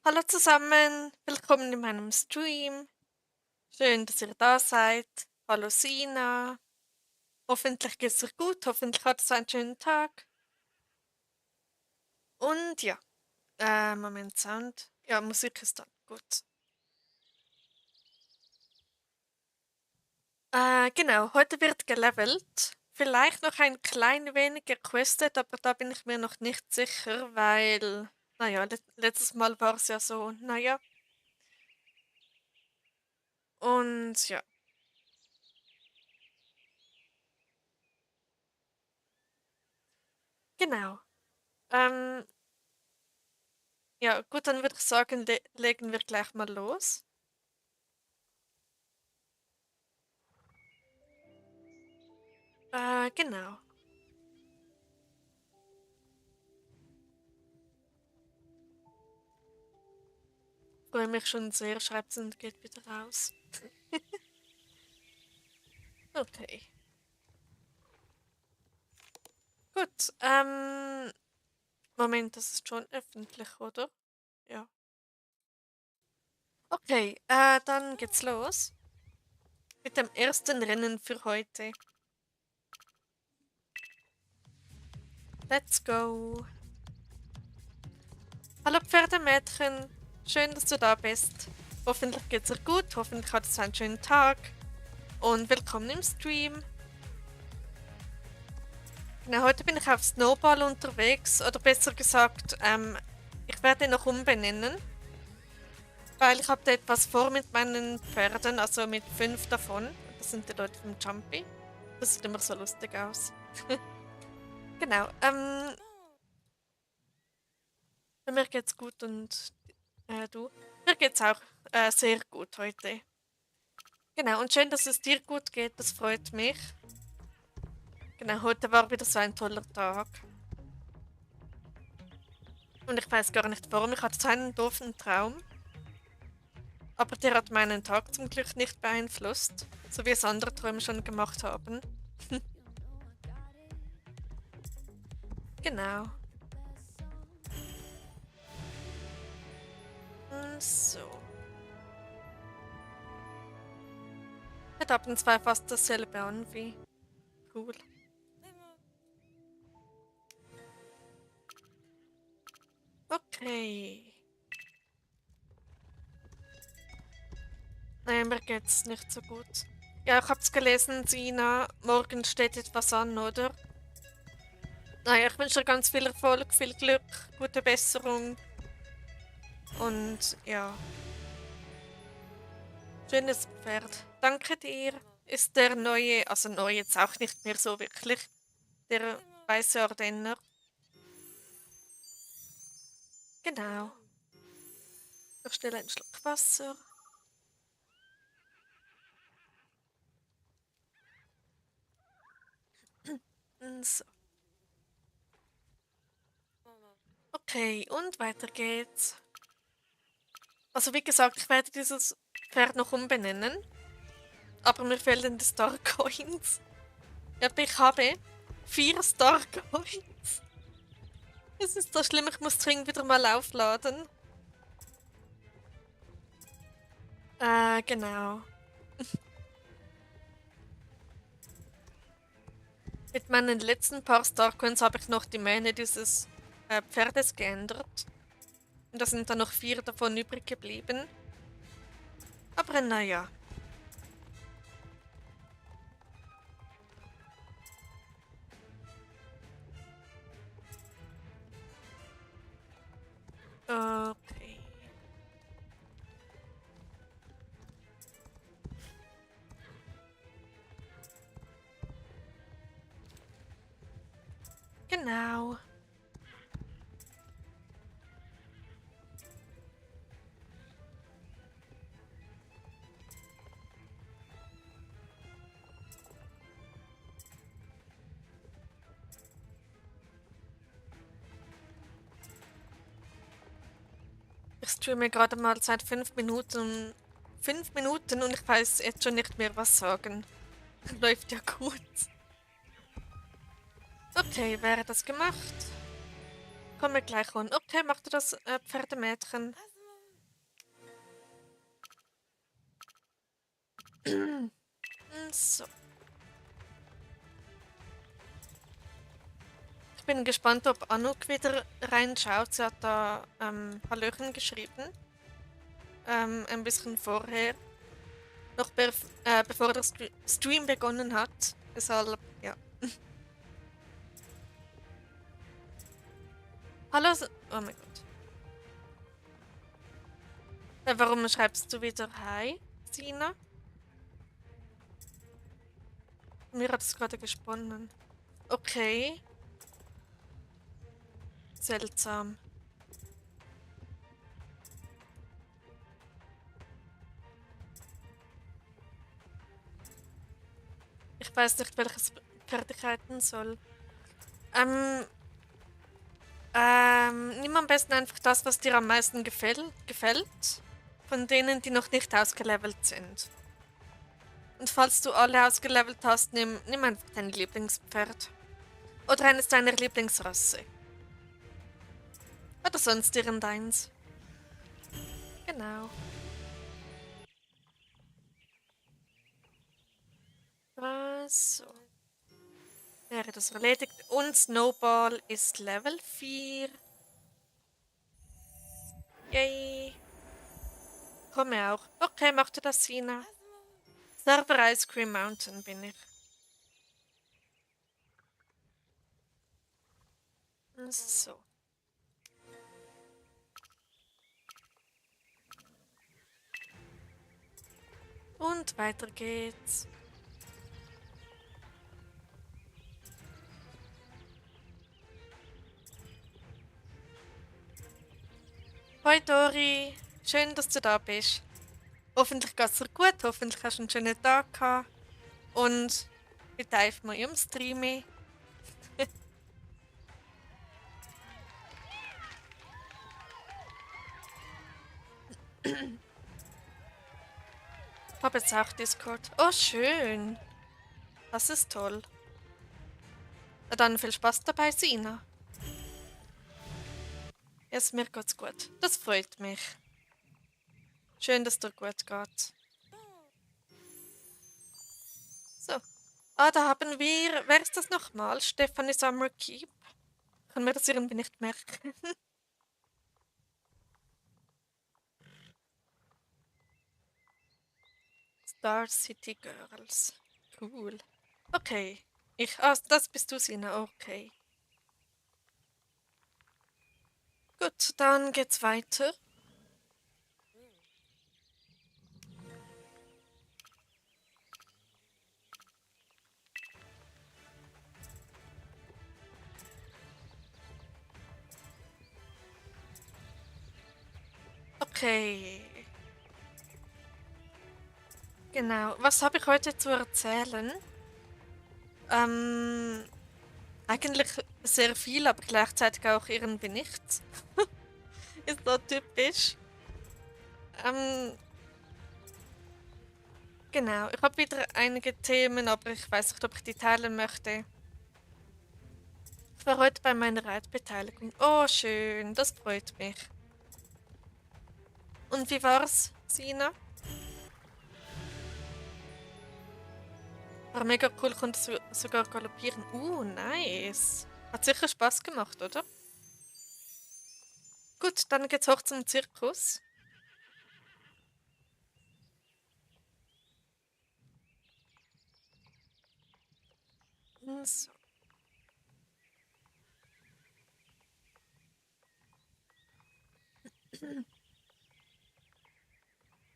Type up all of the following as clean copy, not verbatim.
Hallo zusammen, willkommen in meinem Stream. Schön, dass ihr da seid. Hallo Sina. Hoffentlich geht's euch gut, hoffentlich habt ihr einen schönen Tag. Und ja, Moment, Sound. Ja, Musik ist dann gut. Genau, heute wird gelevelt. Vielleicht noch ein klein wenig gequestet, aber da bin ich mir noch nicht sicher, weil, naja, letztes Mal war es ja so, naja. Und ja, genau. Ähm, Ja, gut, dann würde ich sagen, legen wir gleich mal los. Genau. Freue mich schon sehr. Schreibt's und geht wieder raus. Okay. Gut. Moment, das ist schon öffentlich, oder? Ja. Okay, dann geht's los mit dem ersten Rennen für heute. Let's go. Hallo Pferdemädchen. Schön, dass du da bist. Hoffentlich geht's dir gut. Hoffentlich hattest du einen schönen Tag. Und willkommen im Stream. Genau, heute bin ich auf Snowball unterwegs, oder besser gesagt, ich werde ihn noch umbenennen, weil ich habe da etwas vor mit meinen Pferden, also mit 5 davon. Das sind die Leute vom Jumpy. Das sieht immer so lustig aus. Genau, mir geht's gut und du? Mir geht's auch sehr gut heute. Genau, und schön, dass es dir gut geht, das freut mich. Genau, heute war wieder so ein toller Tag. Und ich weiß gar nicht warum, ich hatte so einen doofen Traum. Aber der hat meinen Tag zum Glück nicht beeinflusst, so wie es andere Träume schon gemacht haben. Genau. So. Wir haben zwei fast dasselbe an wie. Cool. Okay. Nein, mir geht's nicht so gut. Ja, ich hab's gelesen, Sina. Morgen steht etwas an, oder? Naja, ich wünsche dir ganz viel Erfolg, viel Glück, gute Besserung und ja, schönes Pferd. Danke dir. Ist der neue, also neu jetzt auch nicht mehr so wirklich, der weiße Ardenner. Genau. Ich stelle einen Schluck Wasser. So. Okay, und weiter geht's. Also wie gesagt, ich werde dieses Pferd noch umbenennen. Aber mir fehlen die Star Coins. Ja, ich habe 4 Star Coins. Es ist so schlimm, ich muss dringend wieder mal aufladen. Genau. Mit meinen letzten paar Star Coins habe ich noch die Mähne dieses Pferdes geändert. Und da sind dann noch 4 davon übrig geblieben. Aber naja. Okay. Genau. Ich streame gerade mal seit 5 Minuten. 5 Minuten und ich weiß jetzt schon nicht mehr, was sagen. Läuft ja gut. Okay, wäre das gemacht? Kommen wir gleich an. Okay, macht ihr das Pferdemädchen? So. Ich bin gespannt, ob Anouk wieder reinschaut. Sie hat da Hallöchen geschrieben. Ein bisschen vorher. Noch bevor der Stream begonnen hat. Deshalb, ja. Hallo. Oh mein Gott. Warum schreibst du wieder Hi, Sina? Mir hat es gerade gesponnen. Okay. Seltsam. Ich weiß nicht, welches Fertigkeiten soll. Nimm am besten einfach das, was dir am meisten gefällt. Von denen, die noch nicht ausgelevelt sind. Und falls du alle ausgelevelt hast, nimm einfach dein Lieblingspferd. Oder eines deiner Lieblingsrasse. Oder sonst irgendeins. Genau. So. Wäre das erledigt. Und Snowball ist Level 4. Yay. Komme auch. Okay, mach du das, Sina. Server Ice Cream Mountain bin ich. So. Und weiter geht's. Hoi Dori, schön, dass du da bist. Hoffentlich geht's dir gut, hoffentlich hast du einen schönen Tag gehabt. Und ich darf mal im Stream. Ich habe jetzt auch Discord. Oh, schön. Das ist toll. Na dann viel Spaß dabei, Sina. Jetzt mir geht's gut. Das freut mich. Schön, dass dir gut geht. So. Ah, da haben wir. Wer ist das nochmal? Stephanie Summer Keep. Können wir das irgendwie nicht merken? Star City Girls. Cool. Okay. Das bist du, Sina. Okay. Gut, dann geht's weiter. Okay. Genau. Was habe ich heute zu erzählen? Eigentlich sehr viel, aber gleichzeitig auch irgendwie nichts. Ist so typisch. Ähm, genau. Ich habe wieder einige Themen, aber ich weiß nicht, ob ich die teilen möchte. Ich war heute bei meiner Reitbeteiligung. Oh, schön. Das freut mich. Und wie war's, Sina? War mega cool, konnte sogar galoppieren. Nice. Hat sicher Spaß gemacht, oder? Gut, dann geht's hoch zum Zirkus. So.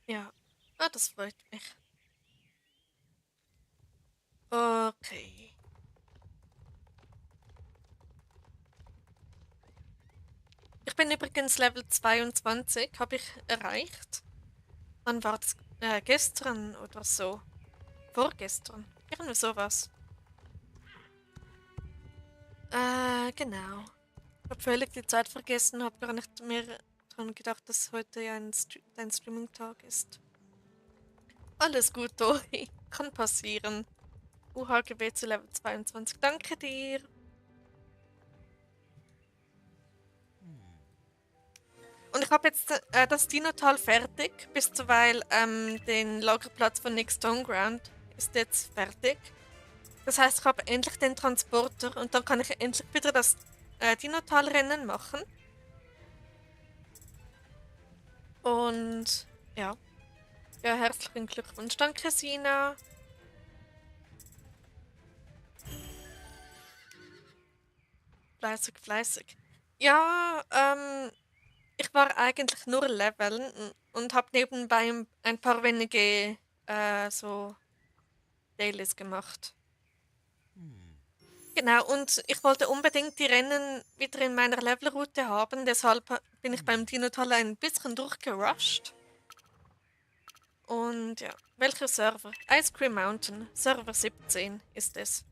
Ja, das freut mich. Okay. Ich bin übrigens Level 22, habe ich erreicht. Wann war das? Gestern oder so. Vorgestern. Irgendwie sowas. Genau. Ich habe völlig die Zeit vergessen, habe gar nicht mehr dran gedacht, dass heute ja dein Streaming-Tag ist. Alles gut, Dori. Kann passieren. UHGB zu Level 22. Danke dir. Und ich habe jetzt das Dinotal fertig, bis zuweil den Lagerplatz von Nick Stoneground ist jetzt fertig. Das heißt, ich habe endlich den Transporter und dann kann ich endlich wieder das Dinotal-Rennen machen. Und ja. Ja, herzlichen Glückwunsch. Danke, Sina. Fleißig, fleißig. Ja, ich war eigentlich nur leveln und habe nebenbei ein paar wenige so Dailies gemacht. Genau, und ich wollte unbedingt die Rennen wieder in meiner Levelroute haben, deshalb bin ich beim Dinotal ein bisschen durchgerusht. Und ja, welcher Server? Ice Cream Mountain, Server 17 ist es.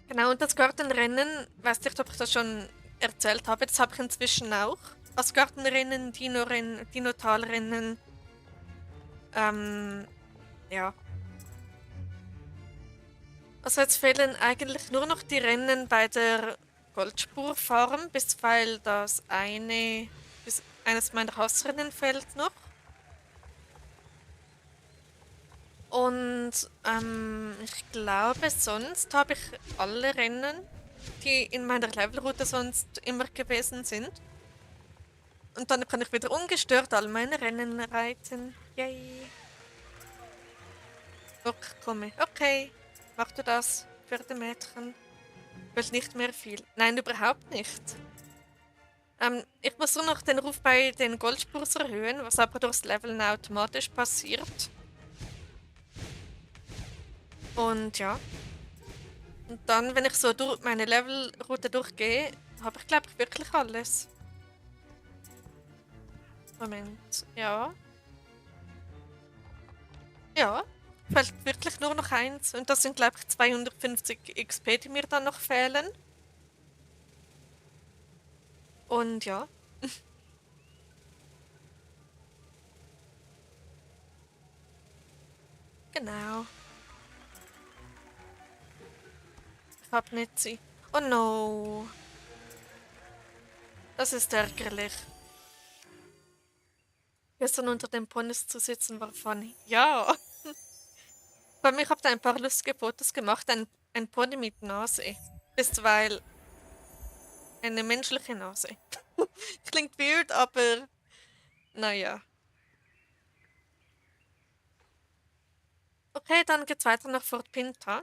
Genau, und das Gartenrennen, weiß nicht, ob ich das schon erzählt habe, das habe ich inzwischen auch. Das Gartenrennen, Dino-Rennen, Dinotalrennen, ja. Also jetzt fehlen eigentlich nur noch die Rennen bei der Goldspur-Farm, bis weil bis eines meiner Hausrennen fehlt noch. Und ich glaube, sonst habe ich alle Rennen, die in meiner Levelroute sonst immer gewesen sind. Und dann kann ich wieder ungestört all meine Rennen reiten. Yay. Okay, komme. Okay, mach du das, Pferdemädchen. Will nicht mehr viel. Nein, überhaupt nicht. Ich muss nur noch den Ruf bei den Goldspurs erhöhen, was aber durchs Leveln automatisch passiert. Und ja. Und dann, wenn ich so durch meine Levelroute durchgehe, habe ich, glaube ich, wirklich alles. Moment. Ja. Ja. Fehlt wirklich nur noch eins. Und das sind, glaube ich, 250 XP, die mir dann noch fehlen. Und ja. Genau. Ich hab nicht sie. Oh no. Das ist ärgerlich. Gestern unter den Ponys zu sitzen war funny. Ja. Vor allem, ich habe da ein paar lustige Fotos gemacht. Ein Pony mit Nase. Bisweilen eine menschliche Nase. Klingt weird, aber naja. Okay, dann geht's weiter nach Fort Pinta.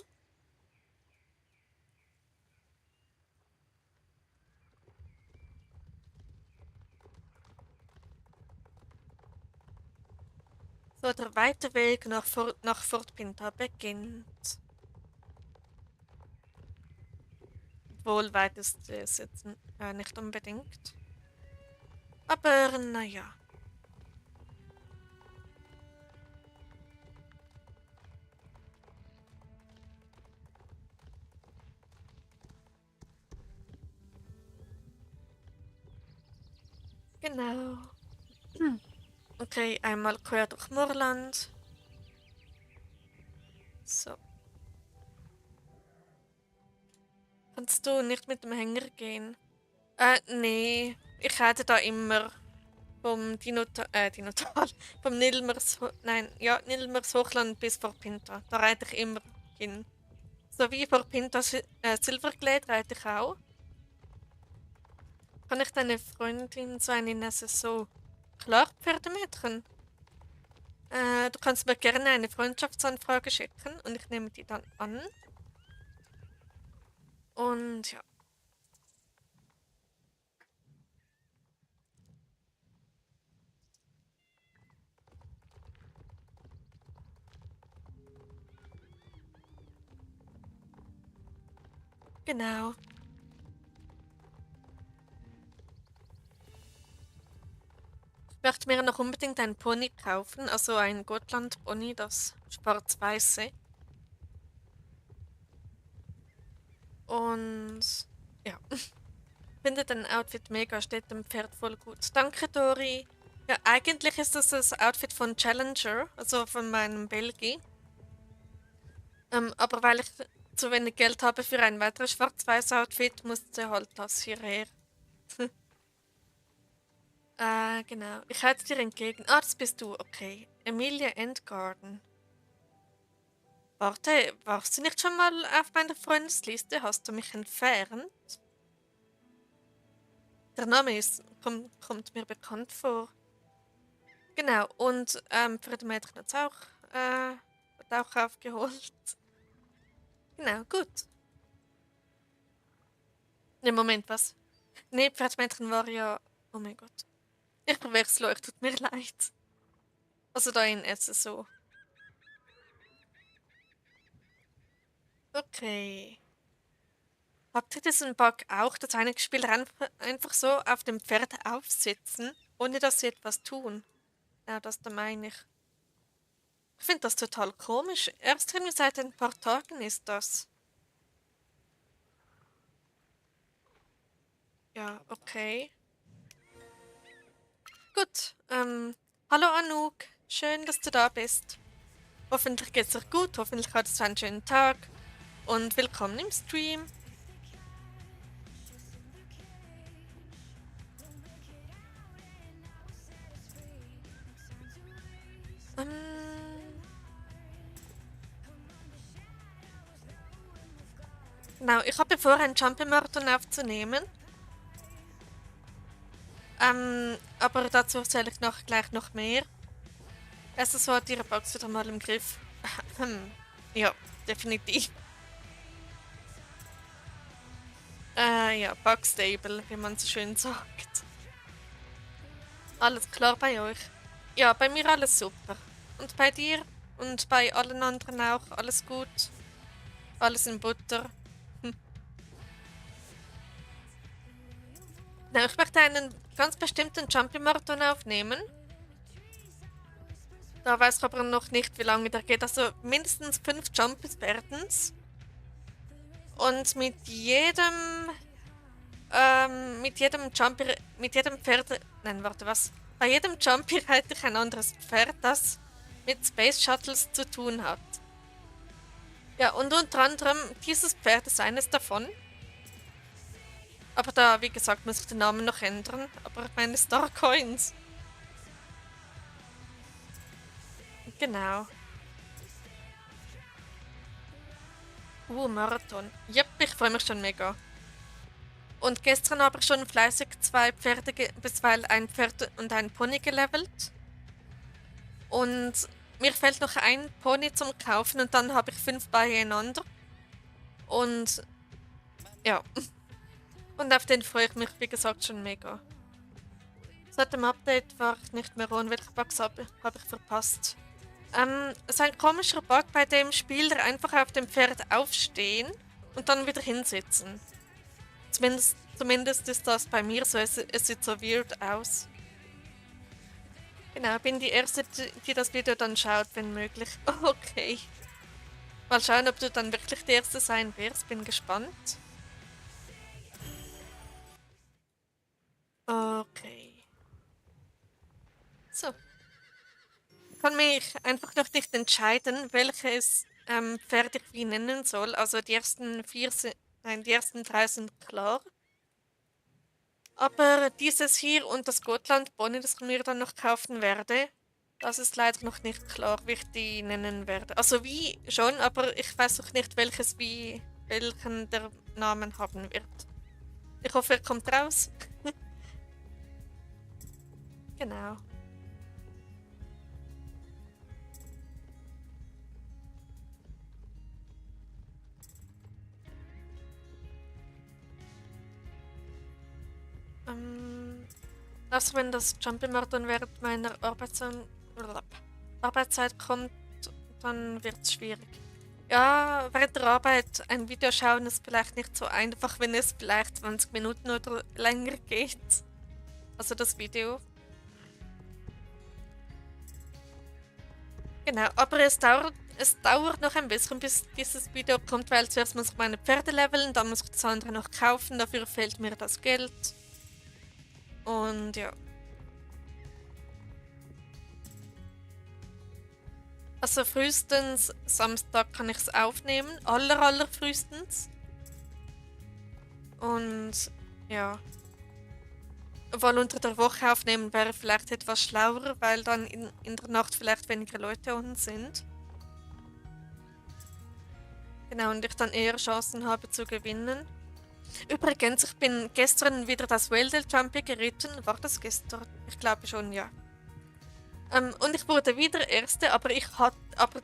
So, der weite Weg nach Fort Pinta beginnt. Wohl weit ist es jetzt nicht unbedingt. Aber naja. Genau. Okay, einmal quer durch Moorland. So. Kannst du nicht mit dem Hänger gehen? Nee. Ich hätte da immer Dinotal, vom Nilmers Hochland bis vor Pinta. Da reite ich immer hin. So wie vor Pinta Silverglade reite ich auch. Kann ich deine Freundin so eine Nässe so? Klar, Pferdemädchen. Du kannst mir gerne eine Freundschaftsanfrage schicken und ich nehme die dann an. Und ja. Genau. Ich möchte mir noch unbedingt ein Pony kaufen, also ein Gotland-Pony, das schwarz-weiße. Und ja, finde dein Outfit mega, steht dem Pferd voll gut. Danke, Dori. Ja, eigentlich ist das Outfit von Challenger, also von meinem Belgi. Aber weil ich zu wenig Geld habe für ein weiteres schwarz-weiß Outfit, musste halt das hierher. Genau. Ich halte dir entgegen. Ah, das bist du. Okay. Emilia Endgarden. Warte, warst du nicht schon mal auf meiner Freundesliste? Hast du mich entfernt? Der Name kommt mir bekannt vor. Genau, und für den Mädchen hat es auch aufgeholt. Genau, gut. Ne, Moment, was? Nee, Pferdmädchen war ja. Oh mein Gott. Ich verwechsel euch, tut mir leid. Also da in SSO. Okay. Habt ihr diesen Bug auch, dass einige Spieler einfach so auf dem Pferd aufsitzen, ohne dass sie etwas tun? Ja, das da meine ich. Ich finde das total komisch. Erst irgendwie seit ein paar Tagen ist das. Ja, okay. Gut. Hallo Anouk. Schön, dass du da bist. Hoffentlich geht's dir gut, hoffentlich hattest du einen schönen Tag. Und willkommen im Stream. Genau, ich habe vor, einen Jump'n'Marathon aufzunehmen. Aber dazu erzähle ich gleich noch mehr. Erstens so hat ihre Box wieder mal im Griff. Ja, definitiv. Ja, Bugstable, wie man so schön sagt. Alles klar bei euch? Ja, bei mir alles super. Und bei dir? Und bei allen anderen auch? Alles gut? Alles in Butter? Na, ich möchte einen ganz bestimmten Jumpy-Marathon aufnehmen. Da weiß ich aber noch nicht, wie lange der geht. Also mindestens 5 Jumps werden's. Und mit jedem Jumpy, mit jedem Pferd, nein, warte, was? Bei jedem Jumpy reite ich ein anderes Pferd, das mit Space Shuttles zu tun hat. Ja, und unter anderem dieses Pferd ist eines davon. Aber da, wie gesagt, muss ich den Namen noch ändern. Aber ich meine Star Coins. Genau. Marathon. Yep, ich freue mich schon mega. Und gestern habe ich schon fleißig bisweilen ein Pferd und ein Pony gelevelt. Und mir fehlt noch ein Pony zum Kaufen und dann habe ich 5 beieinander. Und ja. Und auf den freue ich mich, wie gesagt, schon mega. Seit dem Update war ich nicht mehr on. Welche Bugs habe ich verpasst? Es ist ein komischer Bug, bei dem Spieler einfach auf dem Pferd aufstehen und dann wieder hinsitzen. Zumindest ist das bei mir so. Es sieht so weird aus. Genau, bin die Erste, die das Video dann schaut, wenn möglich. Okay. Mal schauen, ob du dann wirklich die Erste sein wirst. Bin gespannt. Okay. So. Ich kann mich einfach noch nicht entscheiden, welches Pferd ich wie nennen soll. Also die ersten die ersten 3 sind klar. Aber dieses hier und das Gotland Bonnie, das ich mir dann noch kaufen werde, das ist leider noch nicht klar, wie ich die nennen werde. Also wie schon, aber ich weiß noch nicht, welchen der Namen haben wird. Ich hoffe, er kommt raus. Genau. Also wenn das Jumpy-Marathon während meiner Arbeitszeit kommt, dann wird es schwierig. Ja, während der Arbeit ein Video schauen ist vielleicht nicht so einfach, wenn es vielleicht 20 Minuten oder länger geht. Also das Video. Genau, aber es dauert noch ein bisschen, bis dieses Video kommt, weil zuerst muss ich meine Pferde leveln, dann muss ich das andere noch kaufen, dafür fehlt mir das Geld. Und ja. Also frühestens Samstag kann ich es aufnehmen, allerfrühestens. Und ja. weil unter der Woche aufnehmen wäre vielleicht etwas schlauer, weil dann in der Nacht vielleicht weniger Leute unten sind. Genau, und ich dann eher Chancen habe zu gewinnen. Übrigens, ich bin gestern wieder das Whale Jumpy geritten. War das gestern? Ich glaube schon, ja. Und ich wurde wieder Erste, aber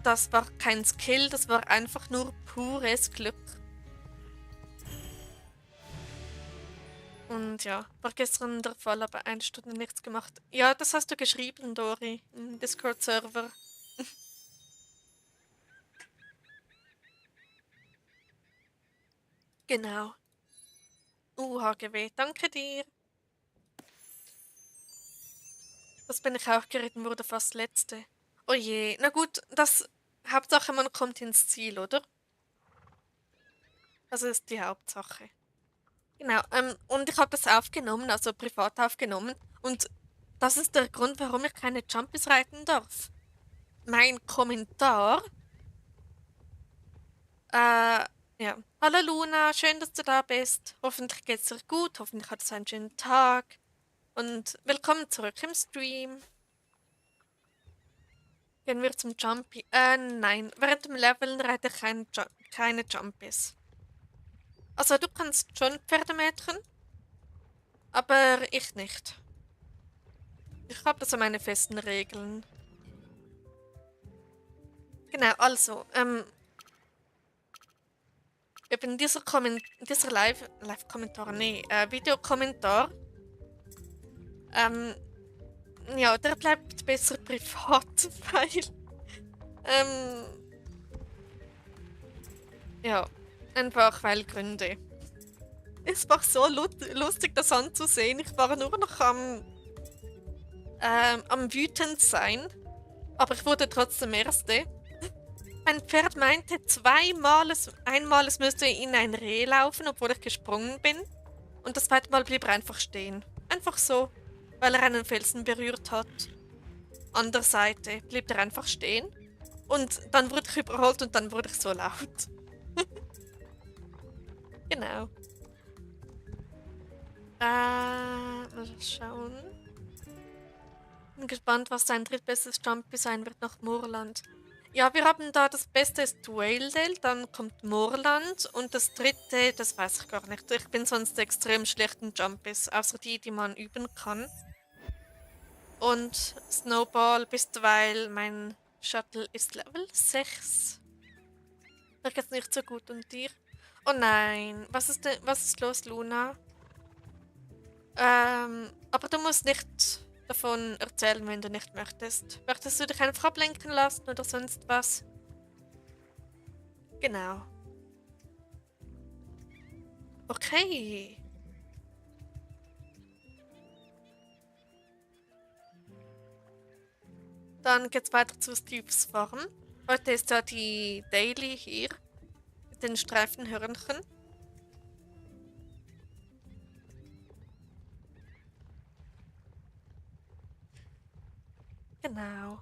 das war kein Skill, das war einfach nur pures Glück. Und ja, war gestern der Fall, aber 1 Stunde nichts gemacht. Ja, das hast du geschrieben, Dori, im Discord-Server. Genau. HGW, danke dir. Das bin ich auch geritten, wurde fast Letzte. Oh je, na gut, das Hauptsache man kommt ins Ziel, oder? Das ist die Hauptsache. Genau, und ich habe das aufgenommen, also privat aufgenommen. Und das ist der Grund, warum ich keine Jumpies reiten darf. Mein Kommentar, ja. Hallo Luna, schön, dass du da bist. Hoffentlich geht's dir gut, hoffentlich hattest du einen schönen Tag. Und willkommen zurück im Stream. Gehen wir zum Jumpy. Nein, während dem Leveln reite ich keine Jumpies. Also du kannst schon Pferdemädchen, aber ich nicht. Ich habe da so meine festen Regeln. Genau, also, eben dieser Live-Kommentar, nee, Videokommentar, ähm, ja, der bleibt besser privat, weil, ähm, ja, einfach weil Gründe. Es war so lustig, das anzusehen. Ich war nur noch am wütend sein, aber ich wurde trotzdem Erste. Mein Pferd meinte einmal es müsste in ein Reh laufen, obwohl ich gesprungen bin. Und das zweite Mal blieb er einfach stehen. Einfach so, weil er einen Felsen berührt hat. An der Seite blieb er einfach stehen. Und dann wurde ich überholt und dann wurde ich so laut. Genau. Mal schauen. Bin gespannt, was sein drittbestes Jumpy sein wird nach Moorland. Ja, wir haben da das Beste ist Whaledale, dann kommt Moorland und das dritte, das weiß ich gar nicht. Ich bin sonst extrem schlecht in Jumpies, außer die man üben kann. Und Snowball, weil mein Shuttle ist Level 6. Mir geht's nicht so gut und dir? Oh nein, was ist los, Luna? Aber du musst nicht davon erzählen, wenn du nicht möchtest. Möchtest du dich einfach ablenken lassen oder sonst was? Genau. Okay. Dann geht's weiter zu Steves Farm. Heute ist ja die Daily hier mit den Streifenhörnchen. Genau.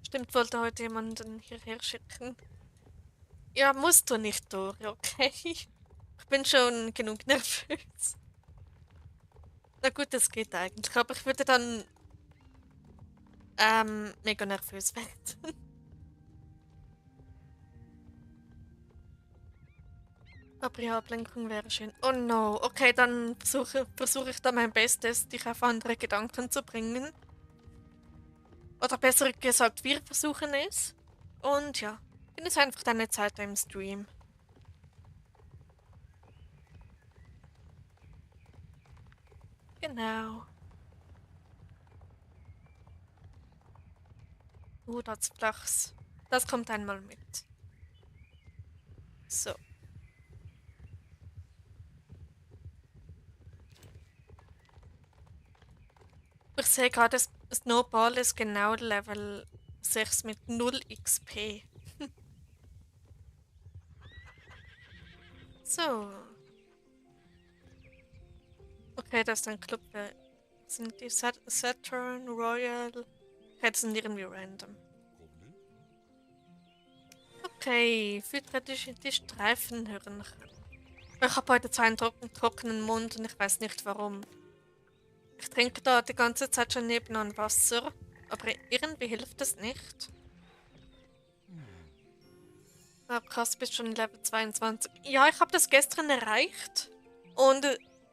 Stimmt, wollte heute jemanden hierher schicken. Ja, musst du nicht, Dori, okay? Ich bin schon genug nervös. Na gut, das geht eigentlich, aber ich würde dann mega nervös werden. Aber ja, Ablenkung wäre schön. Oh no, okay, dann versuche ich da mein Bestes, dich auf andere Gedanken zu bringen. Oder besser gesagt, wir versuchen es. Und ja, genieße einfach deine Zeit im Stream. Genau. Das Flachs. Das kommt einmal mit. So. Ich sehe gerade, Snowball ist genau Level 6 mit 0 XP. So. Okay, das ist ein Club. Sind die Saturn, Royal. Okay, das sind irgendwie random. Okay, füttere die Streifenhörnchen. Ich habe heute so einen trockenen Mund und ich weiß nicht warum. Ich trinke da die ganze Zeit schon nebenan Wasser, aber irgendwie hilft es nicht. Ah, krass, bist schon Level 22. Ja, ich habe das gestern erreicht und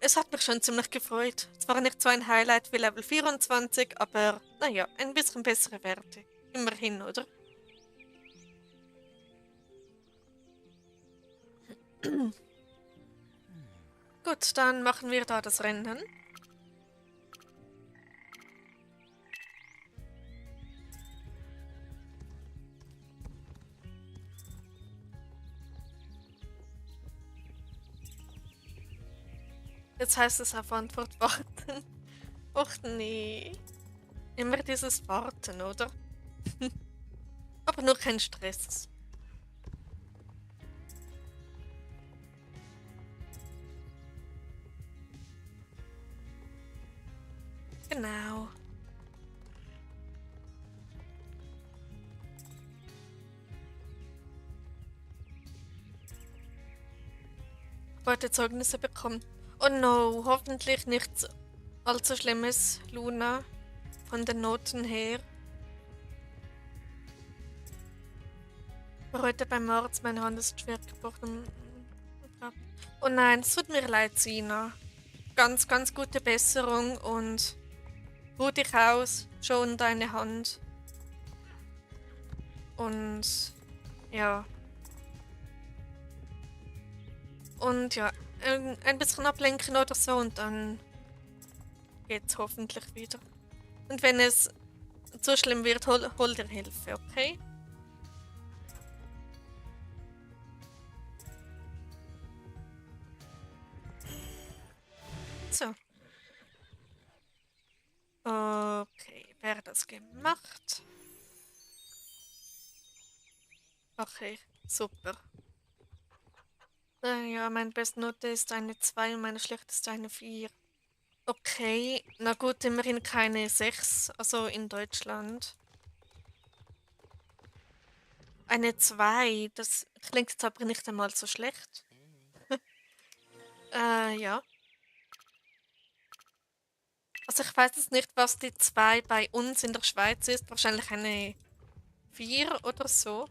es hat mich schon ziemlich gefreut. Zwar nicht so ein Highlight wie Level 24, aber naja, ein bisschen bessere Werte. Immerhin, oder? Gut, dann machen wir da das Rennen. Jetzt heißt es auf Antwort warten. Och nee. Immer dieses Warten, oder? Aber nur kein Stress. Genau. Heute Zeugnisse bekommen. Oh no, hoffentlich nichts allzu Schlimmes, Luna. Von den Noten her. Heute beim Arzt, meine Hand ist schwer gebrochen. Oh nein, es tut mir leid, Sina. Ganz, ganz gute Besserung und ruh dich aus, schon deine Hand. Und ja. Und ja, ein bisschen ablenken oder so und dann geht's hoffentlich wieder. Und wenn es zu schlimm wird, hol dir Hilfe, okay? So. Okay, wer das gemacht? Okay, super. Ja, meine beste Note ist eine 2 und meine schlechteste eine 4. Okay, na gut, immerhin keine 6, also in Deutschland. Eine 2, das klingt jetzt aber nicht einmal so schlecht. Ja. Also ich weiß jetzt nicht, was die 2 bei uns in der Schweiz ist. Wahrscheinlich eine 4 oder so.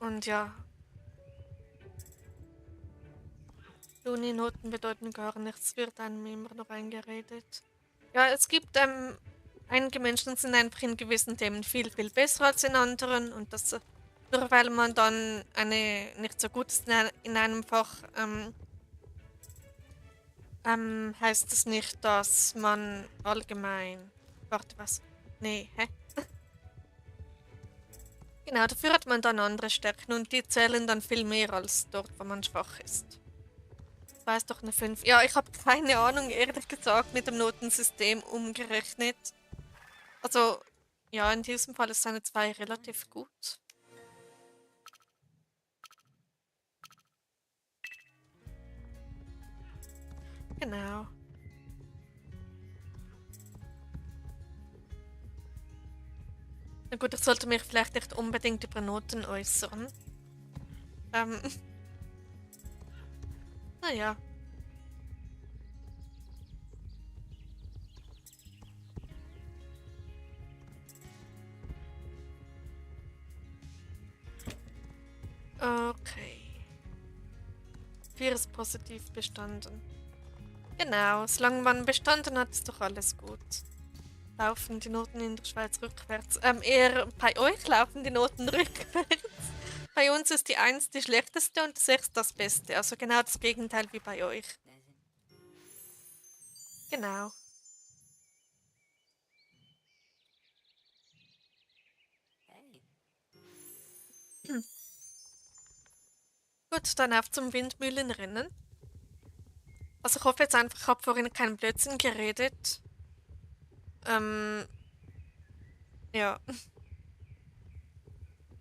Und ja, Uni-Noten bedeuten gar nichts, wird einem immer noch eingeredet. Ja, es gibt einige Menschen sind einfach in gewissen Themen viel, viel besser als in anderen und das nur weil man dann eine nicht so gut ist in einem Fach, heißt es nicht, dass man allgemein. Warte, was? Nee, hä? Genau, dafür hat man dann andere Stärken und die zählen dann viel mehr als dort, wo man schwach ist. Das weiß doch eine 5. Ja, ich habe keine Ahnung, ehrlich gesagt, mit dem Notensystem umgerechnet. Also, ja, in diesem Fall ist eine 2 relativ gut. Genau. Na gut, ich sollte mich vielleicht nicht unbedingt über Noten äußern. Ähm, naja. Okay. 4 ist positiv bestanden. Genau, solange man bestanden hat, ist doch alles gut. Laufen die Noten in der Schweiz rückwärts? Eher bei euch laufen die Noten rückwärts. Bei uns ist die 1 die schlechteste und die 6 das Beste. Also genau das Gegenteil wie bei euch. Genau. Gut, dann auf zum Windmühlenrennen. Also ich hoffe jetzt einfach, ich habe vorhin keinen Blödsinn geredet. Ähm, ja.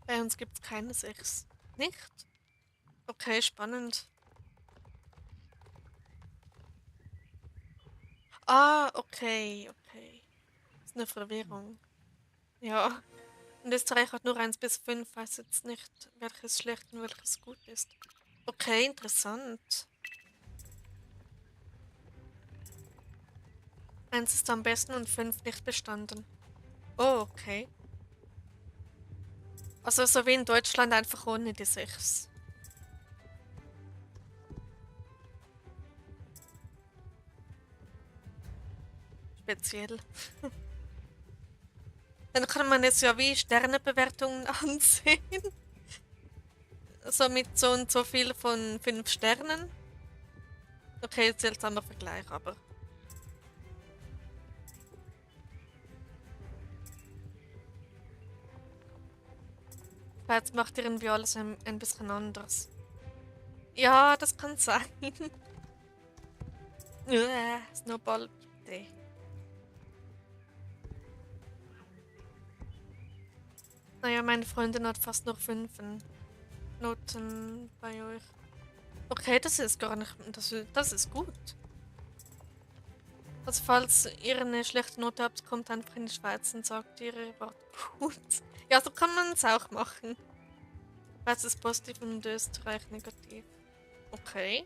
Bei uns gibt es keine 6. Nicht? Okay, spannend. Ah, okay, okay. eine Verwirrung. Ja. Und Österreich hat nur 1 bis 5, weiß jetzt nicht, welches schlecht und welches gut ist. Okay, interessant. 1 ist am besten und 5 nicht bestanden. Oh, okay. Also so wie in Deutschland einfach ohne die 6. Speziell. Dann kann man jetzt ja wie Sternebewertungen ansehen. So mit so und so viel von 5 Sternen. Okay, seltsamer Vergleich, aber. Jetzt macht ihr irgendwie alles ein bisschen anders. Ja, das kann sein. Snowball, bitte. Naja, meine Freundin hat fast noch 5 Noten bei euch. Okay, das ist gar nicht. Das ist gut. Also, falls ihr eine schlechte Note habt, kommt einfach in die Schweiz und sagt, ihr wart gut. Ja, so kann man es auch machen. Schweiz ist positiv und Österreich negativ. Okay.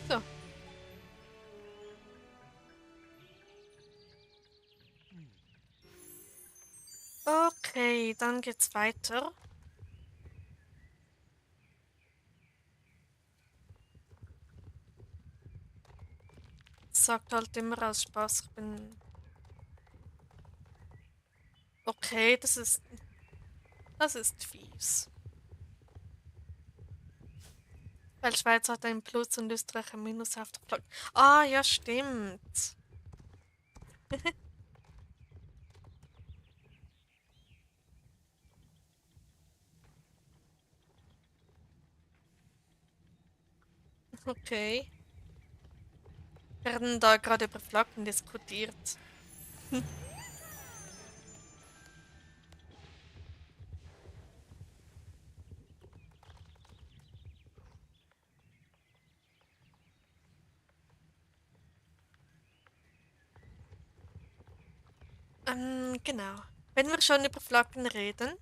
So. Okay, dann geht's weiter. Sagt halt immer aus Spaß, ich bin. Okay, das ist. Das ist fies. Weil Schweiz hat ein Plus und Österreich ein Minus auf der Flagge. Ah, ja, stimmt. Okay. Werden da gerade über Flaggen diskutiert. Genau. Wenn wir schon über Flaggen reden,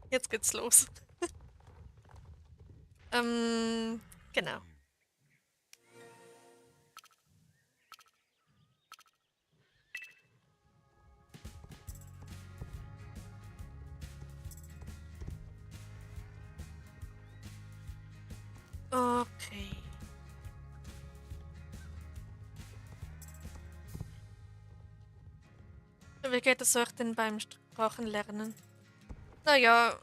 jetzt geht's los. ähm, genau. Okay. Wie geht es euch denn beim Sprachenlernen? Naja,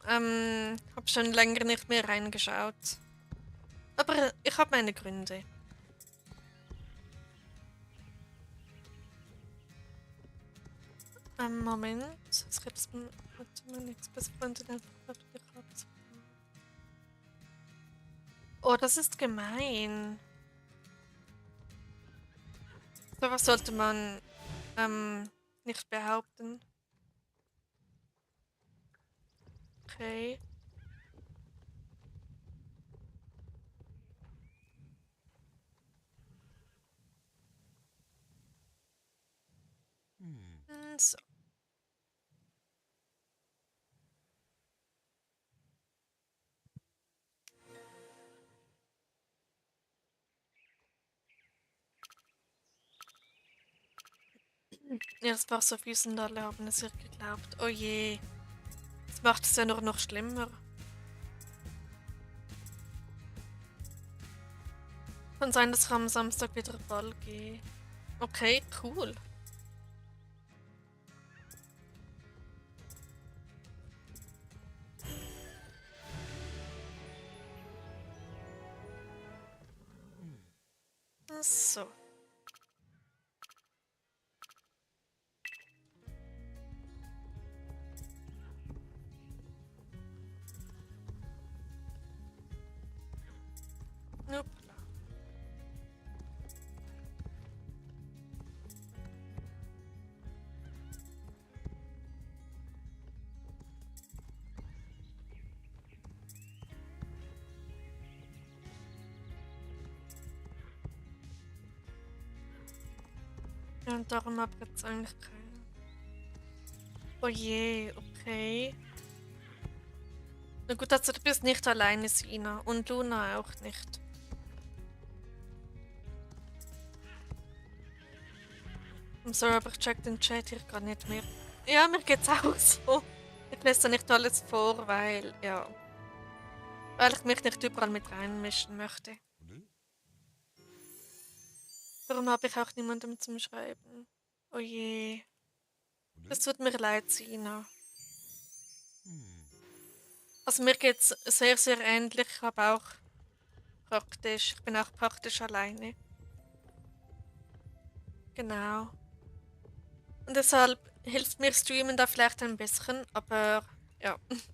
hab schon länger nicht mehr reingeschaut. Aber ich habe meine Gründe. Moment. Es gibt mir nichts bis Freunde. Oh, das ist gemein. Sowas sollte man nicht behaupten. Okay. So. Ja, das war so fies und alle haben es ihr geglaubt. Oh je. Das macht es ja nur noch schlimmer. Kann sein, dass ich am Samstag wieder Ball gehe. Okay, cool. So. Hoppla. Ja, und darum aber jetzt eigentlich keine. Oh je, okay. Na gut, also du bist nicht alleine, Sina. Und Luna auch nicht. I'm sorry, aber ich check den Chat hier gar nicht mehr. Ja, mir geht's auch so. Ich lese da nicht alles vor, weil, ja. Weil ich mich nicht überall mit reinmischen möchte. Darum habe ich auch niemandem zum Schreiben. Oh je. Das tut mir leid, Sina. Also mir geht's sehr, sehr ähnlich. Ich habe auch praktisch, ich bin auch praktisch alleine. Genau. Und deshalb hilft mir Streamen da vielleicht ein bisschen, aber ja. Ich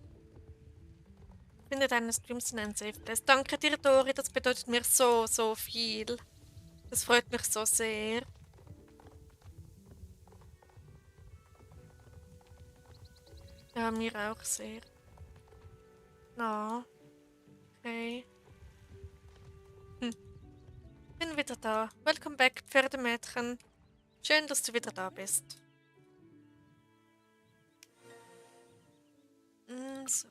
finde deine Streams sind ein Safe Place. Danke dir, Dori, das bedeutet mir so, so viel. Das freut mich so sehr. Ja, mir auch sehr. Na, okay. Bin wieder da. Welcome back, Pferdemädchen. Schön, dass du wieder da bist. So.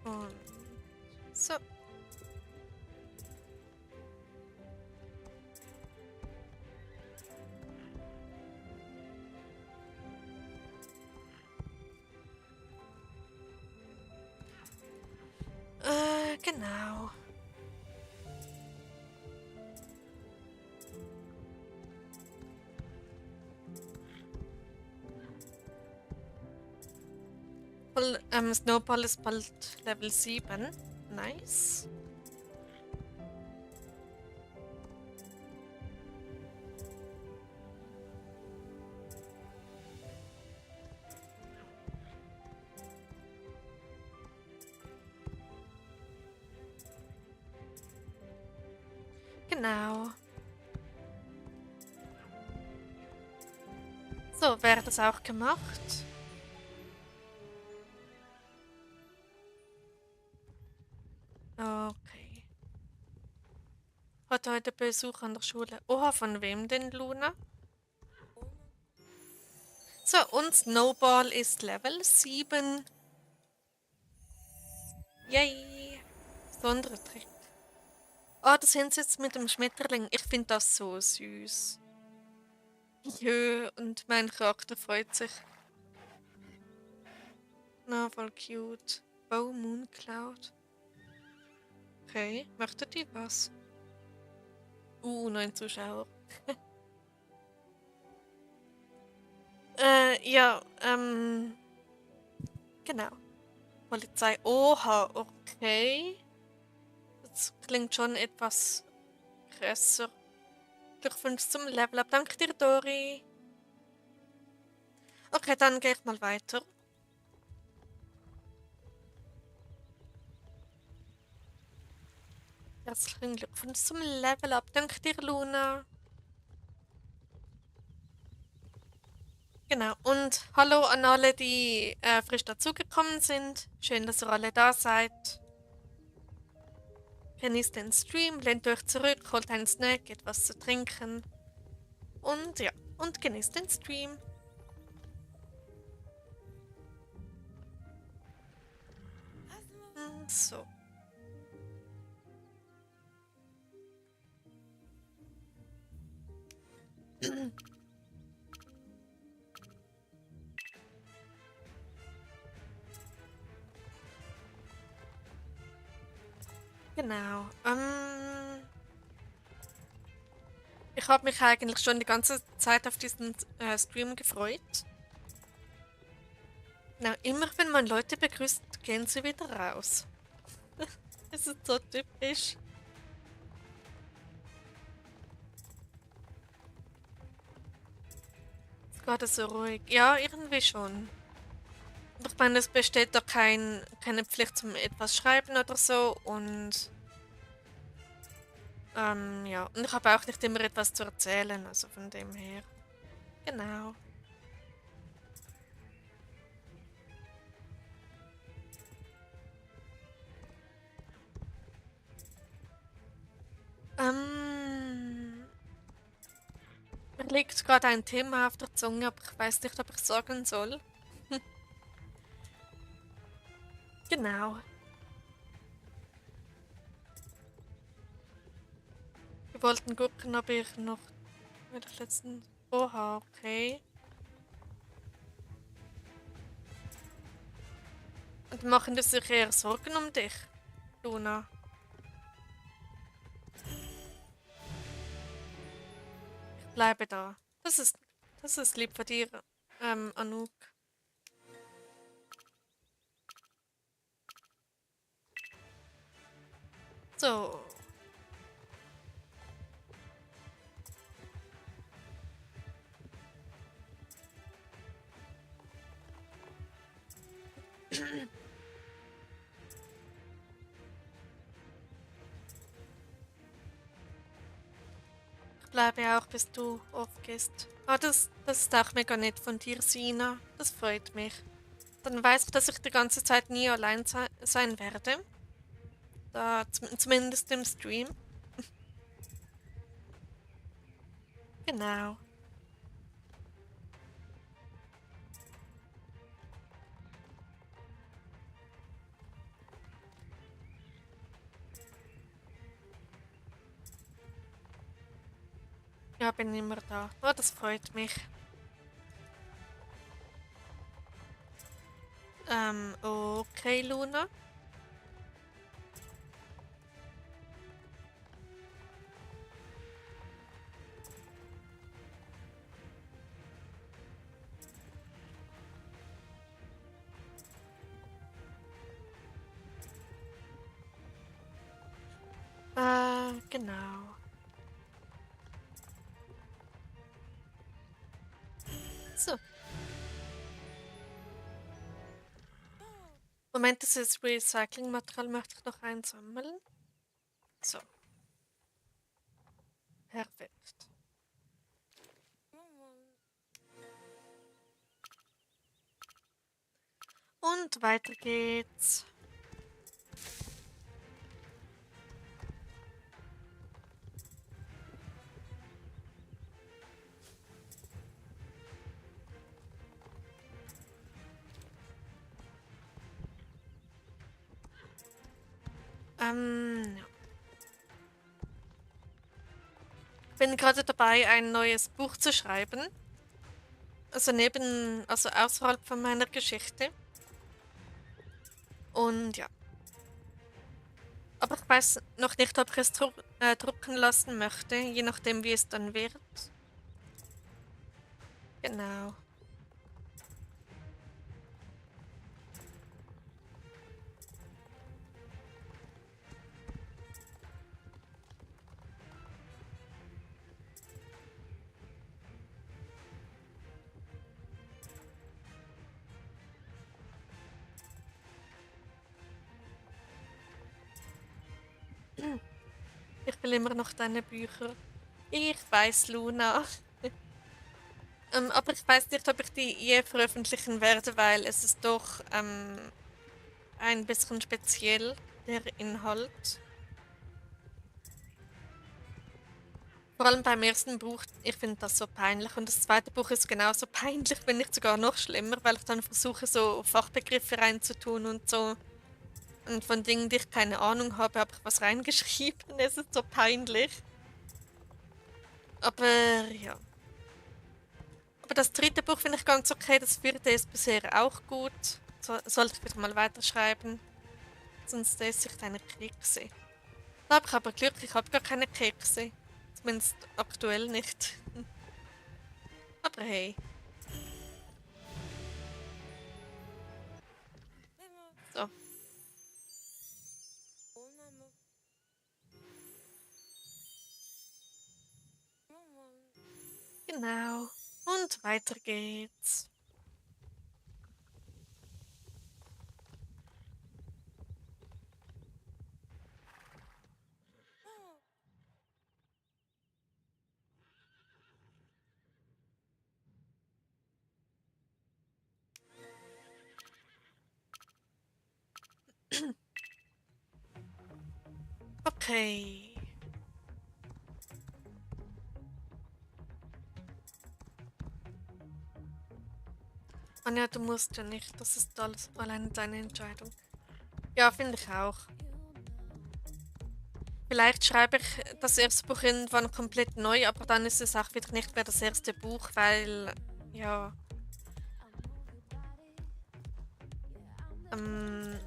Und so. Genau. Snowball ist bald Level 7. Nice. Genau. So, wäre das auch gemacht? Okay. Hat heute Besuch an der Schule. Oha, von wem denn, Luna? So, und Snowball ist Level 7. Yay. Sondertrick. Oh, das sind sie jetzt mit dem Schmetterling. Ich finde das so süß. Jö, und mein Charakter freut sich. Na, voll cute. Oh, Moon Cloud. Okay, möchtet ihr was? 9 Zuschauer. Ja, genau. Polizei. Oha, okay. Das klingt schon etwas krasser. Glückwunsch zum Level Up. Danke dir, Dori. Okay, dann gehe ich mal weiter. Herzlichen Glückwunsch zum Level Up. Danke dir, Luna. Genau. Und hallo an alle, die frisch dazugekommen sind. Schön, dass ihr alle da seid. Genießt den Stream, lehnt euch zurück, holt einen Snack, etwas zu trinken. Und ja, und genießt den Stream. So. Genau. Ich habe mich eigentlich schon die ganze Zeit auf diesen Stream gefreut. Na, immer wenn man Leute begrüßt, gehen sie wieder raus. Das ist so typisch. Ist gerade so ruhig. Ja, irgendwie schon. Ich meine, es besteht da keine Pflicht zum etwas schreiben oder so und ja, und ich habe auch nicht immer etwas zu erzählen, also von dem her. Genau. Mir liegt gerade ein Thema auf der Zunge, aber ich weiß nicht, ob ich sagen soll. Genau. Wir wollten gucken, ob ich noch mit der letzten. Oha, okay. Und machen die sich eher Sorgen um dich, Luna? Ich bleibe da. Das ist lieb von dir, Anouk. So. Ich bleibe auch, bis du aufgehst. Ah, das ist auch mega nett von dir, Sina. Das freut mich. Dann weiß ich, dass ich die ganze Zeit nie allein sein werde. Da, zumindest im Stream. Genau. Ja, bin immer da. Oh, das freut mich. Okay, Luna. Genau. So. Moment, das Recyclingmaterial möchte ich noch einsammeln. So. Perfekt. Und weiter geht's. Ja. Bin gerade dabei, ein neues Buch zu schreiben. Also außerhalb von meiner Geschichte. Und ja. Aber ich weiß noch nicht, ob ich es drucken lassen möchte, je nachdem, wie es dann wird. Genau. Ich will immer noch deine Bücher. Ich weiß, Luna. Aber ich weiß nicht, ob ich die je veröffentlichen werde, weil es ist doch ein bisschen speziell, der Inhalt. Vor allem beim ersten Buch, ich finde das so peinlich. Und das zweite Buch ist genauso peinlich, wenn nicht sogar noch schlimmer, weil ich dann versuche, so Fachbegriffe reinzutun und so. Und von Dingen, die ich keine Ahnung habe ich was reingeschrieben. Es ist so peinlich. Aber ja. Aber das dritte Buch finde ich ganz okay. Das vierte ist bisher auch gut. Sollte ich wieder mal weiterschreiben. Sonst esse ich deine Kekse. Da habe ich aber Glück, ich habe gar keine Kekse. Zumindest aktuell nicht. Aber hey. So. Genau. Und weiter geht's. Okay. Anja, du musst ja nicht. Das ist alles alleine deine Entscheidung. Ja, finde ich auch. Vielleicht schreibe ich das erste Buch irgendwann komplett neu, aber dann ist es auch wieder nicht mehr das erste Buch, weil, ja, ähm,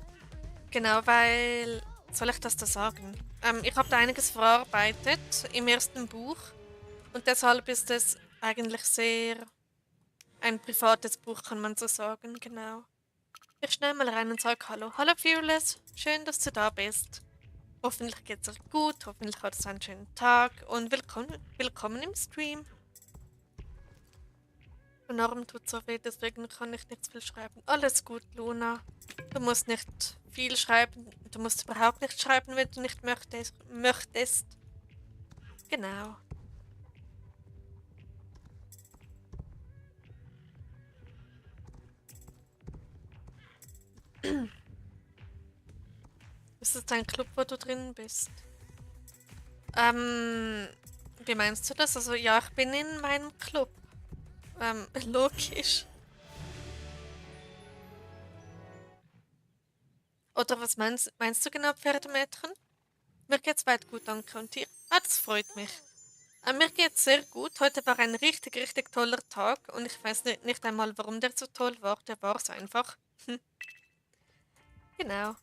genau, weil, soll ich das da sagen? Ich habe da einiges verarbeitet im ersten Buch und deshalb ist es eigentlich sehr ein privates Buch, kann man so sagen, genau. Ich schnell mal rein und sage Hallo. Hallo Fearless, schön, dass du da bist. Hoffentlich geht's euch gut, hoffentlich hat es einen schönen Tag und willkommen im Stream. Mein Arm tut so weh, deswegen kann ich nicht viel schreiben. Alles gut, Luna. Du musst nicht viel schreiben. Du musst überhaupt nicht schreiben, wenn du nicht möchtest. Genau. Ist das ein Club, wo du drin bist? Ähm, wie meinst du das? Also ja, ich bin in meinem Club. Logisch. Oder was meinst du genau, Pferdemädchen? Mir geht's weit gut, danke. Und dir? Ah, das freut mich. Mir geht's sehr gut. Heute war ein richtig, richtig toller Tag und ich weiß nicht einmal, warum der so toll war. Der war's einfach. Hm, genau.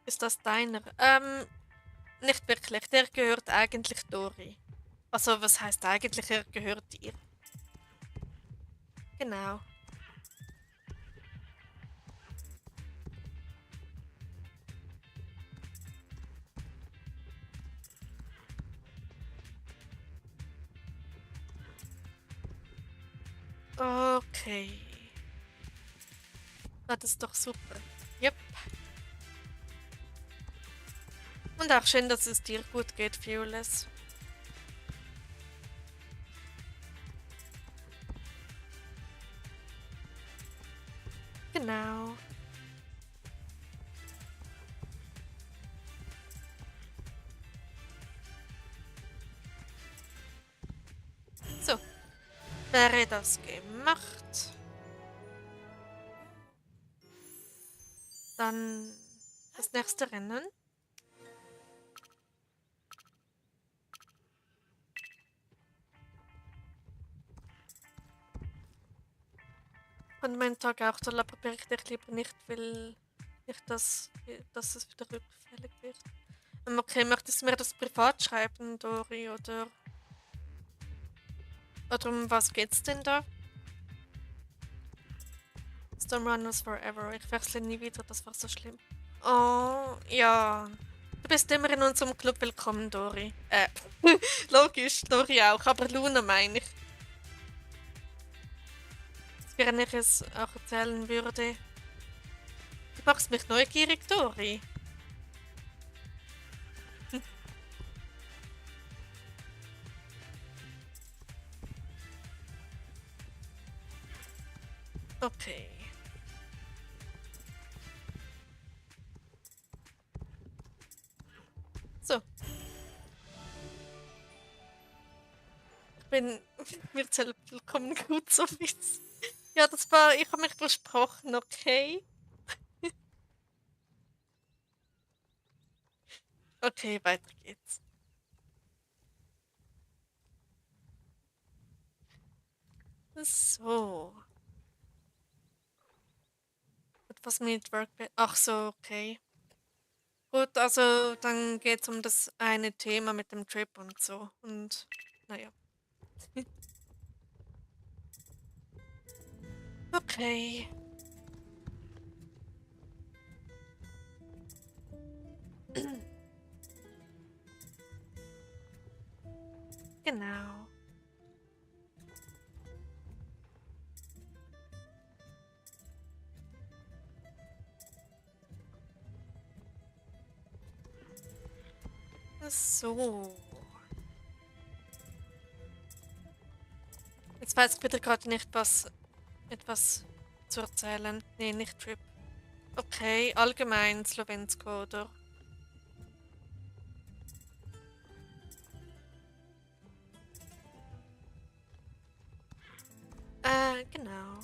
Ist das deiner? Nicht wirklich. Der gehört eigentlich Dori. Also, was heißt eigentlich, er gehört dir? Genau. Okay. Na, das ist doch super. Yep. Und auch schön, dass es dir gut geht, Fearless. Genau. So, wäre das gemacht. Dann das nächste Rennen. Und mein Tag auch toll, aber berichte ich lieber nicht, weil nicht, dass es wieder rückfällig wird. Okay, möchtest du mir das privat schreiben, Dori, oder um was geht's denn da? Stormrunners Forever. Ich wechsle nie wieder, das war so schlimm. Oh, ja. Du bist immer in unserem Club willkommen, Dori. Logisch, Dori auch, aber Luna meine ich. Wenn ich es auch erzählen würde. Du machst mich neugierig, Dori. Okay. So, ich bin mir selbst willkommen gut, so wie's. Ja, das war, ich habe mich versprochen, okay? Okay, weiter geht's. So. Etwas mit Workbench. Ach so, okay. Gut, also dann geht's um das eine Thema mit dem Trip und so. Und naja. Okay. Genau. So. Jetzt weiß ich wieder gerade nicht, was etwas zu erzählen. Nee, nicht Trip. Okay, allgemein Slowensko, oder? Genau.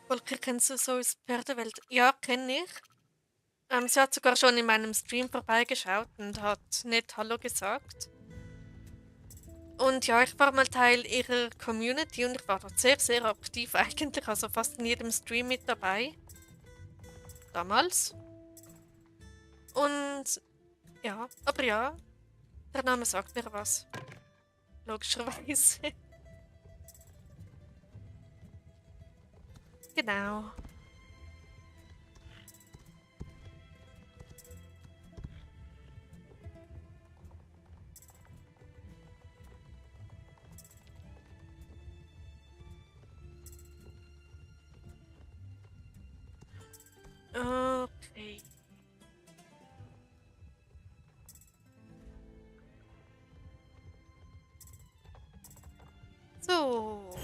Volker, kennst du so aus Pferdewelt? Ja, kenne ich. Sie hat sogar schon in meinem Stream vorbeigeschaut und hat nett Hallo gesagt. Und ja, ich war mal Teil ihrer Community und ich war dort sehr, sehr aktiv eigentlich, also fast in jedem Stream mit dabei. Damals. Und ja, aber ja, der Name sagt mir was. Logischerweise. Genau. Okay. So.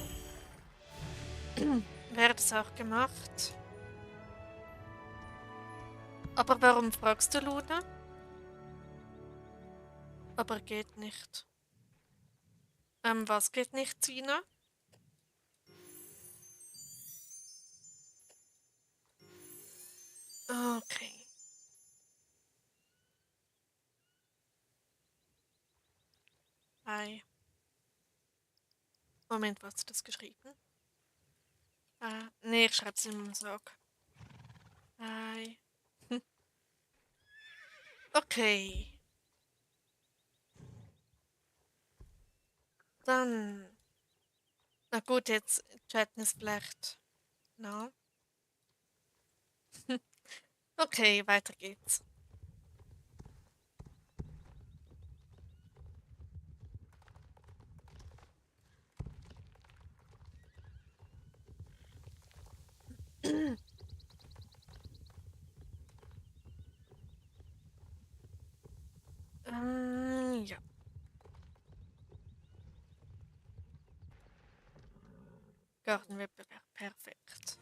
Wäre das auch gemacht. Aber warum fragst du, Luna? Aber geht nicht. Was geht nicht, Sina? Okay. Hi. Moment, was hast du das geschrieben? Nee, ich schreib's im Sog. Hi. Okay. Dann. Na gut, jetzt chatten ist vielleicht. Na. Okay, weiter geht's. Ja. Gartenwettbewerb, perfekt.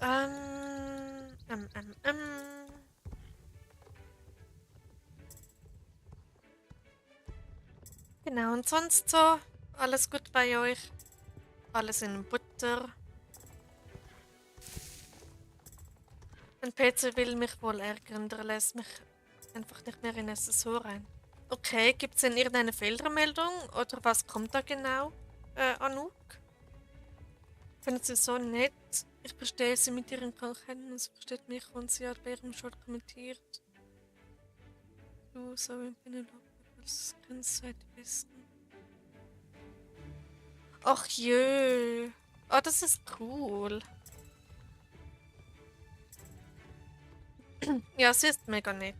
Ähm, ähm, ähm, ähm. Genau, und sonst so? Alles gut bei euch? Alles in Butter? Ein PC will mich wohl ärgern, der lässt mich einfach nicht mehr in SSO rein. Okay, gibt es denn irgendeine Fehlermeldung oder was kommt da genau, Anouk? Finden Sie so nett? Ich verstehe Sie mit Ihren Krankheiten, sie versteht mich und sie hat bei Ihrem Short kommentiert. Du, so in Penelope, als Grenz seid die Besten. Ach jö. Oh, das ist cool. Ja, sie ist mega nett.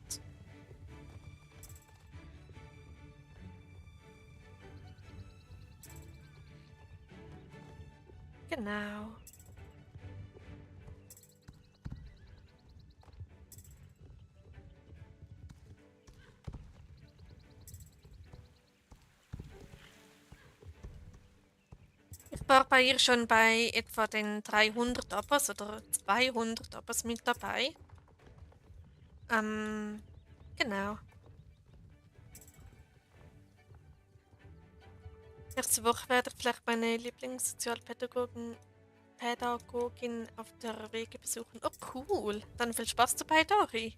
Genau. Ich war bei ihr schon bei etwa den 300 Abos oder 200 Abos mit dabei. Genau. Nächste Woche werde ich vielleicht meine Lieblingssozialpädagogin auf der Wege besuchen. Oh, cool. Dann viel Spaß dabei, Dori.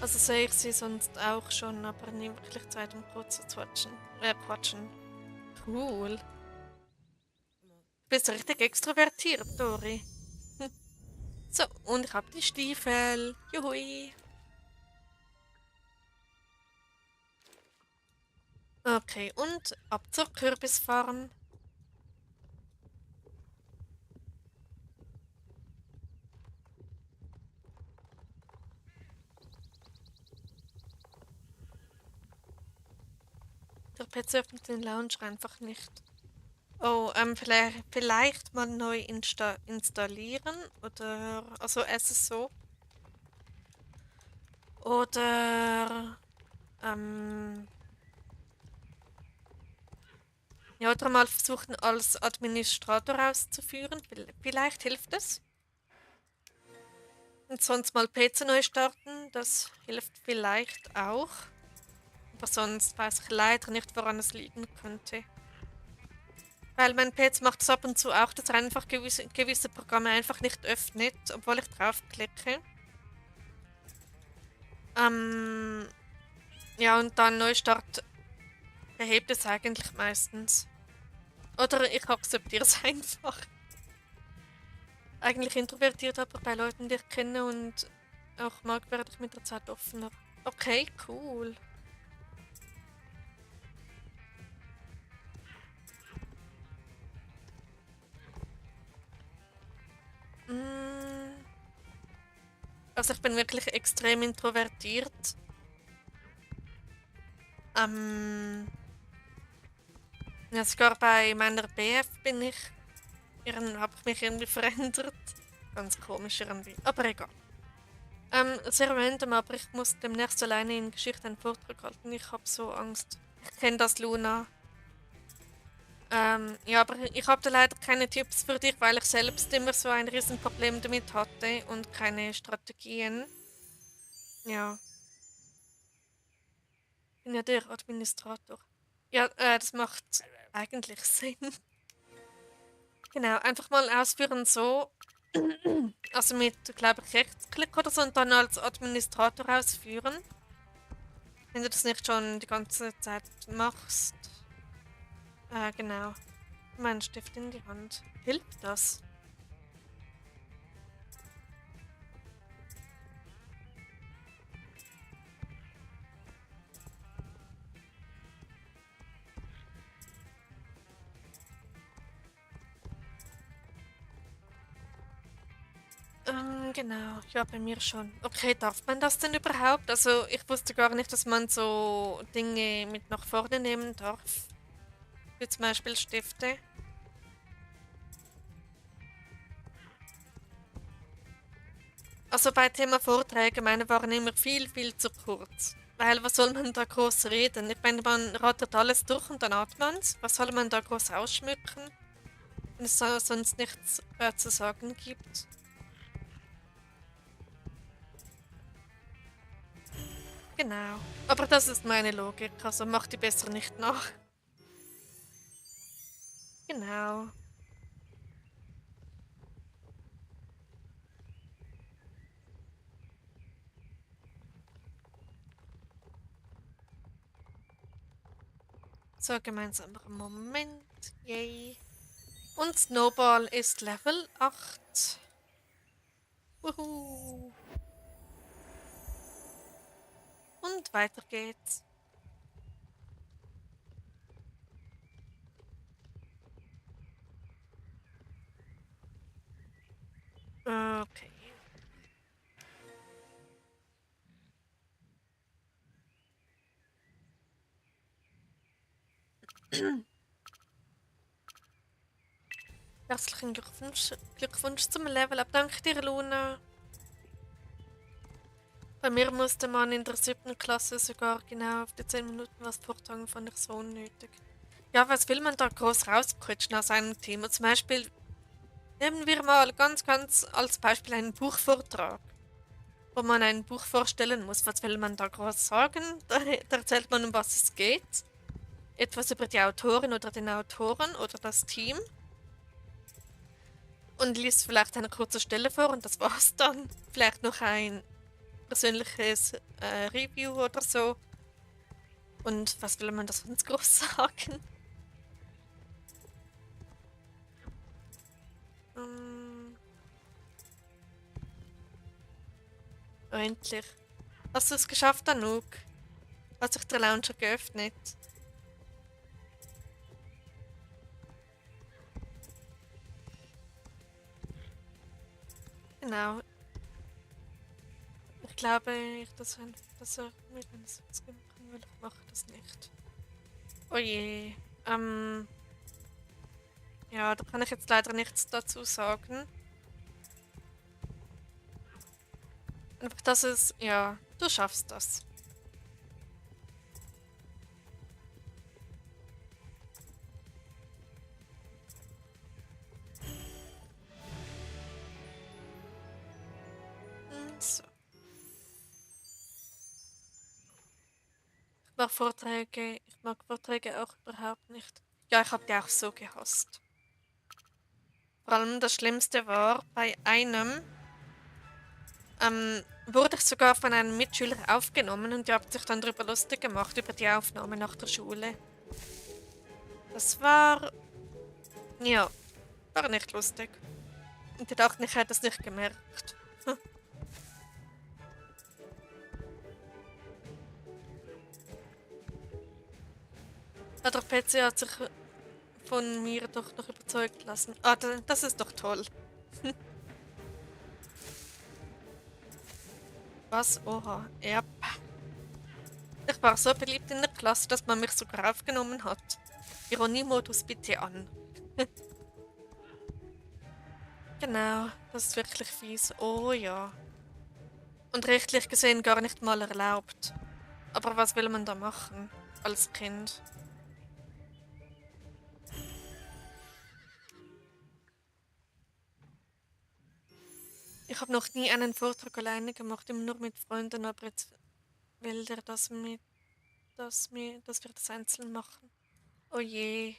Also sehe ich sie sonst auch schon, aber nie wirklich Zeit, um kurz zu quatschen. Cool. Du bist richtig extrovertiert, Dori. So, und ich habe die Stiefel. Juhui. Okay, und ab zur Kürbisfarm. Der PC öffnet den Launcher einfach nicht. Oh, vielleicht mal neu installieren oder also SSO oder Ja, oder mal versuchen, als Administrator auszuführen. Vielleicht hilft es. Und sonst mal PC neu starten, das hilft vielleicht auch. Aber sonst weiß ich leider nicht, woran es liegen könnte. Weil mein PC macht es ab und zu auch, dass er einfach gewisse Programme einfach nicht öffnet, obwohl ich draufklicke. Ähm, ja, und dann Neustart behebt es eigentlich meistens. Oder ich akzeptiere es einfach. Eigentlich introvertiert, aber bei Leuten, die ich kenne und auch mag, werde ich mit der Zeit offener. Okay, cool. Mm, also ich bin wirklich extrem introvertiert. Ja, sogar bei meiner BF habe ich mich irgendwie verändert. Ganz komisch irgendwie. Aber egal. Sehr random, aber ich muss demnächst alleine in Geschichte einen Vortrag halten. Ich habe so Angst. Ich kenne das, Luna. Ja, aber ich habe da leider keine Tipps für dich, weil ich selbst immer so ein Riesenproblem damit hatte und keine Strategien. Ja, bin ja der Administrator. Ja, das macht eigentlich Sinn. Genau, einfach mal ausführen so. Also mit, glaube ich, Rechtsklick oder so und dann als Administrator ausführen. Wenn du das nicht schon die ganze Zeit machst. Genau. Mein Stift in die Hand. Hilft das? Genau. Ja, bei mir schon. Okay, darf man das denn überhaupt? Also, ich wusste gar nicht, dass man so Dinge mit nach vorne nehmen darf. Wie zum Beispiel Stifte. Also bei Thema Vorträge, meine waren immer viel zu kurz. Weil was soll man da groß reden? Ich meine, man rattert alles durch und dann atmet man's. Was soll man da groß ausschmücken, wenn es sonst nichts zu sagen gibt? Genau. Aber das ist meine Logik, also mach die besser nicht nach. Genau. So, gemeinsamer Moment. Yay. Und Snowball ist Level 8. Wuhu. Und weiter geht's. Okay. Herzlichen Glückwunsch zum Level Up. Danke dir, Luna. Bei mir musste man in der 7. Klasse sogar genau auf die 10 Minuten was vortragen, fand ich so unnötig. Ja, was will man da groß rausquetschen aus einem Thema? Zum Beispiel, nehmen wir mal ganz als Beispiel einen Buchvortrag, wo man ein Buch vorstellen muss. Was will man da groß sagen? Da erzählt man, um was es geht. Etwas über die Autorin oder den Autoren oder das Team. Und liest vielleicht eine kurze Stelle vor und das war's dann. Vielleicht noch ein persönliches Review oder so. Und was will man das sonst groß sagen? Ähm, endlich. Hast du es geschafft, Anouk? Hat sich der Launcher geöffnet? Genau. Ich glaube, dass er mit einem Sitz machen will. Ich mache das nicht. Oh je. Ja, da kann ich jetzt leider nichts dazu sagen. Einfach, dass es, ja, du schaffst das. So. Ich mag Vorträge auch überhaupt nicht. Ja, ich habe die auch so gehasst. Vor allem das Schlimmste war, bei einem wurde ich sogar von einem Mitschüler aufgenommen und die haben sich dann darüber lustig gemacht, über die Aufnahme nach der Schule. Das ja, war nicht lustig. Und die dachten, ich hätte es nicht gemerkt. Ja, der PC hat sich von mir doch noch überzeugt lassen. Ah, das ist doch toll. Was? Oha, ja. Ich war so beliebt in der Klasse, dass man mich sogar aufgenommen hat. Ironiemodus bitte an. Genau, das ist wirklich fies. Oh ja. Und rechtlich gesehen gar nicht mal erlaubt. Aber was will man da machen? Als Kind. Ich habe noch nie einen Vortrag alleine gemacht, immer nur mit Freunden, aber jetzt will der dass wir das einzeln machen. Oh je.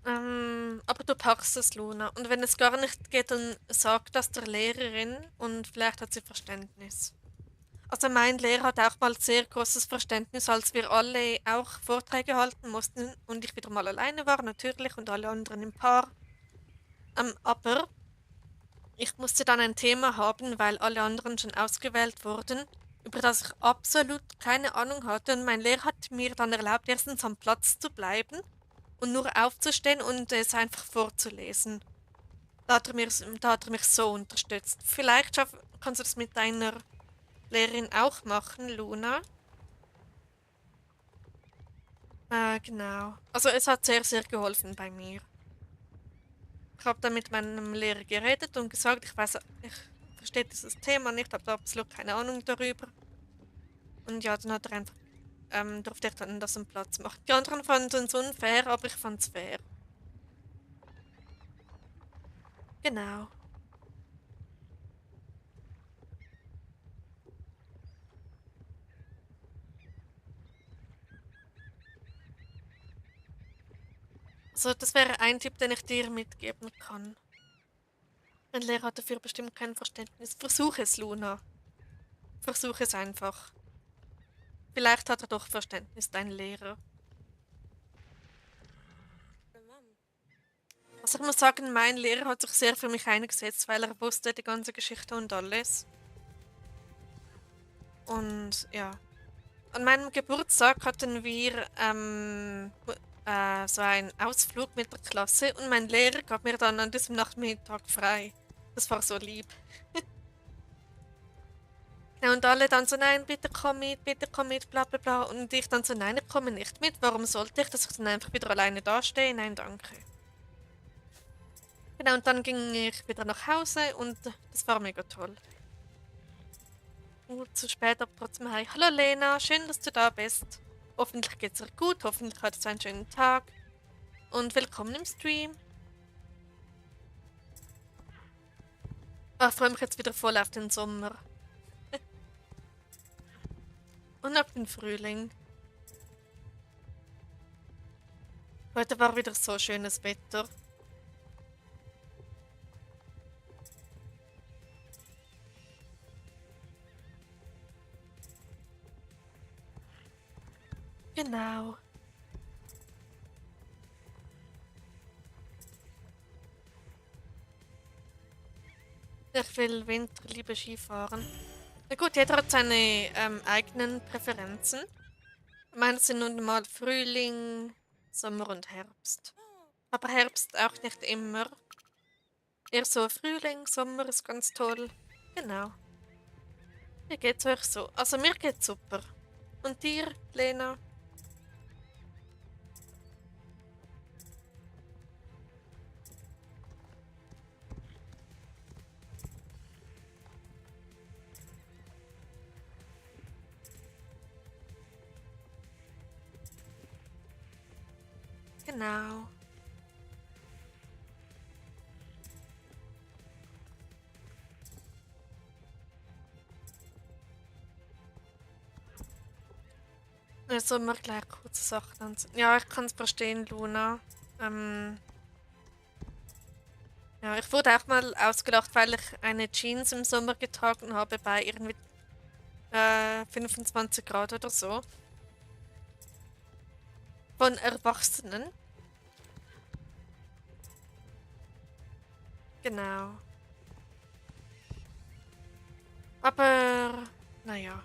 Aber du packst es, Luna. Und wenn es gar nicht geht, dann sag das der Lehrerin und vielleicht hat sie Verständnis. Also mein Lehrer hat auch mal sehr großes Verständnis, als wir alle auch Vorträge halten mussten und ich wieder mal alleine war, natürlich, und alle anderen im Paar. Aber ich musste dann ein Thema haben, weil alle anderen schon ausgewählt wurden, über das ich absolut keine Ahnung hatte. Und mein Lehrer hat mir dann erlaubt, erstens am Platz zu bleiben und nur aufzustehen und es einfach vorzulesen. Da hat er mich so unterstützt. Vielleicht kannst du das mit deiner Lehrerin auch machen, Luna. Genau. Also es hat sehr, sehr geholfen bei mir. Ich habe dann mit meinem Lehrer geredet und gesagt, ich verstehe dieses Thema nicht, habe da absolut keine Ahnung darüber. Und ja, dann durfte ich dann das am Platz machen. Die anderen fanden es unfair, aber ich fand es fair. Genau. Also das wäre ein Tipp, den ich dir mitgeben kann. Mein Lehrer hat dafür bestimmt kein Verständnis. Versuch es, Luna. Versuch es einfach. Vielleicht hat er doch Verständnis, dein Lehrer. Also ich muss sagen, mein Lehrer hat sich sehr für mich eingesetzt, weil er wusste die ganze Geschichte und alles. Und ja. An meinem Geburtstag hatten wir so einen Ausflug mit der Klasse und mein Lehrer gab mir dann an diesem Nachmittag frei. Das war so lieb. Ja, und alle dann so, nein, bitte komm mit, bla bla bla. Und ich dann so, nein, ich komme nicht mit. Warum sollte ich, dass ich dann einfach wieder alleine dastehe? Nein, danke. Genau, und dann ging ich wieder nach Hause und das war mega toll. Zu spät, aber trotzdem hi. Hallo Lena, schön, dass du da bist. Hoffentlich geht's dir gut, hoffentlich hattest du einen schönen Tag. Und willkommen im Stream. Ich freue mich jetzt wieder voll auf den Sommer. Und auf den Frühling. Heute war wieder so schönes Wetter. Genau. Ich will Winter lieber Skifahren. Na gut, jeder hat seine eigenen Präferenzen. Meine sind nun mal Frühling, Sommer und Herbst. Aber Herbst auch nicht immer. Eher so Frühling, Sommer ist ganz toll. Genau. Wie geht's euch so? Also mir geht's super. Und dir, Lena? Genau. sollen wir gleich kurze Sachen anziehen? Ja, ich kann es verstehen, Luna. Ja, ich wurde auch mal ausgelacht, weil ich eine Jeans im Sommer getragen habe bei irgendwie 25 Grad oder so. Von Erwachsenen. Genau. Aber, naja.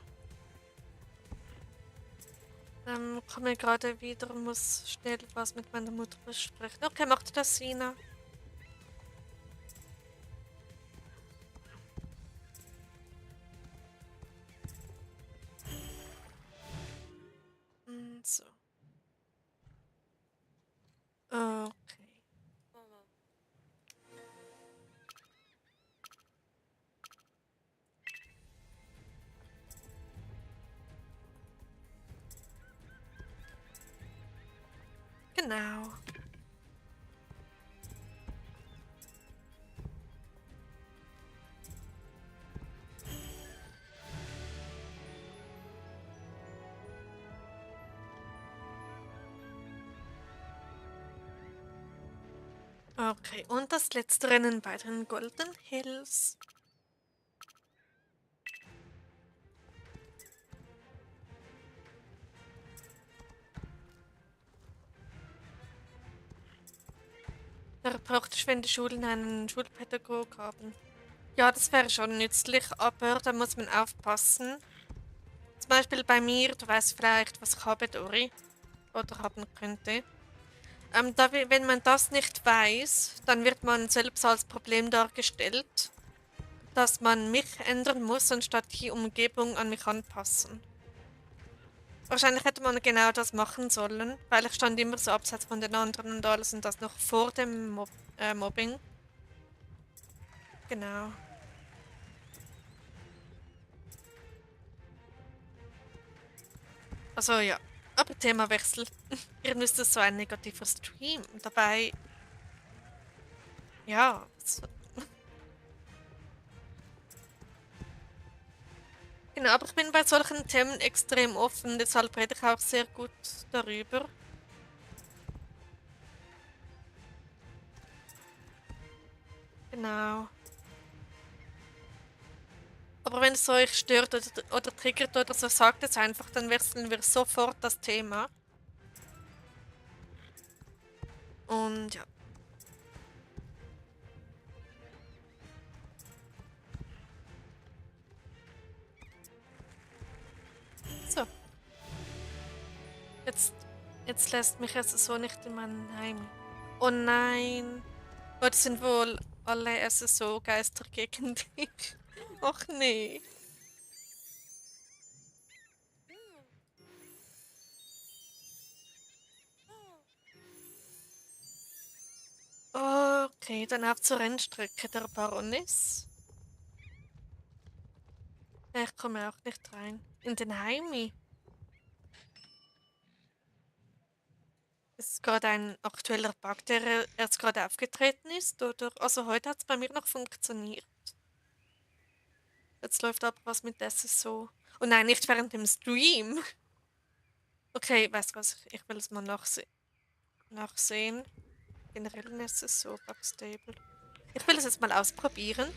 Komme gerade wieder, muss schnell was mit meiner Mutter besprechen. Okay, macht das, Sina. So. Okay. Genau. Okay, und das letzte Rennen bei den Golden Hills. Wäre praktisch, wenn die Schulen einen Schulpädagog haben. Ja, das wäre schon nützlich, aber da muss man aufpassen. Zum Beispiel bei mir, du weißt vielleicht, was ich habe, Dori. Oder haben könnte. Wenn man das nicht weiß, dann wird man selbst als Problem dargestellt, dass man mich ändern muss, anstatt die Umgebung an mich anpassen. Wahrscheinlich hätte man genau das machen sollen, weil ich stand immer so abseits von den anderen und alles und das noch vor dem Mobbing. Genau. Also ja. Aber Themawechsel. Irgendwie ist das so ein negativer Stream. Dabei, ja. Genau, aber ich bin bei solchen Themen extrem offen, deshalb rede ich auch sehr gut darüber. Genau. Aber wenn es euch stört oder triggert oder so, sagt es einfach, dann wechseln wir sofort das Thema. Und ja. So, jetzt, jetzt lässt mich es so nicht in meinen Heim. Oh nein. Heute sind wohl alle SSO-Geister gegen dich. Och nee. Okay, dann auf zur Rennstrecke der Baroness. Ich komme auch nicht rein. In den Heimi. Ist gerade ein aktueller Bug, der erst gerade aufgetreten ist, oder? Also heute hat es bei mir noch funktioniert. Jetzt läuft aber was mit SSO. Oh nein, nicht während dem Stream. Okay, weißt du was? Ich will es mal nachsehen. Generell ein SSO Bugstable. Ich will es jetzt mal ausprobieren.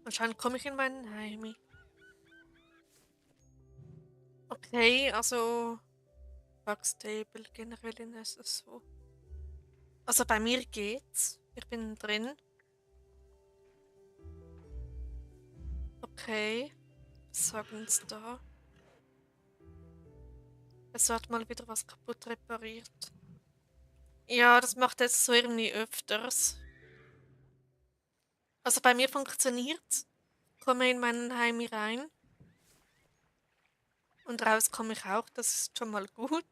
Anscheinend komme ich in meinen Heimi. Okay, also Bugstable generell in SSO. Also bei mir geht's. Ich bin drin. Okay. Was sagen sie da? Es wird mal wieder was kaputt repariert. Ja, das macht es so irgendwie öfters. Also bei mir funktioniert's. Komme in meinen Heim rein. Und raus komme ich auch. Das ist schon mal gut.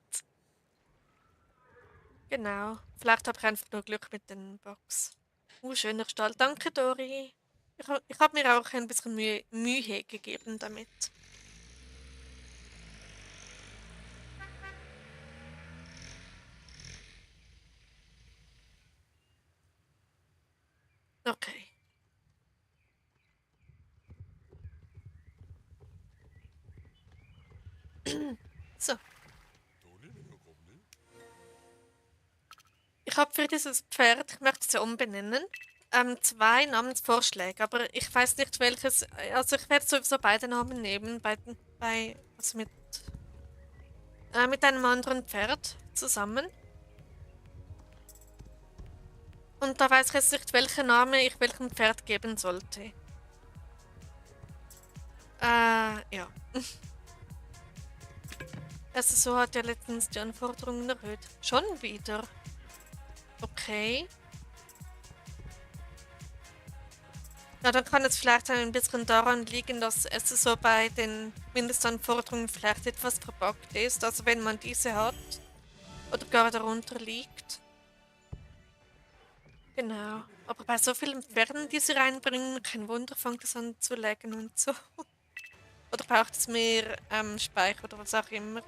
Genau. Vielleicht habe ich einfach nur Glück mit den Bugs. Schöner Stall. Danke, Dori. Ich hab mir auch ein bisschen Mühe gegeben damit. Okay. So. Ich habe für dieses Pferd, ich möchte es ja umbenennen, zwei Namensvorschläge, aber ich weiß nicht welches. Also ich werde sowieso beide Namen nehmen, also mit einem anderen Pferd zusammen. Und da weiß ich jetzt nicht, welchen Namen ich welchem Pferd geben sollte. Ja. Also so hat ja letztens die Anforderungen erhöht. Schon wieder. Okay. Ja, dann kann es vielleicht ein bisschen daran liegen, dass es so bei den Mindestanforderungen vielleicht etwas verbuggt ist. Also wenn man diese hat oder gar darunter liegt. Genau. Aber bei so vielen Pferden, die sie reinbringen, kein Wunder, fängt es an zu laggen und so. Oder braucht es mehr Speicher oder was auch immer.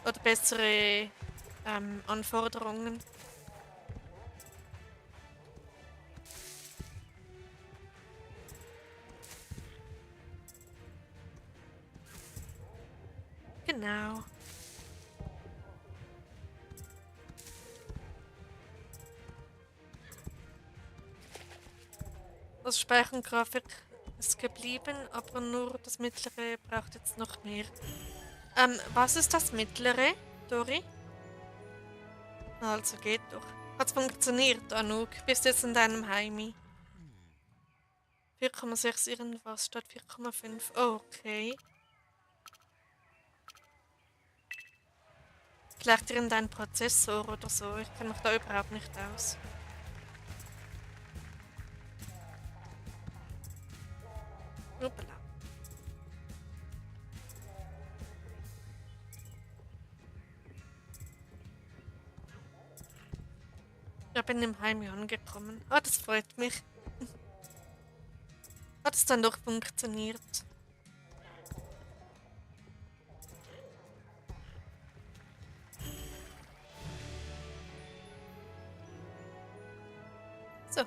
Oder bessere Anforderungen. Genau. Das Speichergrafik ist geblieben, aber nur das mittlere braucht jetzt noch mehr. Was ist das mittlere, Dori? Also geht doch. Hat funktioniert, Anouk. Bist jetzt in deinem Heimi. 4,6 irgendwas statt 4,5. Oh, okay. Vielleicht irgendein Prozessor oder so. Ich kenne mich da überhaupt nicht aus. Hoppala. Ich bin im Heim angekommen. Ah, das freut mich. Hat es dann doch funktioniert. So.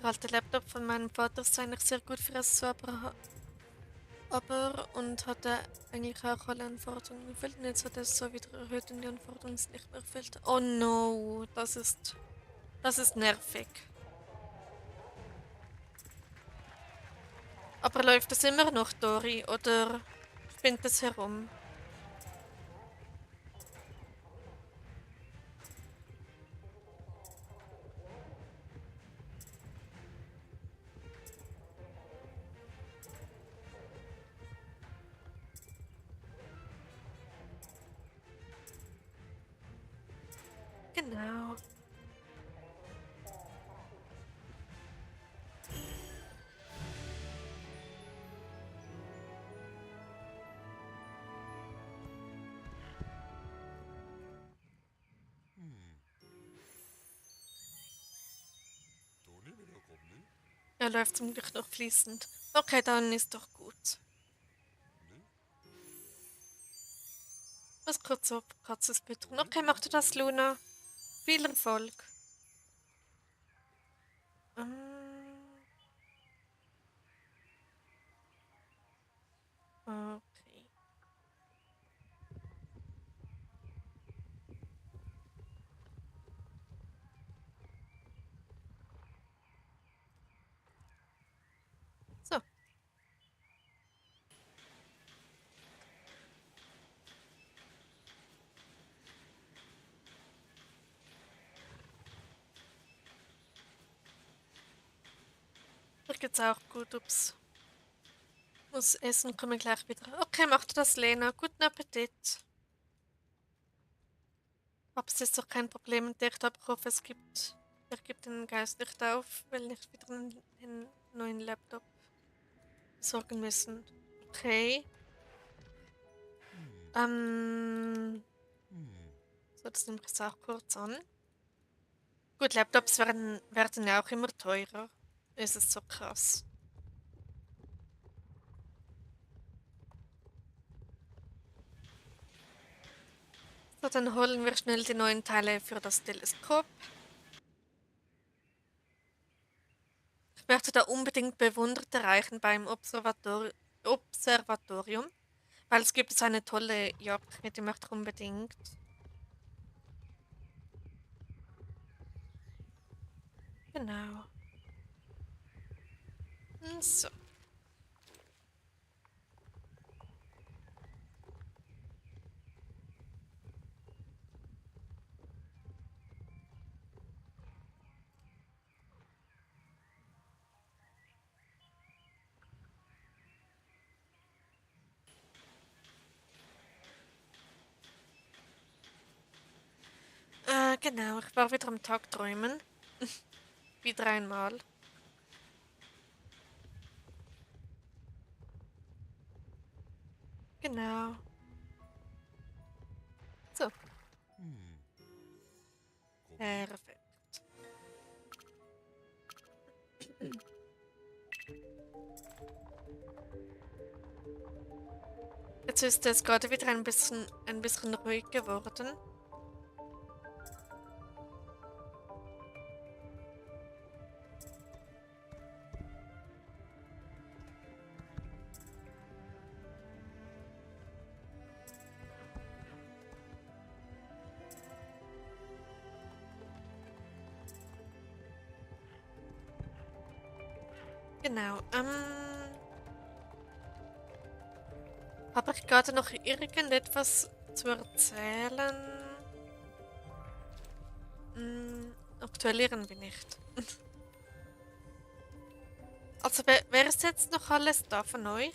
Der alte Laptop von meinem Vater ist eigentlich sehr gut für das aber und hatte eigentlich auch alle Anforderungen erfüllt. Und jetzt hat er es so wieder erhöht und die Anforderungen sind nicht mehr erfüllt. Oh no, das ist nervig. Aber läuft es immer noch, Dori, oder spinnt es herum? Genau. Er läuft zum Glück noch fließend. Okay, dann ist doch gut. Was kurz so kurzes Füttern. Okay, mach du das, Luna. Viel Erfolg. Ähm, okay. So. Mir geht's auch gut, ups. Muss essen, komme gleich wieder. Okay, mach du das, Lena. Guten Appetit. Aber es ist doch kein Problem, und ich hoffe, er gibt den Geist nicht auf, weil nicht wieder einen neuen Laptop besorgen müssen. Okay. So, das nehme ich jetzt auch kurz an. Gut, Laptops werden ja auch immer teurer. Ist es so krass. So, dann holen wir schnell die neuen Teile für das Teleskop. Ich möchte da unbedingt bewundert erreichen beim Observatorium, weil es gibt so eine tolle Jacke, die möchte ich unbedingt. Genau. So. Genau, ich war wieder am Tagträumen. Wieder einmal. Genau. So, perfekt. Jetzt ist es gerade wieder ein bisschen ruhig geworden. Genau. Habe ich gerade noch irgendetwas zu erzählen? Aktuallieren wir nicht. Also, wer ist jetzt noch alles da von euch?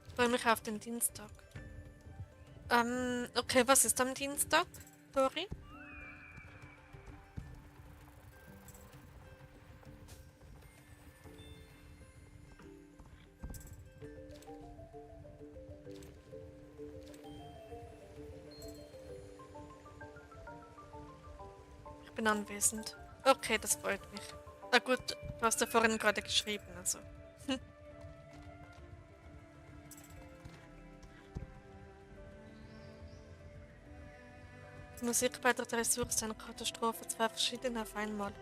Ich freue mich auf den Dienstag. Okay, was ist am Dienstag, Tori? Ich bin anwesend. Okay, das freut mich. Na gut, du hast ja vorhin gerade geschrieben, also. Musik bei der Dressur ist eine Katastrophe, zwei verschiedene auf einmal.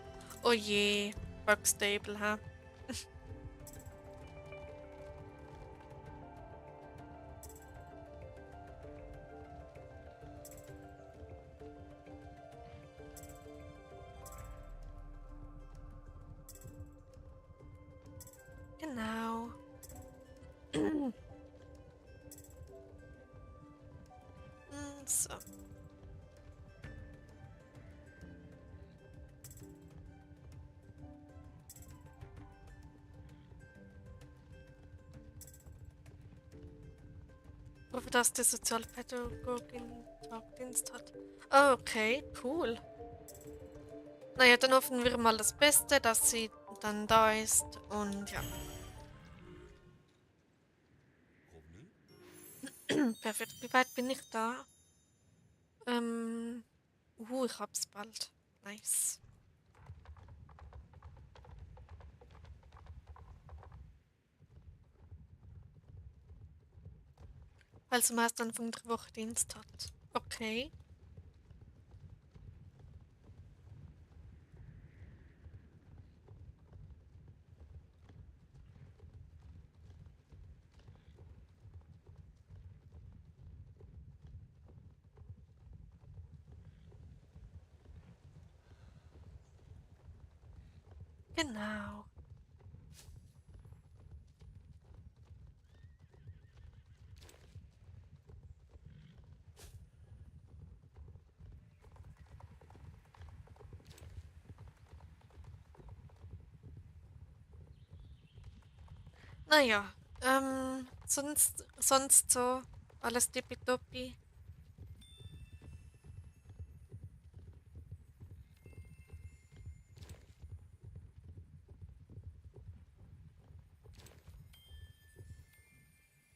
Oh je, Bugstable, ha? Genau. So. Ich hoffe, dass die Sozialpädagogin Tagdienst hat. Oh, okay, cool. Naja, dann hoffen wir mal das Beste, dass sie dann da ist und ja. Perfekt. Wie weit bin ich da? Ähm, ich hab's bald. Nice. Weil sie meist Anfang der Woche Dienst hat. Okay. Genau. Naja, sonst so alles tippitoppi.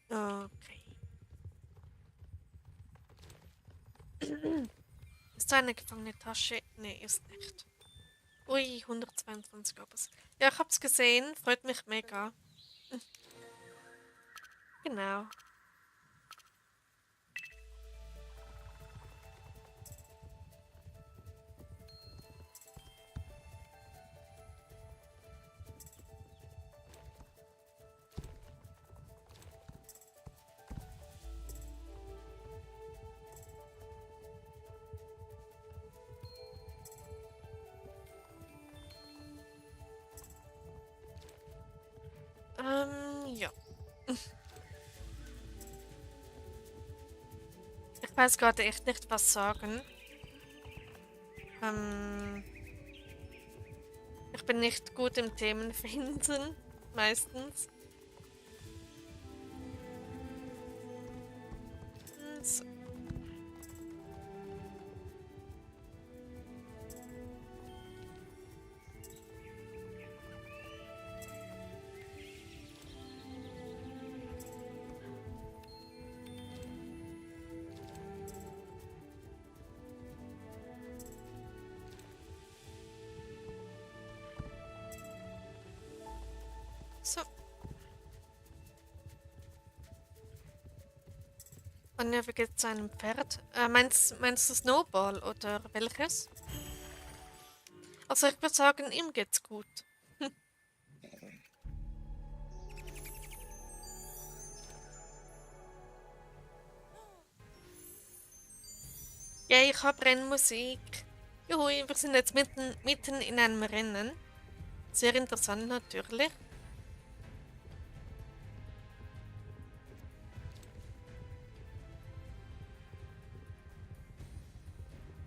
Okay. Ist da eine gefangene Tasche? Nee, ist nicht. Ui, 122 Abos. Ja, ich hab's gesehen. Freut mich mega. Genau. Ja. Ich weiß gerade echt nicht, was sagen. Ähm, ich bin nicht gut im Themen finden, meistens. So. So. Anja, wie geht's einem Pferd? Meinst du Snowball oder welches? Also ich würde sagen, ihm geht's gut. Ja, ich habe Rennmusik. Juhu, wir sind jetzt mitten in einem Rennen. Sehr interessant natürlich.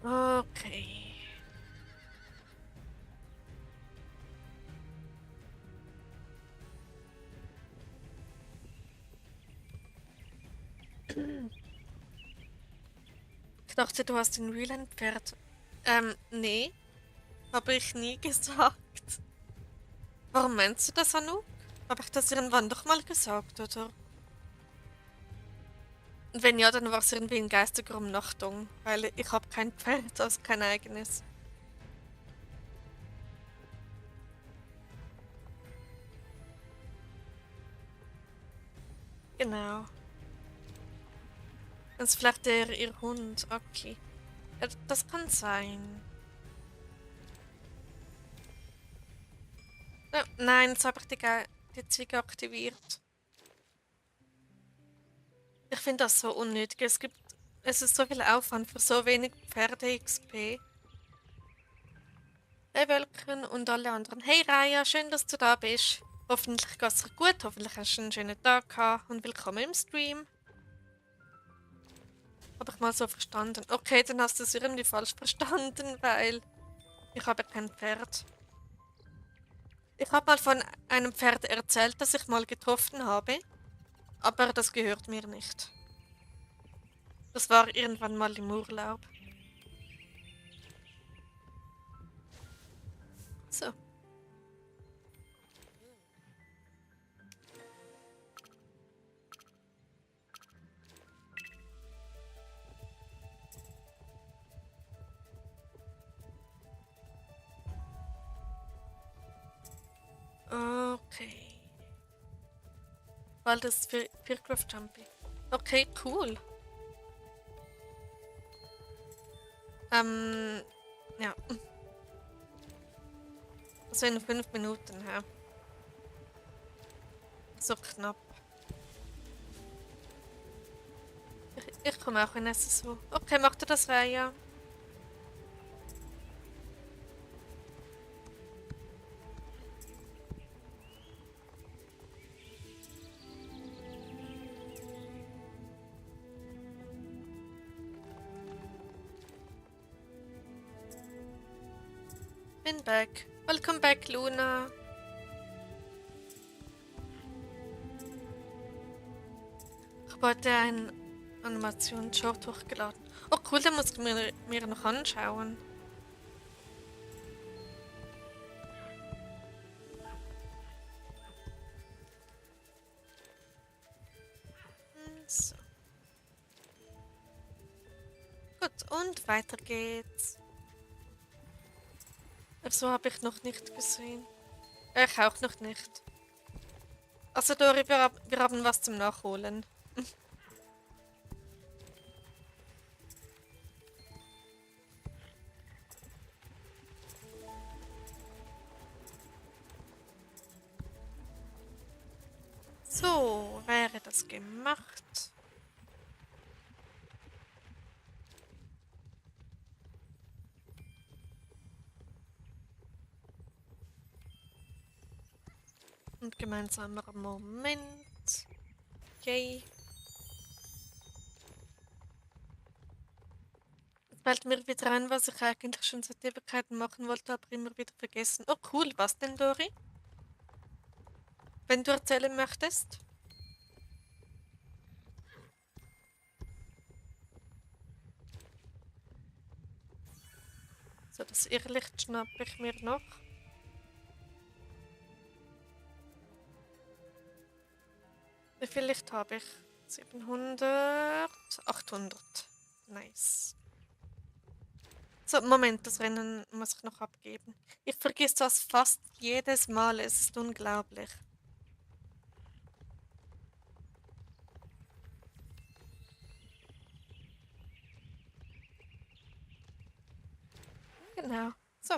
Okay. Ich dachte, du hast in Real ein Pferd. Nee, habe ich nie gesagt. Warum meinst du das, Anouk? Habe ich das irgendwann doch mal gesagt, oder? Und wenn ja, dann war es irgendwie in geistiger Umnachtung, weil ich habe kein Pferd, also kein eigenes. Genau. Das ist vielleicht ihr Hund, okay. Ja, das kann sein. Ja, nein, jetzt habe ich die Ziege aktiviert. Ich finde das so unnötig. Es ist so viel Aufwand für so wenig Pferde-XP. Hey Wölkchen und alle anderen. Hey Raya, schön, dass du da bist. Hoffentlich geht's dir gut, hoffentlich hast du einen schönen Tag gehabt und willkommen im Stream. Habe ich mal so verstanden. Okay, dann hast du es irgendwie falsch verstanden, weil ich habe kein Pferd. Ich habe mal von einem Pferd erzählt, das ich mal getroffen habe, aber das gehört mir nicht. Das war irgendwann mal im Urlaub. So. Okay. Weil das für Fearcraft Jumpy. Okay, cool. Ähm, ja. Also in 5 Minuten, ja. So knapp. Ich komme auch in SSO. Okay, macht ihr das Reihe? Bin back. Welcome back, Luna. Ich habe heute einen Animations-Short hochgeladen. Oh cool, den muss ich mir noch anschauen. So. Gut. Und weiter geht's. So habe ich noch nicht gesehen. Ich auch noch nicht. Also Dori, wir haben was zum Nachholen. So, wäre das gemacht. Und gemeinsamer Moment. Yay. Jetzt fällt mir wieder ein, was ich eigentlich schon seit Ewigkeiten machen wollte, aber immer wieder vergessen. Oh cool, was denn, Dori? Wenn du erzählen möchtest. So, das Irrlicht schnappe ich mir noch. Wie viel Licht habe ich? 700, 800. Nice. So, Moment, das Rennen muss ich noch abgeben. Ich vergesse das fast jedes Mal, es ist unglaublich. Genau. So,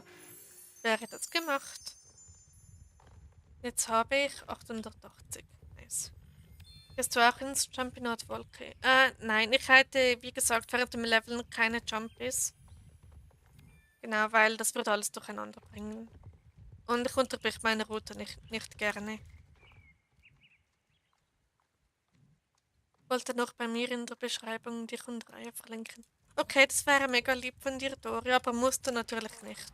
wäre das gemacht. Jetzt habe ich 880. Nice. Gehst du auch ins Jumpinat-Wolke? Nein, ich hätte, wie gesagt, während dem Leveln keine Jumpies. Genau, weil das würde alles durcheinander bringen. Und ich unterbrich meine Route nicht gerne. Wollte noch bei mir in der Beschreibung dich und Reihe verlinken. Okay, das wäre mega lieb von dir, Dori, aber musst du natürlich nicht.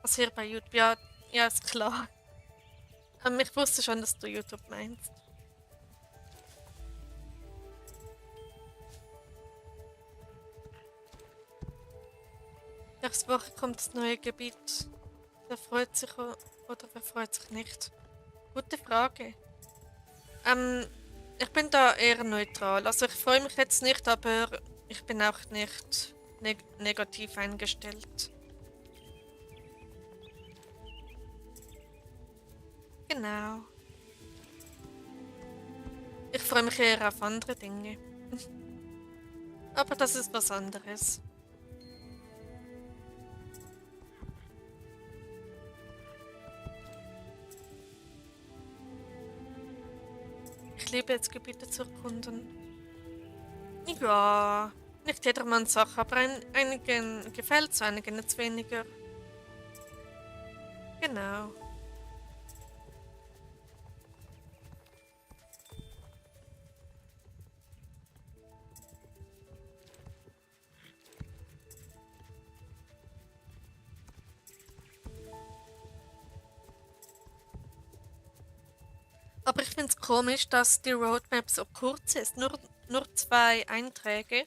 Also hier bei YouTube, ja, ja, ist klar. Ich wusste schon, dass du YouTube meinst. Nächste Woche kommt das neue Gebiet. Wer freut sich oder wer freut sich nicht? Gute Frage. Ich bin da eher neutral. Also ich freue mich jetzt nicht, aber ich bin auch nicht negativ eingestellt. Genau. Ich freue mich eher auf andere Dinge. Aber das ist was anderes. Ich liebe jetzt Gebiete zu erkunden. Ja, nicht jedermanns Sache, aber einigen gefällt es, einigen jetzt weniger. Genau. Aber ich finde es komisch, dass die Roadmap so kurz ist. Nur 2 Einträge.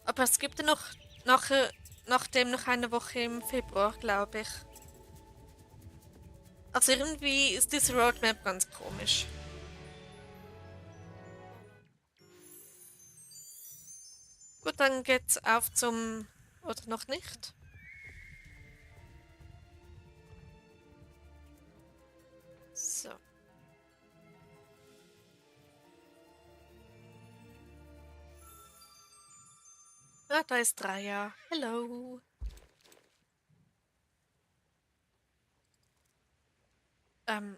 Aber es gibt ja noch nachher, nachdem noch eine Woche im Februar, glaube ich. Also irgendwie ist diese Roadmap ganz komisch. Gut, dann geht's auf zum... Oder noch nicht? So. Ah, da ist Raya. Hello.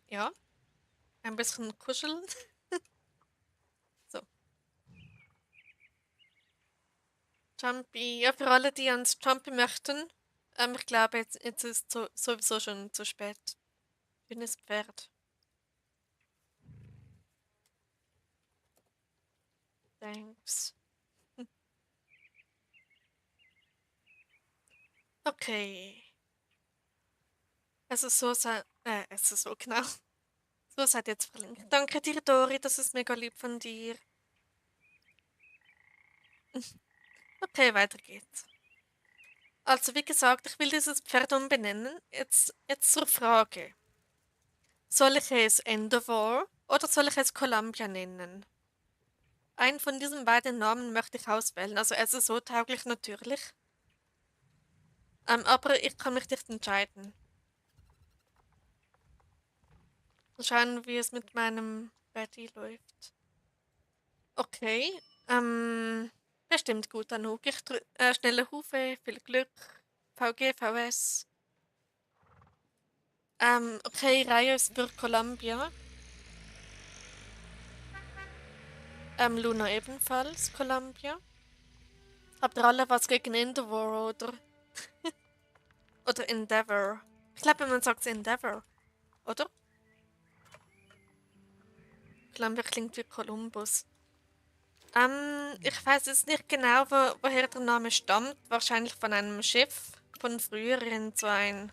Ja. Ein bisschen kuscheln. So. Jumpy. Ja, für alle, die ans Jumpy möchten. Ich glaube, jetzt ist sowieso schon zu spät. Schönes Pferd. Thanks. Okay. Es ist so genau. So seid jetzt verlinkt. Danke dir, Dori, das ist mega lieb von dir. Okay, weiter geht's. Also wie gesagt, ich will dieses Pferd umbenennen. Jetzt zur Frage. Soll ich es Endeavor oder soll ich es Columbia nennen? Einen von diesen beiden Namen möchte ich auswählen. Also es ist so tauglich natürlich. Aber ich kann mich nicht entscheiden. Mal schauen, wie es mit meinem Betty läuft. Okay. Bestimmt gut, Anouk. Schnelle Hufe, viel Glück. VG, VS. Okay, Reihe ist für Columbia. Luna ebenfalls, Columbia. Habt ihr alle was gegen Endeavor oder? Oder Endeavor? Ich glaube, man sagt Endeavor, oder? Columbia klingt wie Columbus. Ich weiß jetzt nicht genau, woher der Name stammt. Wahrscheinlich von einem Schiff von früher, so ein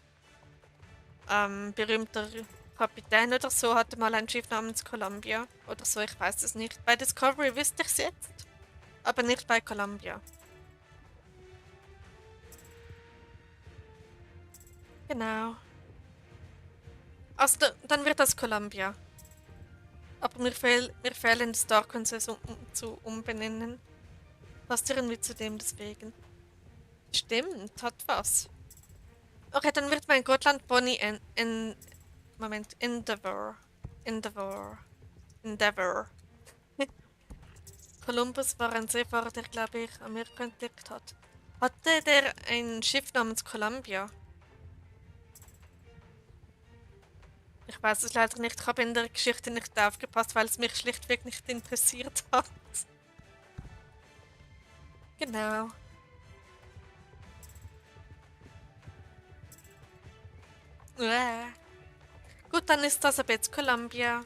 berühmter Kapitän oder so hatte mal ein Schiff namens Columbia oder so, ich weiß es nicht. Bei Discovery wüsste ich es jetzt, aber nicht bei Columbia. Genau. Also dann wird das Columbia. Aber mir fehlen die Star Coins zu umbenennen. Passt irgendwie zu dem deswegen. Stimmt, hat was. Okay, dann wird mein Gotland Pony Moment, Endeavor. Endeavor. Endeavor. Columbus war ein Seefahrer, der, glaube ich, Amerika entdeckt hat. Hatte der ein Schiff namens Columbia? Ich weiß es leider nicht. Ich habe in der Geschichte nicht aufgepasst, weil es mich schlichtweg nicht interessiert hat. Genau. Äh. Gut, dann ist das ab jetzt Columbia.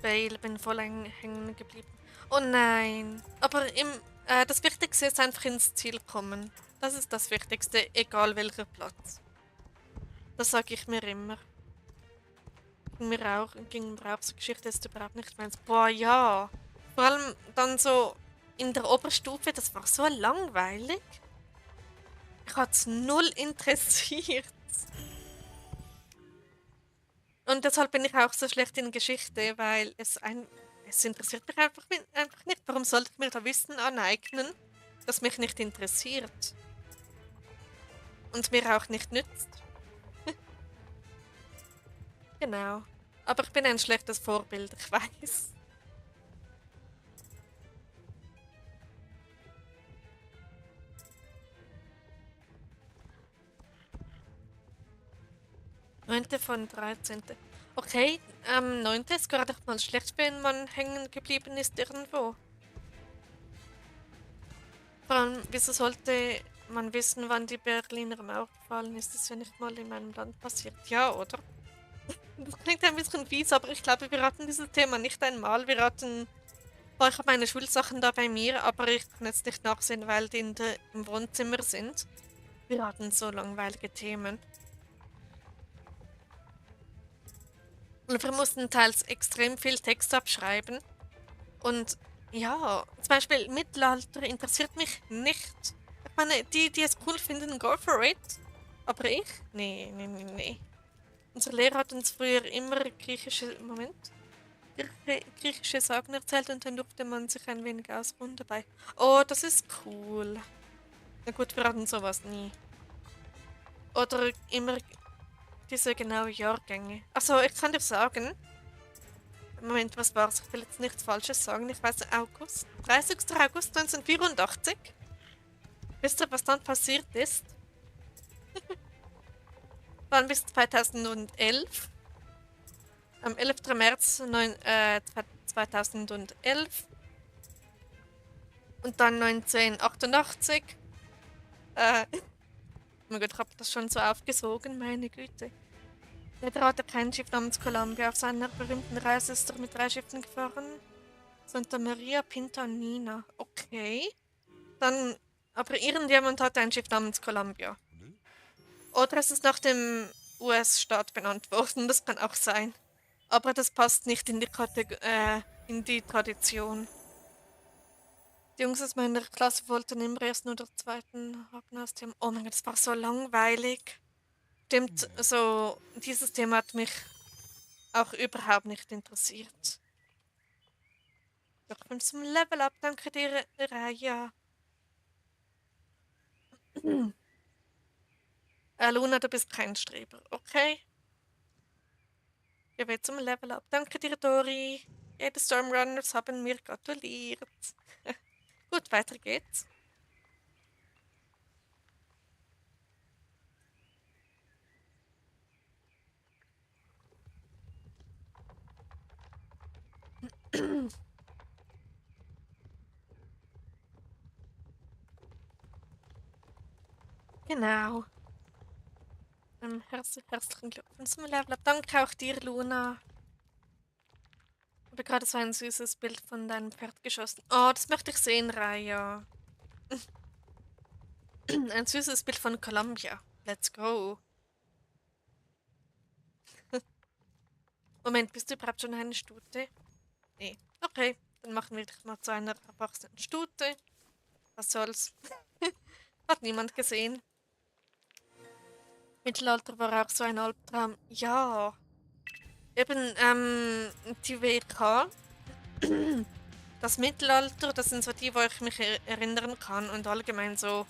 Fail, bin voll hängen geblieben. Oh nein. Aber das Wichtigste ist einfach ins Ziel kommen. Das ist das Wichtigste, egal welcher Platz. Das sage ich mir immer. Ging mir auch so Geschichte ist überhaupt nicht meins. Boah, ja. Vor allem dann so in der Oberstufe, das war so langweilig. Ich hatte es null interessiert. Und deshalb bin ich auch so schlecht in Geschichte, weil es interessiert mich einfach nicht. Warum sollte ich mir da Wissen aneignen, das mich nicht interessiert und mir auch nicht nützt? Genau. Aber ich bin ein schlechtes Vorbild, ich weiß. Neunte von 13. Okay, 9. ist gerade mal schlecht, wenn man hängen geblieben ist irgendwo. Vor allem, wieso sollte man wissen, wann die Berliner Mauer gefallen ist? Das ist ja nicht mal in meinem Land passiert. Ja, oder? Das klingt ein bisschen fies, aber ich glaube, wir hatten dieses Thema nicht einmal. Ich habe meine Schulsachen da bei mir, aber ich kann jetzt nicht nachsehen, weil die im Wohnzimmer sind. Wir hatten so langweilige Themen. Und wir mussten teils extrem viel Text abschreiben. Und ja, zum Beispiel Mittelalter interessiert mich nicht. Ich meine, die es cool finden, go for it. Aber ich? Nee, nee, nee, nee. Unser Lehrer hat uns früher immer griechische Sagen erzählt und dann durfte man sich ein wenig ausruhen dabei. Oh, das ist cool. Na gut, wir hatten sowas nie. Oder immer diese genaue Jahrgänge. Also, ich kann dir sagen, Moment, was war's? Ich will jetzt nichts Falsches sagen. Ich weiß, August. 30. August 1984. Wisst ihr, was dann passiert ist? Dann bis 2011. Am 11. März 2011. Und dann 1988. Oh mein Gott, ich habe das schon so aufgesogen, meine Güte. Leider hat er kein Schiff namens Columbia. Auf seiner berühmten Reise ist er mit 3 Schiffen gefahren. Santa Maria, Pinta und Nina. Okay. Dann, aber irgendjemand hat ein Schiff namens Columbia. Oder es ist nach dem US-Staat benannt worden. Das kann auch sein. Aber das passt nicht in in die Tradition. Die Jungs aus meiner Klasse wollten immer ersten oder zweiten haben als Thema. Oh mein Gott, das war so langweilig. Stimmt, so, dieses Thema hat mich auch überhaupt nicht interessiert. Doch von zum Level Up, danke dir, Raya. Luna, du bist kein Streber, okay? Gehen wir zum Level Up. Danke dir, Dori. Jede Stormrunners haben mir gratuliert. Gut, weiter geht's. Genau. Herzlichen Glückwunsch zum Level Up. Danke auch dir, Luna. Ich habe gerade so ein süßes Bild von deinem Pferd geschossen. Oh, das möchte ich sehen, Raya. Ein süßes Bild von Columbia. Let's go. Moment, bist du überhaupt schon eine Stute? Nee. Okay, dann machen wir dich mal zu einer erwachsenen Stute. Was soll's? Hat niemand gesehen. Mittelalter war auch so ein Albtraum. Ja. Eben, die WK. Das Mittelalter, das sind so die, wo ich mich erinnern kann. Und allgemein so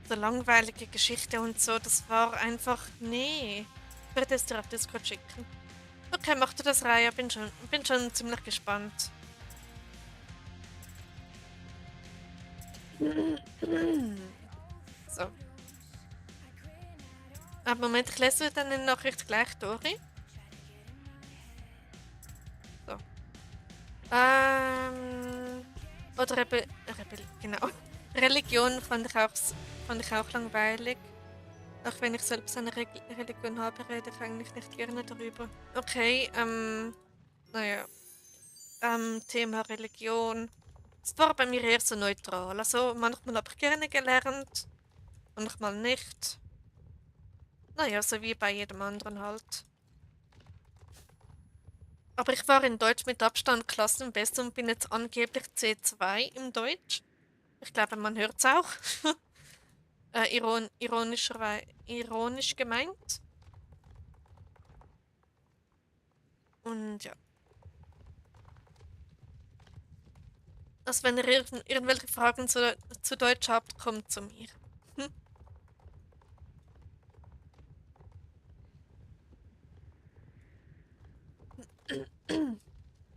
langweilige Geschichte und so. Das war einfach. Nee. Ich werde es dir auf Discord schicken. Okay, mach du das, Raya. Bin schon ziemlich gespannt. So. Aber Moment, ich lese deine Nachricht gleich, Dori. So. Oder genau. Religion fand ich auch langweilig. Auch wenn ich selbst eine Religion habe, rede ich eigentlich nicht gerne darüber. Okay, naja. Thema Religion. Es war bei mir eher so neutral. Also manchmal habe ich gerne gelernt, manchmal nicht. Naja, so wie bei jedem anderen halt. Aber ich war in Deutsch mit Abstand Klassenbeste und bin jetzt angeblich C2 im Deutsch. Ich glaube, man hört es auch. Ironisch gemeint. Und ja. Also wenn ihr irgendwelche Fragen zu Deutsch habt, kommt zu mir.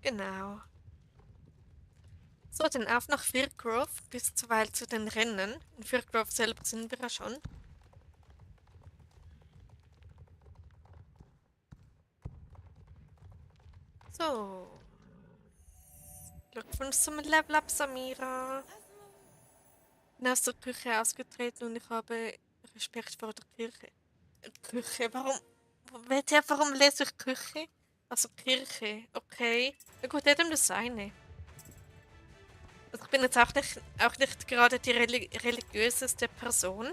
Genau. So, dann auf nach Firgrove bis zu den Rennen. In Firgrove selber sind wir ja schon. So. Glückwunsch zum Level Up, Samira. Bin aus der Küche ausgetreten und ich habe Respekt vor der Kirche. Küche, warum lese ich Küche? Also Kirche, okay. Ja gut, jedem das seine. Also ich bin jetzt auch nicht gerade die religiöseste Person.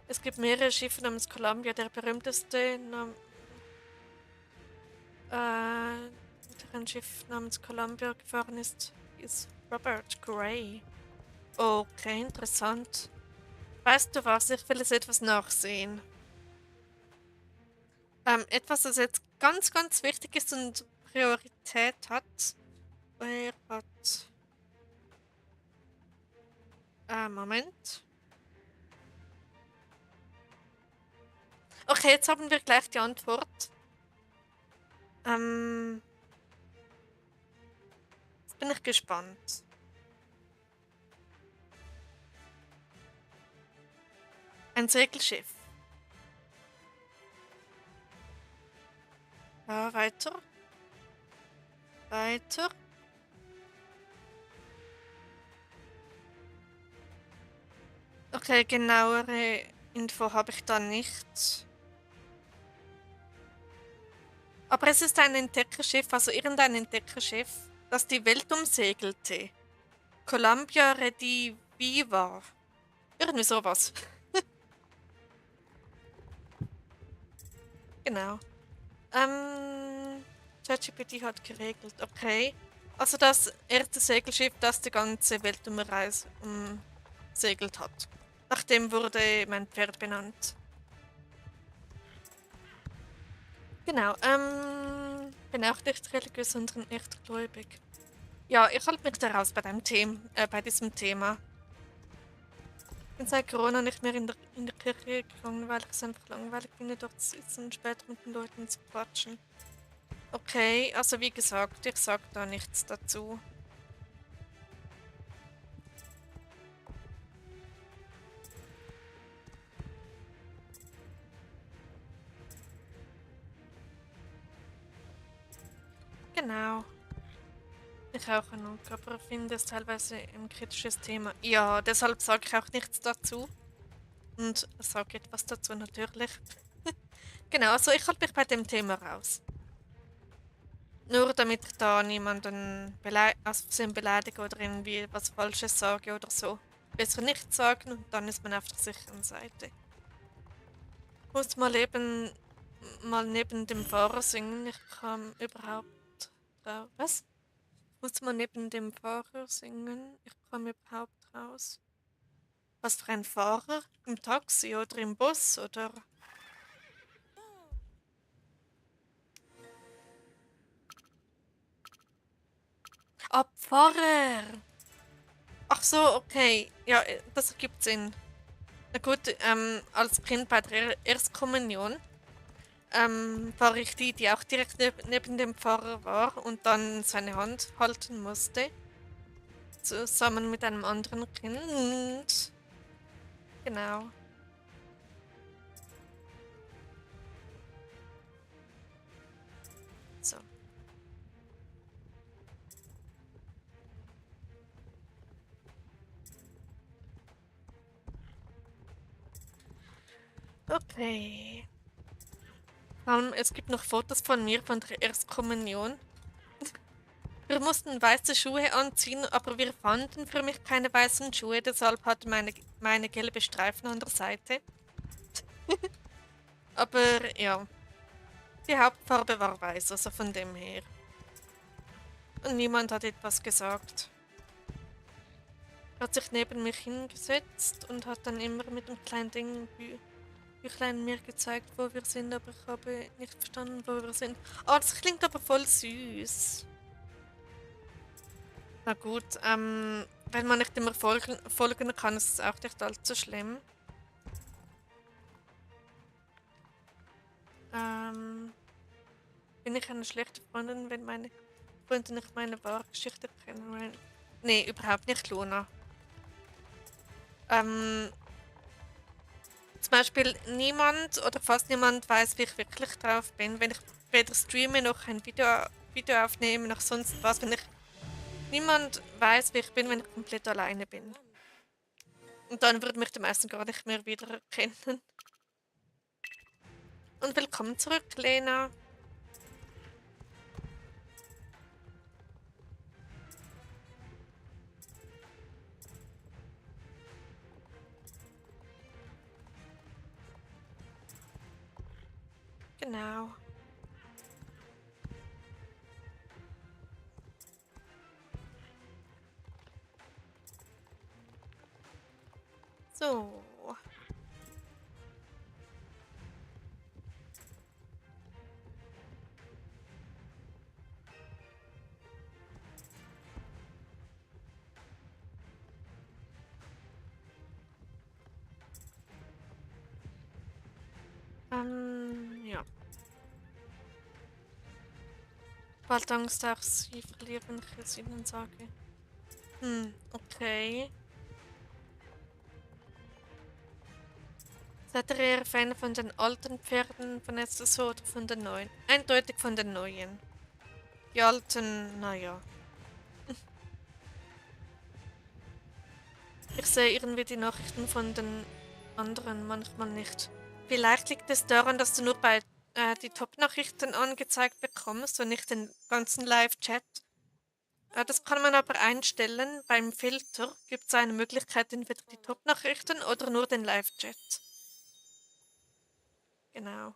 Es gibt mehrere Schiffe namens Columbia. Der berühmteste der ein Schiff namens Columbia gefahren ist Robert Gray. Okay, interessant. Weißt du was? Ich will jetzt etwas nachsehen. Etwas, das jetzt ganz wichtig ist und Priorität hat. Wer hat. Moment. Okay, jetzt haben wir gleich die Antwort. Jetzt bin ich gespannt. Ein Segelschiff. Ja, weiter. Weiter. Okay, genauere Info habe ich da nicht. Aber es ist ein Entdeckerschiff, also irgendein Entdeckerschiff, das die Welt umsegelte. Columbia Rediviva. Irgendwie sowas. Genau. ChatGPT hat geregelt, okay. Also das erste Segelschiff, das die ganze Welt umsegelt hat. Nach dem wurde mein Pferd benannt. Genau, bin auch nicht religiös, sondern echt gläubig. Ja, ich halte mich da raus bei diesem Thema. Ich bin seit Corona nicht mehr in der Kirche gegangen, weil ich es einfach langweilig finde, dort zu sitzen und später mit den Leuten zu quatschen. Okay, also wie gesagt, ich sag da nichts dazu. Genau. Ich auch noch, aber finde es teilweise ein kritisches Thema. Ja, deshalb sage ich auch nichts dazu. Und sage etwas dazu natürlich. Genau, also ich halte mich bei dem Thema raus. Nur damit ich da niemanden aus Versehen beleidige oder irgendwie was Falsches sage oder so. Besser nichts sagen und dann ist man auf der sicheren Seite. Ich muss mal neben dem Fahrer singen. Ich kam überhaupt raus. Was? Ich muss mal neben dem Fahrer singen. Ich kam überhaupt raus. Was für ein Fahrer? Im Taxi oder im Bus oder? Ah, Pfarrer! Ach so, okay. Ja, das ergibt Sinn. Na gut, als Kind bei der Erstkommunion war ich die auch direkt neben dem Pfarrer war und dann seine Hand halten musste, zusammen mit einem anderen Kind. Genau. So. Okay. Es gibt noch Fotos von mir von der Erstkommunion. Wir mussten weiße Schuhe anziehen, aber wir fanden für mich keine weißen Schuhe, deshalb hatte meine gelbe Streifen an der Seite. Aber ja, die Hauptfarbe war weiß, also von dem her. Und niemand hat etwas gesagt. Er hat sich neben mich hingesetzt und hat dann immer mit dem kleinen Büchlein mir gezeigt, wo wir sind, aber ich habe nicht verstanden, wo wir sind. Oh, das klingt aber voll süß. Na gut, wenn man nicht immer folgen kann, ist es auch nicht allzu schlimm. Bin ich eine schlechte Freundin, wenn meine Freunde nicht meine wahre Geschichte kennen? Nee, überhaupt nicht, Luna. Ähm, Zum Beispiel niemand oder fast niemand weiß, wie ich wirklich drauf bin. Wenn ich weder streame noch ein Video aufnehme, noch sonst was. Niemand weiß, wie ich bin, wenn ich komplett alleine bin. Und dann würde mich die meisten gar nicht mehr wiedererkennen. Und willkommen zurück, Lena. Genau. So. Ja. Bald Angst auch, sie verlieren, wenn ich es ihnen sage. Okay. Seid ihr eher Fan von den alten Pferden von SSO oder von den neuen? Eindeutig von den neuen. Die alten, naja. Ich sehe irgendwie die Nachrichten von den anderen manchmal nicht. Vielleicht liegt es daran, dass du nur die Top-Nachrichten angezeigt bekommst und nicht den ganzen Live-Chat. Das kann man aber einstellen. Beim Filter gibt es eine Möglichkeit, entweder die Top-Nachrichten oder nur den Live-Chat. Genau.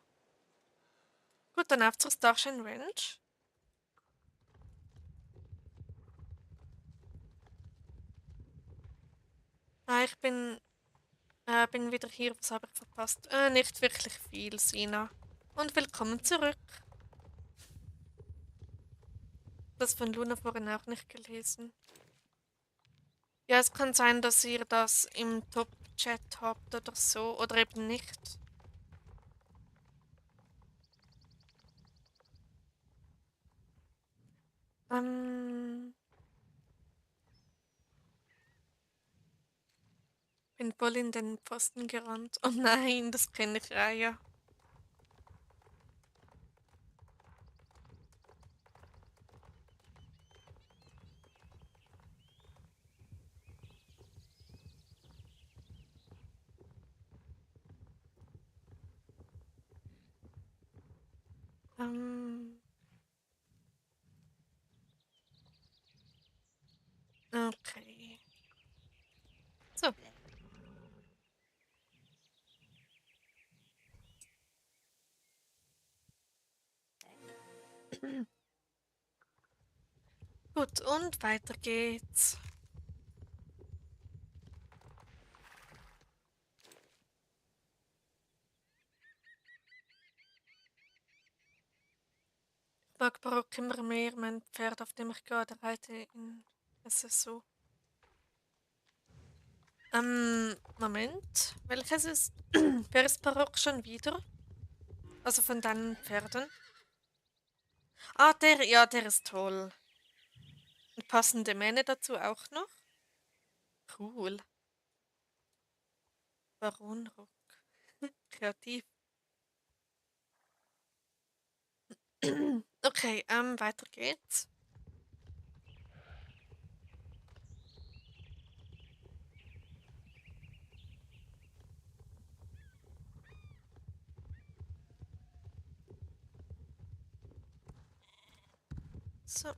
Gut, dann auf zur Starshine Ranch. Ah, bin wieder hier. Was habe ich verpasst? Nicht wirklich viel, Sina. Und willkommen zurück. Das von Luna vorhin auch nicht gelesen. Ja, es kann sein, dass ihr das im Top-Chat habt oder so, oder eben nicht. Bin voll in den Pfosten gerannt. Oh nein, das kenne ich, Raya. Ähm, okay. So. Gut, und weiter geht's. Ich mag Barock immer mehr. Mein Pferd, auf dem ich gerade reite, es ist so. Moment. Welches ist. Wer ist Barock schon wieder? Also von deinen Pferden? Ah, der ist toll. Und passende Mähne dazu auch noch? Cool. Baronrock. Kreativ. Okay, weiter geht's. So.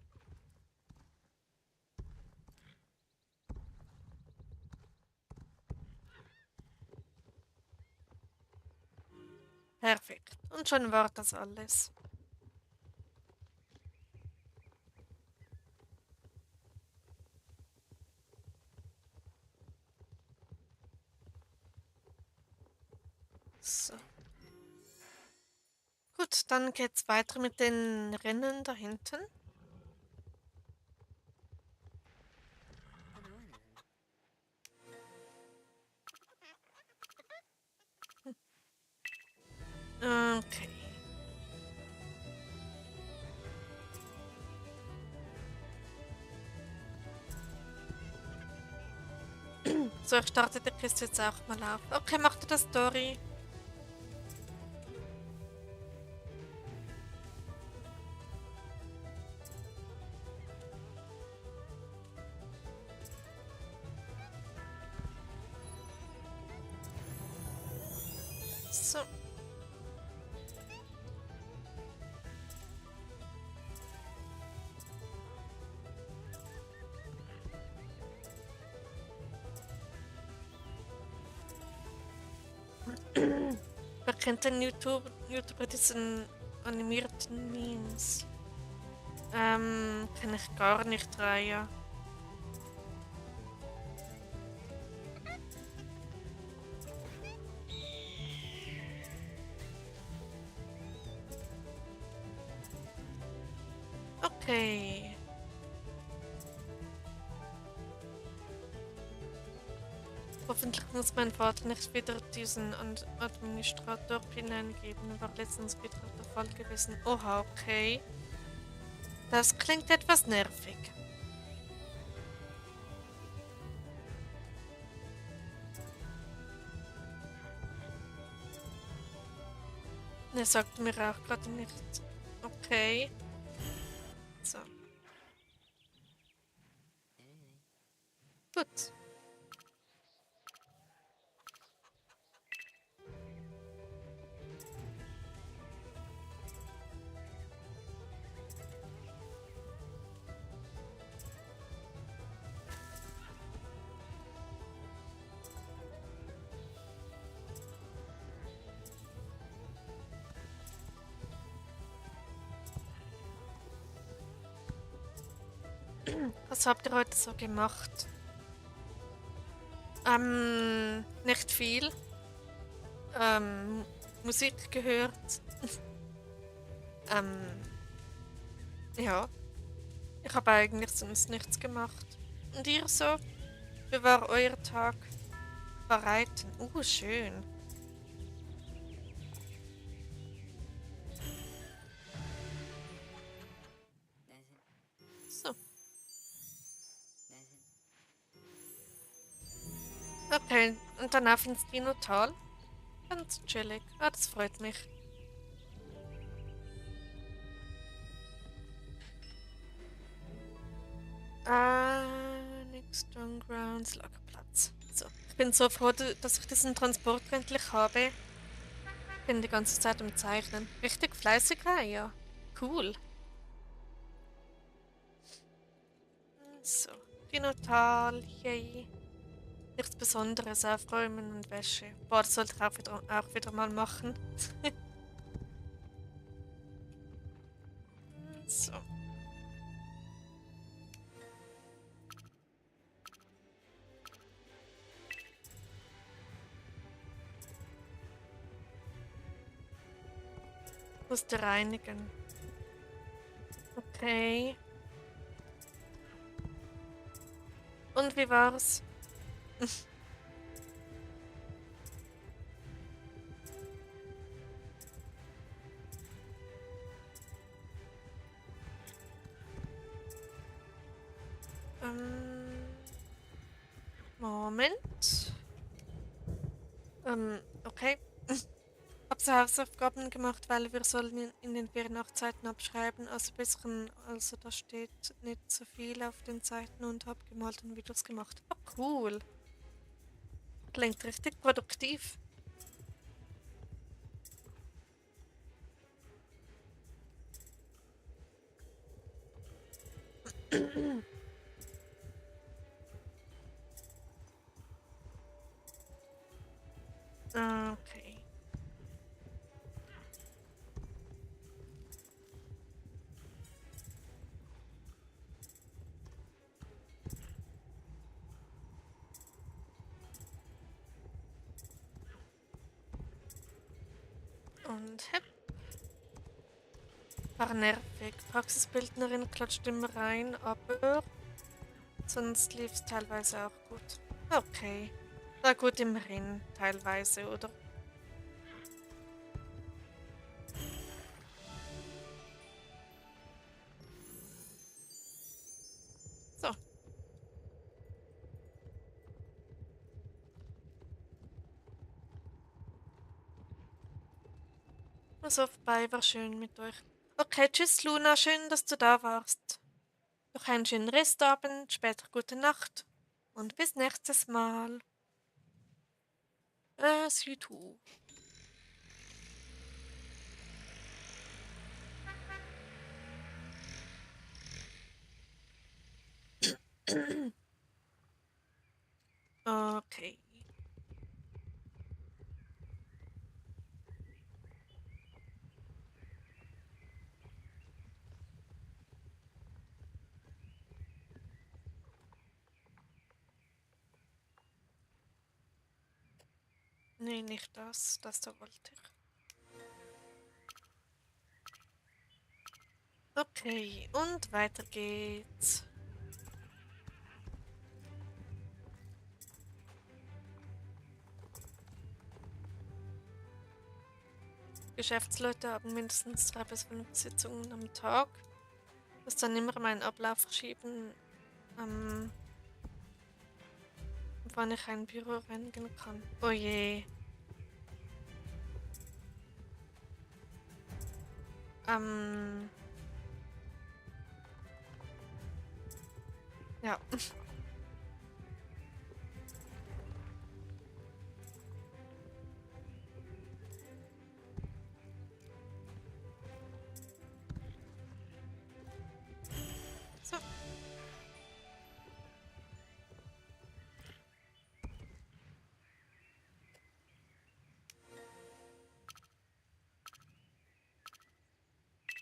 Perfekt. Und schon war das alles. So. Gut, dann geht's weiter mit den Rennen da hinten. Okay. So, ich starte die Kiste jetzt auch mal auf. Okay, macht ihr das, Story? So. Wer kennt den YouTuber diesen animierten Memes? Kenne ich gar nicht, Raya. Okay. Hoffentlich muss mein Vater nicht wieder diesen Administrator hineingeben. War letztens wieder der Fall gewesen. Oha, okay. Das klingt etwas nervig. Er sagt mir auch gerade nicht. Okay. So. Gut. Was habt ihr heute so gemacht? Nicht viel. Ähm, Musik gehört. ähm, ja. Ich habe eigentlich sonst nichts gemacht. Und ihr so? Wie war euer Tag? War Reiten. Schön. So. Okay, und danach ins Dino-Tal. Ganz chillig. Ah, das freut mich. Next on Grounds, Lagerplatz. So. Ich bin so froh, dass ich diesen Transport endlich habe. Bin die ganze Zeit am Zeichnen. Richtig fleißig, ja. Cool. So. Dino-Tal, yay. Nichts Besonderes, aufräumen und Wäsche. Boah, das sollte ich auch wieder mal machen. So. Musste reinigen. Okay. Und wie war's? ähm, Moment. Okay. Hab so Hausaufgaben gemacht, weil wir sollen in den Feriennachtzeiten abschreiben. Also ein bisschen, also da steht nicht so viel auf den Seiten und hab gemalt und Videos gemacht. Ah, cool. Klingt richtig produktiv. Okay. Und hep. War nervig. Praxisbildnerin klatscht immer rein, aber sonst lief es teilweise auch gut. Okay. War gut immerhin, teilweise, oder? So. Also vorbei, war schön mit euch. Okay, tschüss Luna, schön, dass du da warst. Noch einen schönen Restabend, später gute Nacht und bis nächstes Mal. Südhu. Okay. Nee, nicht das. Das da wollte ich. Okay, und weiter geht's. Geschäftsleute haben mindestens 3 bis 5 Sitzungen am Tag. Muss dann immer meinen Ablauf verschieben, wann ich ein Büro reinigen kann. Oh je. Ähm, ja. So.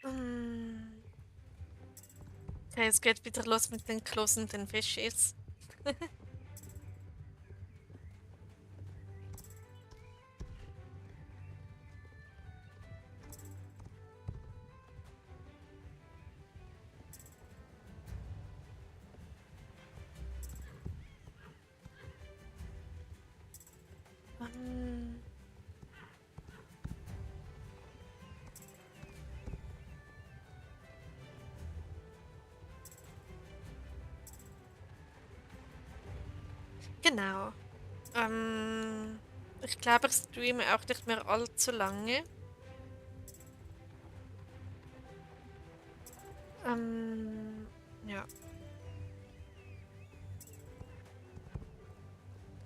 Ähm, Okay, es geht wieder los mit den Klos und den Fischis. Ähm, genau. Ich glaube, ich streame auch nicht mehr allzu lange. Ja.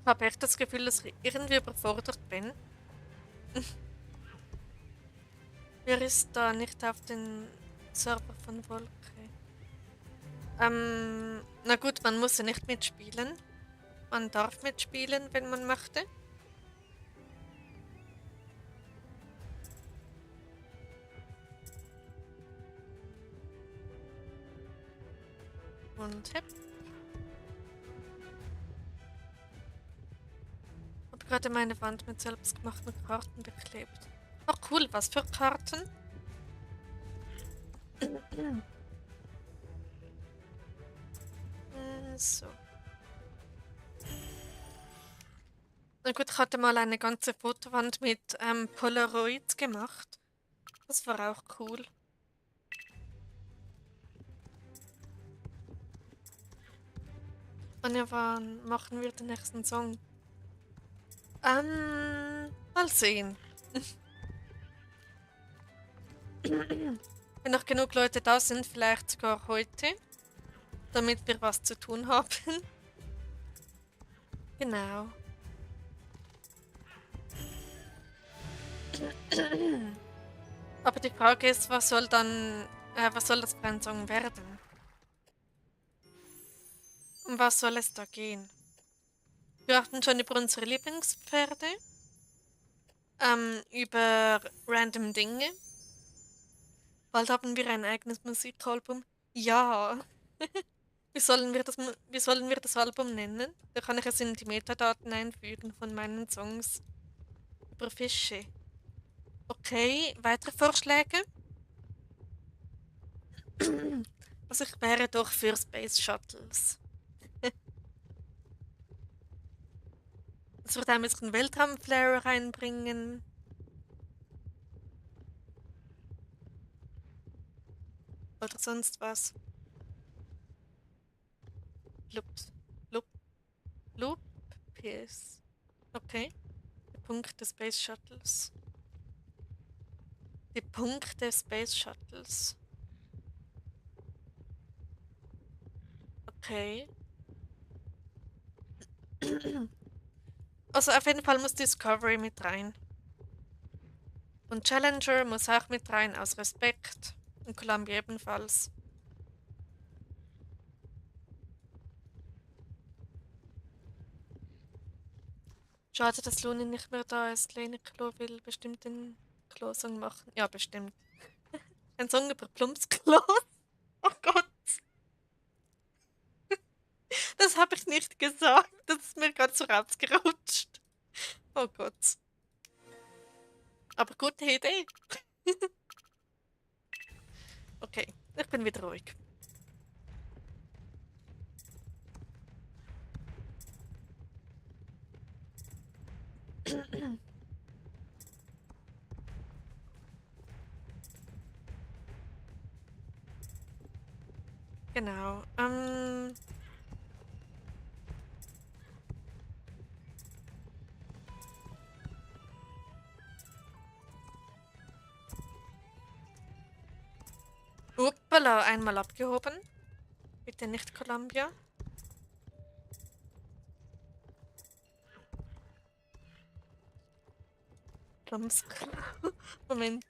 Ich habe echt das Gefühl, dass ich irgendwie überfordert bin. Wer ist da nicht auf den Server von Wolke? Na gut, man muss ja nicht mitspielen. Man darf mitspielen, wenn man möchte. Und hep. Habe gerade meine Wand mit selbstgemachten Karten beklebt. Ach cool, was für Karten? So. Na gut, ich hatte mal eine ganze Fotowand mit Polaroids gemacht. Das war auch cool. Und ja, wann machen wir den nächsten Song? Mal sehen. Wenn noch genug Leute da sind, vielleicht sogar heute, damit wir was zu tun haben. Genau. Aber die Frage ist, was soll das für ein Song werden? Um was soll es da gehen? Wir hatten schon über unsere Lieblingspferde, über random Dinge. Bald haben wir ein eigenes Musikalbum. Ja. Wie sollen wir das Album nennen? Da kann ich es in die Metadaten einfügen von meinen Songs über Fische. Okay, weitere Vorschläge? Also ich wäre doch für Space Shuttles. Es würde ein bisschen Weltraumflair reinbringen. Oder sonst was. Loops. Loop. Loop. PS. Okay. Die Punkte Space Shuttles. Die Punkte Space Shuttles. Okay. Also auf jeden Fall muss Discovery mit rein. Und Challenger muss auch mit rein, aus Respekt. Und Columbia ebenfalls. Schade, dass Luni nicht mehr da ist. Lene Klo will bestimmt den Klo-Song machen. Ja, bestimmt. Ein Song über Plumpsklos. Oh Gott. Das habe ich nicht gesagt. Das ist mir gerade so rausgerutscht. Oh Gott. Aber gute Idee. Okay, ich bin wieder ruhig. Genau. Uppala, einmal abgehoben. Bitte nicht Columbia. Plumpsklo. Moment.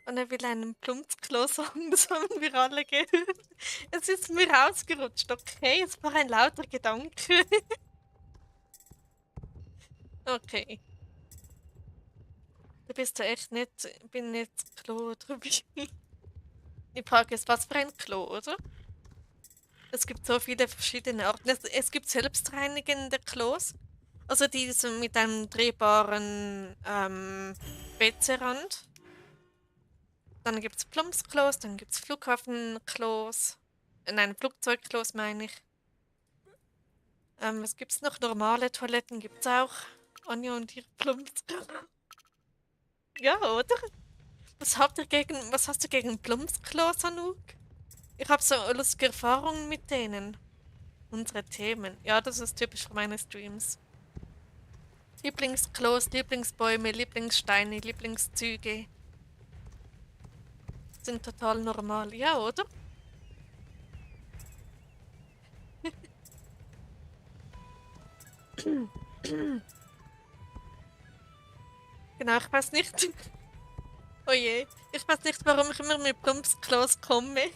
Und er will einen Plumpsklo-Song, das haben wir alle gehört. Es ist mir rausgerutscht, okay? Es war ein lauter Gedanke. Okay. Du bist ja echt nett. Ich bin jetzt Klo drüber. Die Frage ist, was für ein Klo, oder? Es gibt so viele verschiedene Arten. Es gibt selbstreinigende Klos. Also diese mit einem drehbaren WC-Rand. Dann gibt es Plumpsklos, dann gibt es Flughafenklos. Nein, Flugzeugklos meine ich. Was gibt's noch? Normale Toiletten gibt's auch. Anja und ihr Plumpsklos. Ja, oder? Was hast du gegen Plumpsklos, Anouk? Ich habe so lustige Erfahrungen mit denen. Unsere Themen. Ja, das ist typisch für meine Streams. Lieblingsklos, Lieblingsbäume, Lieblingssteine, Lieblingszüge. Sind total normal. Ja, oder? Genau, ich weiß nicht. Oh je. Ich weiß nicht, warum ich immer mit Plumpsklos komme.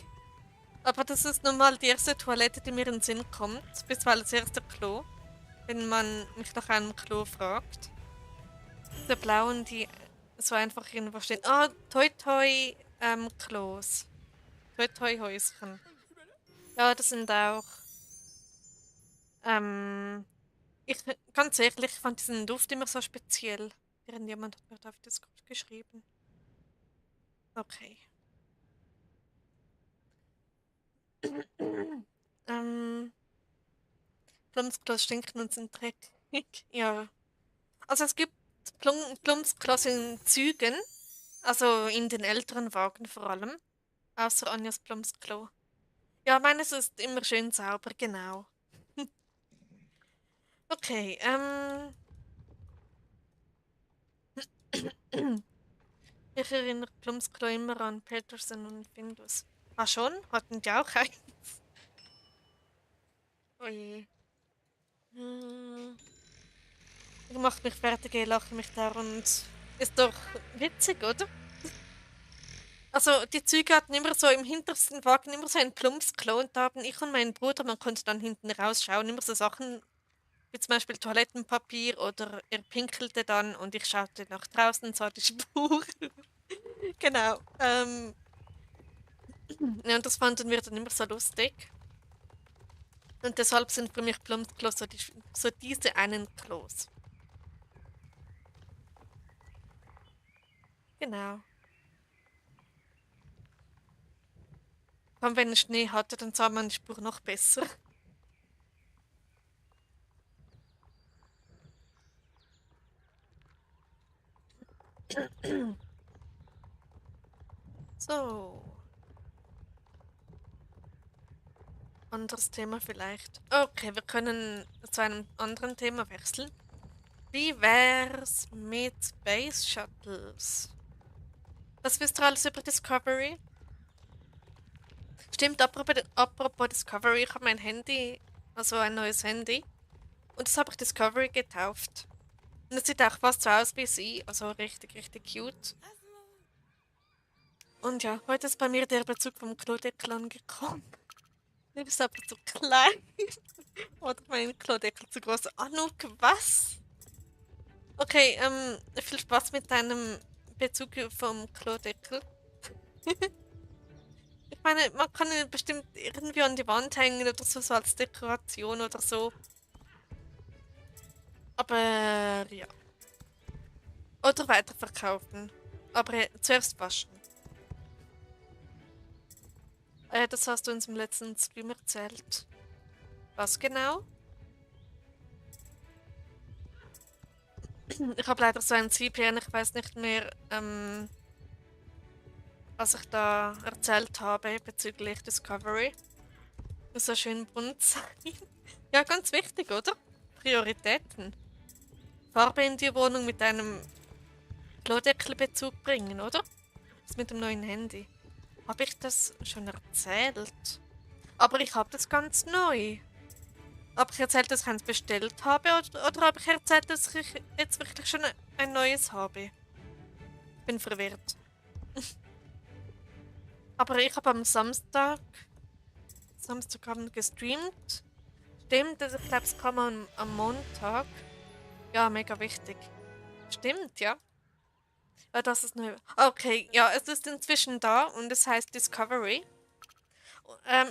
Aber das ist nun mal die erste Toilette, die mir in den Sinn kommt. Bisweilen das erste Klo. Wenn man mich nach einem Klo fragt. Die blauen, die so einfach irgendwo stehen. Ah, Toi Toi Klos. Toi Toi Häuschen. Ja, das sind auch. Ähm, ich, ganz ehrlich, ich fand diesen Duft immer so speziell. Irgendjemand hat mir da auf Discord geschrieben. Okay. ähm, Plumpsklos stinken und sind dreckig. Ja. Also es gibt Plumpsklos in Zügen. Also in den älteren Wagen vor allem. Außer Anjas Plumpsklo. Ja, meines ist immer schön sauber, genau. Okay, ich erinnere Plumpsklo immer an Peterson und Findus. Ah, schon? Hatten die auch eins? Oje. Hm. Ihr macht mich fertig, ich lache mich da und ist doch witzig, oder? Also die Züge hatten immer so im hintersten Wagen immer so ein Plumpsklo und da haben ich und mein Bruder, man konnte dann hinten rausschauen, immer so Sachen wie zum Beispiel Toilettenpapier oder er pinkelte dann und ich schaute nach draußen und sah die Spur. Genau. Ja, und das fanden wir dann immer so lustig. Und deshalb sind für mich Plumpsklos so diese einen Klos. Genau. Und wenn es Schnee hatte, dann sah man die Spur noch besser. So, anderes Thema vielleicht. Okay, wir können zu einem anderen Thema wechseln. Wie wär's mit Space Shuttles? Was wisst ihr alles über Discovery? Stimmt, apropos Discovery, ich habe mein Handy, also ein neues Handy, und das habe ich Discovery getauft. Und es sieht auch fast so aus wie sie, also richtig, richtig cute. Und ja, heute ist bei mir der Bezug vom Klodeckel angekommen. Du bist aber zu klein. Oder mein Klodeckel zu groß. Anouk, was? Okay, viel Spaß mit deinem Bezug vom Klodeckel. Ich meine, man kann ihn bestimmt irgendwie an die Wand hängen oder so als Dekoration oder so. Aber ja. Oder weiterverkaufen. Aber zuerst waschen. Das hast du uns im letzten Stream erzählt. Was genau? Ich habe leider so ein CPN, ich weiß nicht mehr, was ich da erzählt habe bezüglich Discovery. Muss so schön bunt sein. Ja, ganz wichtig, oder? Prioritäten. Farbe in die Wohnung mit einem Klodeckelbezug bringen, oder? Das mit dem neuen Handy. Habe ich das schon erzählt? Aber ich habe das ganz neu. Habe ich erzählt, dass ich eins bestellt habe oder habe ich erzählt, dass ich jetzt wirklich schon ein neues habe? Bin verwirrt. Aber ich habe am Samstagabend gestreamt. Stimmt, also ich glaube, es kam am Montag. Ja, mega wichtig. Stimmt, ja. Ja, das ist neu. Okay, ja, es ist inzwischen da und es heißt Discovery.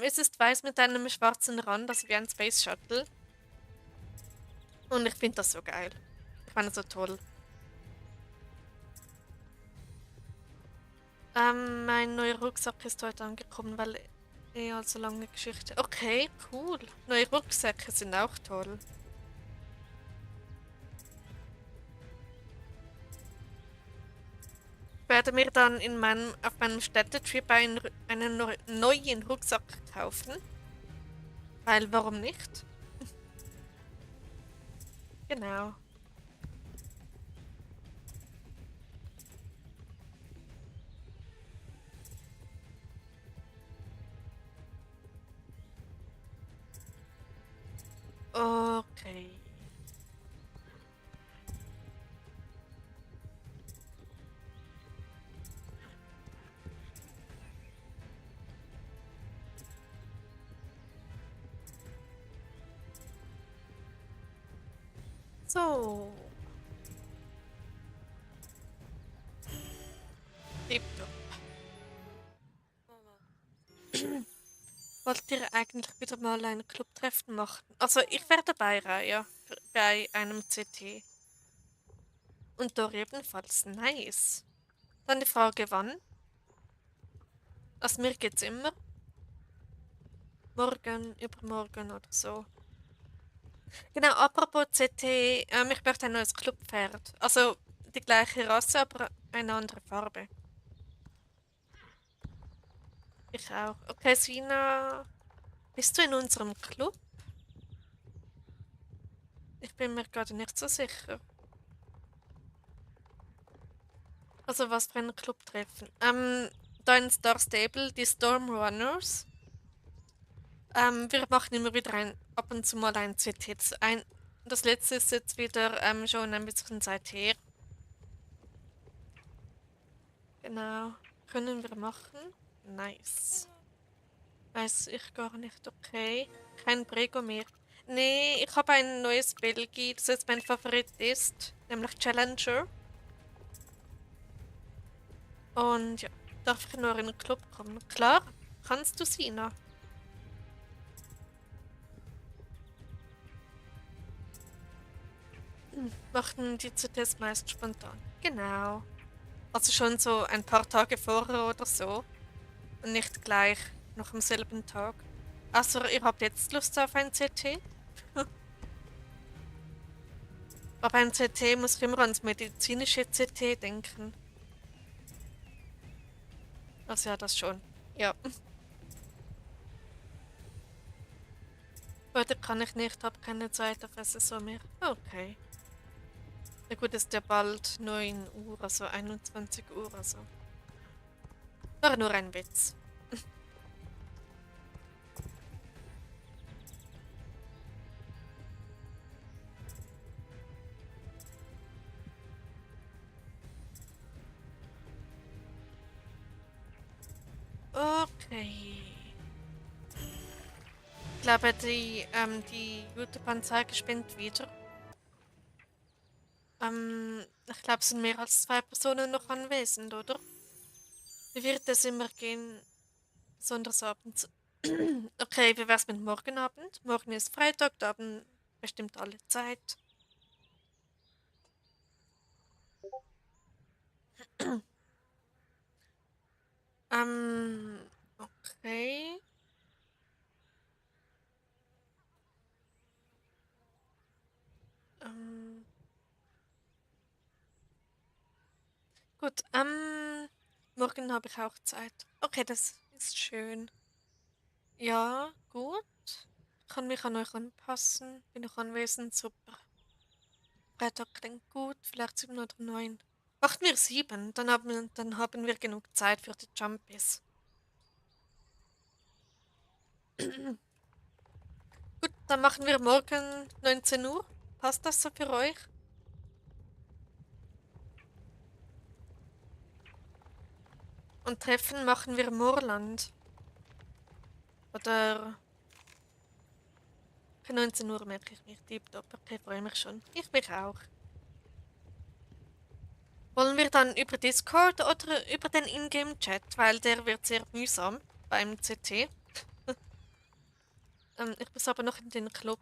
Es ist weiß mit einem schwarzen Rand, also wie ein Space Shuttle. Und ich finde das so geil. Ich meine, so toll. Mein neuer Rucksack ist heute angekommen, weil so lange Geschichte. Okay, cool. Neue Rucksäcke sind auch toll. Ich werde mir dann auf meinem Städtetrip einen neuen Rucksack kaufen. Weil, warum nicht? Genau. Okay. So. Tipptopp. Wollt ihr eigentlich wieder mal ein Clubtreffen machen? Also, ich wäre dabei, Raya, bei einem CT. Und Dori ebenfalls. Nice. Dann die Frage, wann? Also, mir geht's immer. Morgen, übermorgen oder so. Genau, apropos CT, ich möchte ein neues Clubpferd. Also, die gleiche Rasse, aber eine andere Farbe. Ich auch. Okay, Sina, bist du in unserem Club? Ich bin mir gerade nicht so sicher. Also was für ein Clubtreffen? Da in Star Stable, die Stormrunners. Wir machen immer wieder ab und zu mal ein CT. Das letzte ist jetzt wieder schon ein bisschen Zeit her. Genau. Können wir machen? Nice. Weiß ich gar nicht. Okay. Kein Prego mehr. Nee, ich habe ein neues Belgi, das jetzt mein Favorit ist, nämlich Challenger. Und ja, darf ich nur in den Club kommen? Klar, kannst du, Sina. Machen die CTs meist spontan. Genau. Also schon so ein paar Tage vorher oder so. Und nicht gleich noch am selben Tag. Also ihr habt jetzt Lust auf ein CT? Aber beim CT muss ich immer ans medizinische CT denken. Also ja, das schon. Ja. Heute kann ich nicht, habe keine Zeit auf SSO mehr. Okay. Na gut, ist ja bald 9 Uhr, also 21 Uhr, also. War nur ein Witz. Okay. Ich glaube, die YouTube-Anzeige spinnt wieder. Ich glaube, es sind mehr als 2 Personen noch anwesend, oder? Wie wird es immer gehen, besonders abends? Okay, wie wär's mit morgen Abend? Morgen ist Freitag, da haben bestimmt alle Zeit. Okay. Ähm, gut, morgen habe ich auch Zeit. Okay, das ist schön. Ja, gut. Kann mich an euch anpassen. Bin noch anwesend, super. Freitag klingt gut, vielleicht 7 oder 9. Machen wir 7, dann haben wir genug Zeit für die Jumpies. Gut, dann machen wir morgen 19 Uhr. Passt das so für euch? Und Treffen machen wir Moorland. Oder 19 Uhr merke ich mich. Tipptopp. Okay, freue mich schon. Ich mich auch. Wollen wir dann über Discord oder über den Ingame-Chat? Weil der wird sehr mühsam beim CT. Ich muss aber noch in den Club.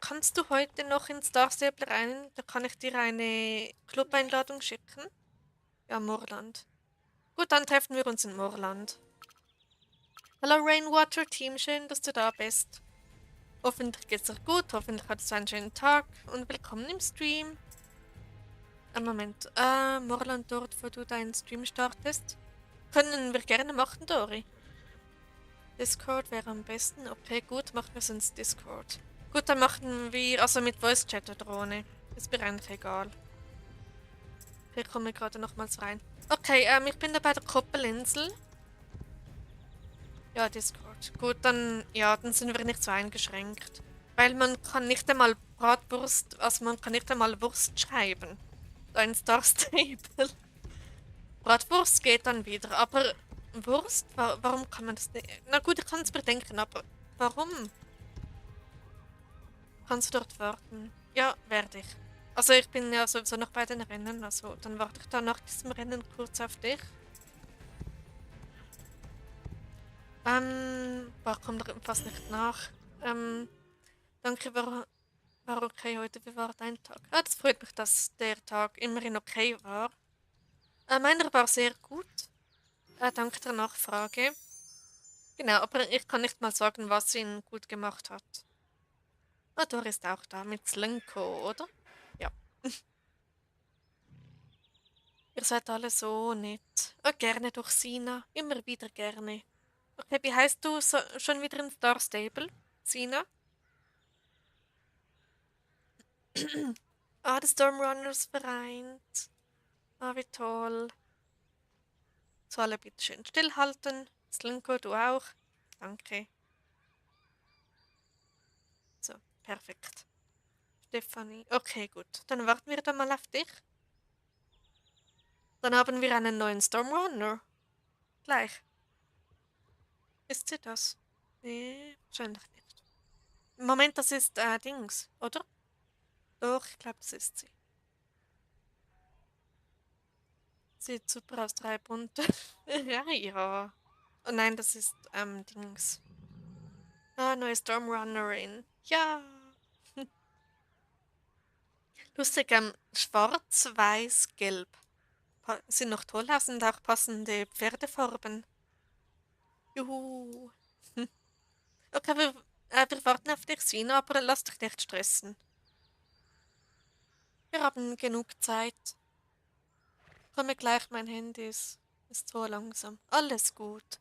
Kannst du heute noch in Star Stable rein? Da kann ich dir eine Club-Einladung schicken. Ja, Moorland. Gut, dann treffen wir uns in Moorland. Hallo Rainwater Team, schön, dass du da bist. Hoffentlich geht's dir gut, hoffentlich hattest du einen schönen Tag und willkommen im Stream. Moment, Moorland dort, wo du deinen Stream startest. Können wir gerne machen, Dori. Discord wäre am besten. Okay, gut, machen wir es ins Discord. Gut, dann machen wir, also mit Voice Chat oder ohne. Ist mir eigentlich egal. Hier komme ich gerade nochmals rein. Okay, ich bin da bei der Koppelinsel. Ja, Discord. Gut, dann, ja, dann sind wir nicht so eingeschränkt. Weil man kann nicht einmal Bratwurst, also man kann nicht einmal Wurst schreiben. Da in Star Stable. Bratwurst geht dann wieder, aber Wurst? Warum kann man das nicht? Na gut, ich kann es bedenken, aber warum? Kannst du dort warten? Ja, werde ich. Also ich bin ja sowieso noch bei den Rennen, also dann warte ich da nach diesem Rennen kurz auf dich. Boah, komm doch fast nicht nach. Danke, war okay heute. Wie war dein Tag? Ah, das freut mich, dass der Tag immerhin okay war. Meiner war sehr gut. Danke der Nachfrage. Genau, aber ich kann nicht mal sagen, was ihn gut gemacht hat. Ah, Dor ist auch da mit Slenko, oder? Ja. Ihr seid alle so nett. Gerne durch Sina. Immer wieder gerne. Okay, wie heißt du schon wieder in Star Stable? Sina? Ah, die Stormrunners vereint. Ah, wie toll. So, alle bitte schön stillhalten. Slinko, du auch. Danke. So, perfekt. Stefanie. Okay, gut. Dann warten wir dann mal auf dich. Dann haben wir einen neuen Stormrunner. Gleich. Ist sie das? Nee, wahrscheinlich nicht. Moment, das ist Dings, oder? Doch, ich glaube, das ist sie. Sieht super aus, 3 bunte. Ja, ja. Oh nein, das ist Dings. Ah, neue Stormrunnerin. Ja. Lustig, schwarz, weiß, gelb. Sieht noch toll aus und auch passende Pferdefarben. Juhu. Okay, wir warten auf dich, Sina, aber lass dich nicht stressen. Wir haben genug Zeit. Komme gleich, mein Handy ist so langsam. Alles gut.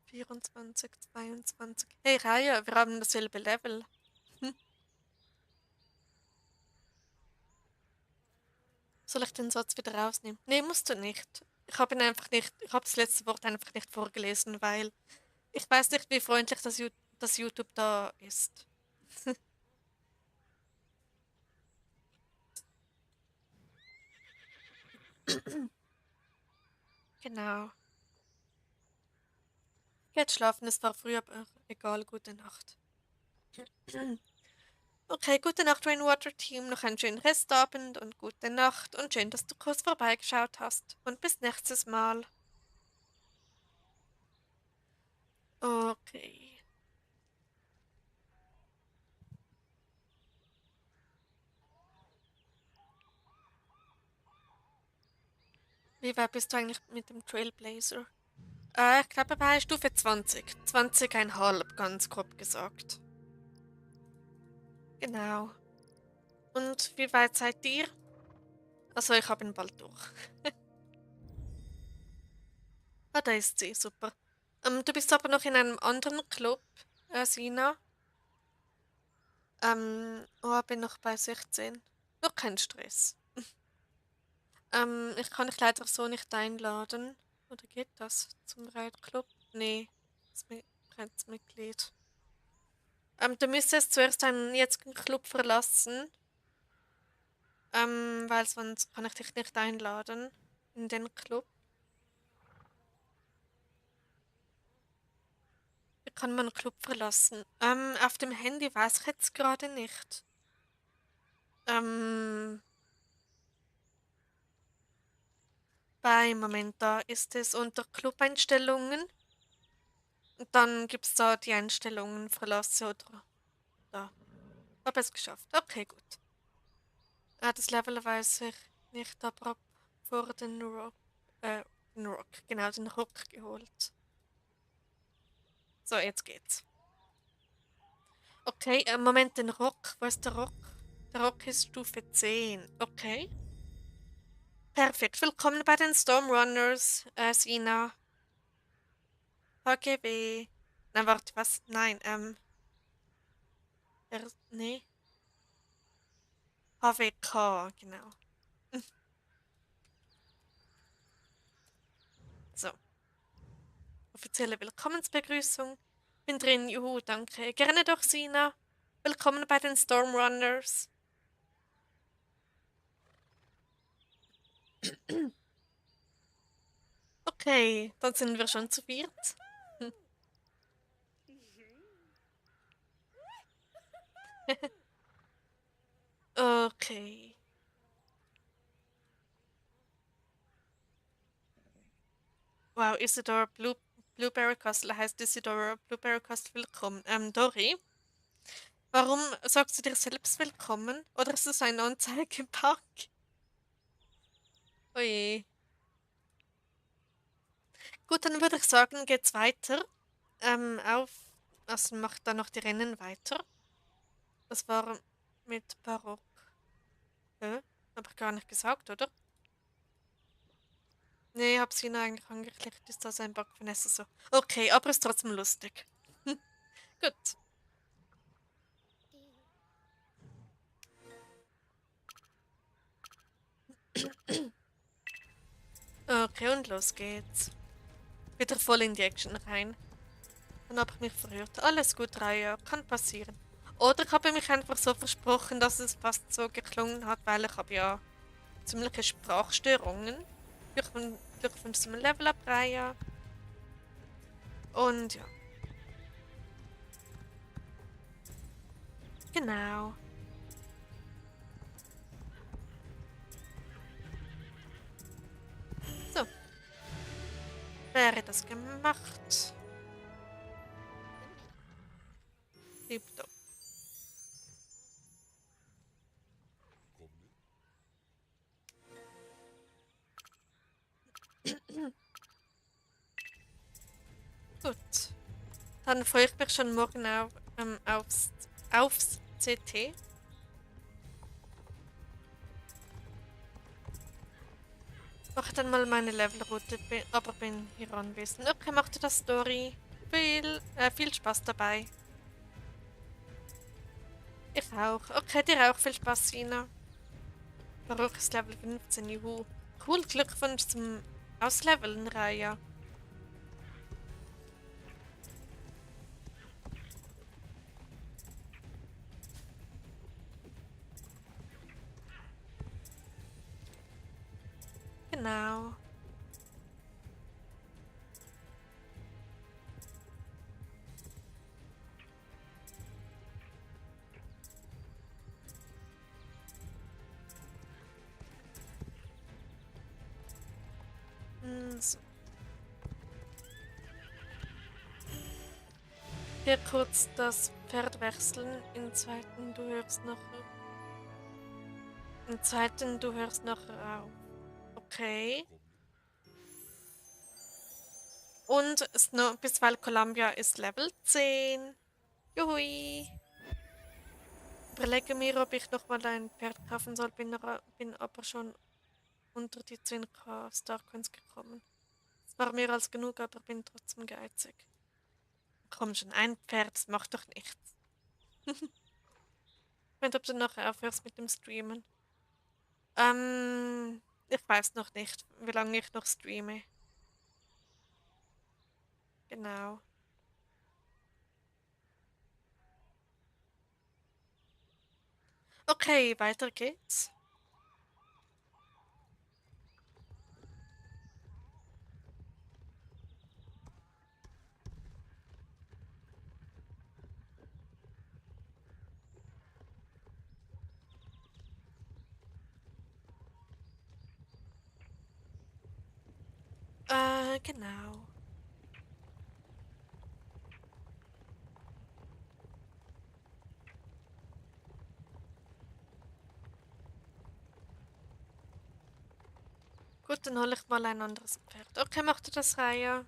24, 22. Hey, Raya, wir haben dasselbe Level. Hm. Soll ich den Satz wieder rausnehmen? Nee, musst du nicht. Ich habe ihn einfach nicht, ich habe das letzte Wort einfach nicht vorgelesen, weil ich weiß nicht, wie freundlich das YouTube da ist. Genau. Jetzt schlafen, es war früh, aber egal, gute Nacht. Okay, gute Nacht, Rainwater Team. Noch einen schönen Restabend und gute Nacht und schön, dass du kurz vorbeigeschaut hast. Und bis nächstes Mal. Okay. Wie weit bist du eigentlich mit dem Trailblazer? Ich glaube, er war Stufe 20. 20,5, ganz grob gesagt. Genau. Und wie weit seid ihr? Also, ich habe ihn bald durch. Ah, da ist sie, super. Du bist aber noch in einem anderen Club, Sina. Oh, bin noch bei 16. Noch kein Stress. Ich kann dich leider so nicht einladen. Oder geht das zum Riot Club? Nee, ist kein Mitglied. Du müsstest zuerst einen jetzigen Club verlassen, weil sonst kann ich dich nicht einladen in den Club. Wie kann man einen Club verlassen? Auf dem Handy weiß ich jetzt gerade nicht. Ähm, Moment, da ist es unter Clubeinstellungen. Und dann gibt es da die Einstellungen, verlasse oder da. Habe es geschafft. Okay, gut. Das Level weiß ich nicht, aber hab vor den Rock, genau, den Rock geholt. So, jetzt geht's. Okay, Moment, den Rock. Wo ist der Rock? Der Rock ist Stufe 10. Okay. Perfekt. Willkommen bei den Stormrunners, Sina. HGB. Nein, warte, was? Nein, nee. HWK, genau. So, offizielle Willkommensbegrüßung. Bin drin, juhu, danke. Gerne doch, Sina. Willkommen bei den Stormrunners. Okay, dann sind wir schon zu viert. Hm. Okay. Wow, Isidore Blueberry Castle heißt Isidore Blueberry Castle willkommen. Dori, warum sagst du dir selbst willkommen? Oder ist das ein Anzeigepack? Oje. Gut, dann würde ich sagen, geht's weiter. Auf. Also macht dann noch die Rennen weiter. Das war mit Barock. Hab ich gar nicht gesagt, oder? Nee, hab's ihnen eigentlich angeklickt. Ist das ein Bug von so? Okay, aber ist trotzdem lustig. Gut. Okay, und los geht's. Wieder voll in die Action rein. Dann habe ich mich verhört. Alles gut, Raya, kann passieren. Oder ich habe mich einfach so versprochen, dass es fast so geklungen hat, weil ich habe ja ziemliche Sprachstörungen. Durch zum Level Up Raya. Und ja, genau. So, wäre das gemacht. Tipptopp. Gut. Dann freue ich mich schon morgen aufs CT. Mache dann mal meine Levelroute, aber bin hier anwesend. Okay, macht das Story. Viel Spaß dabei. Ich auch. Okay, dir auch viel Spaß, Sina. Baruch ist Level 15, juhu. Cool, Glückwunsch zum Ausleveln, Raya. Genau. So. Hier kurz das Pferd wechseln. Im zweiten, du hörst nachher auf. Okay. Und Bisweilen Columbia ist Level 10. Juhui. Überlege mir, ob ich nochmal ein Pferd kaufen soll, bin aber schon unter die 10k Starcoins gekommen. Es war mehr als genug, aber bin trotzdem geizig. Komm schon, ein Pferd, das macht doch nichts. Ich weiß, ob du nachher aufhörst mit dem Streamen. Ich weiß noch nicht, wie lange ich noch streame. Genau. Okay, weiter geht's. Genau. Gut, dann hole ich mal ein anderes Pferd. Okay, macht ihr das Reihe?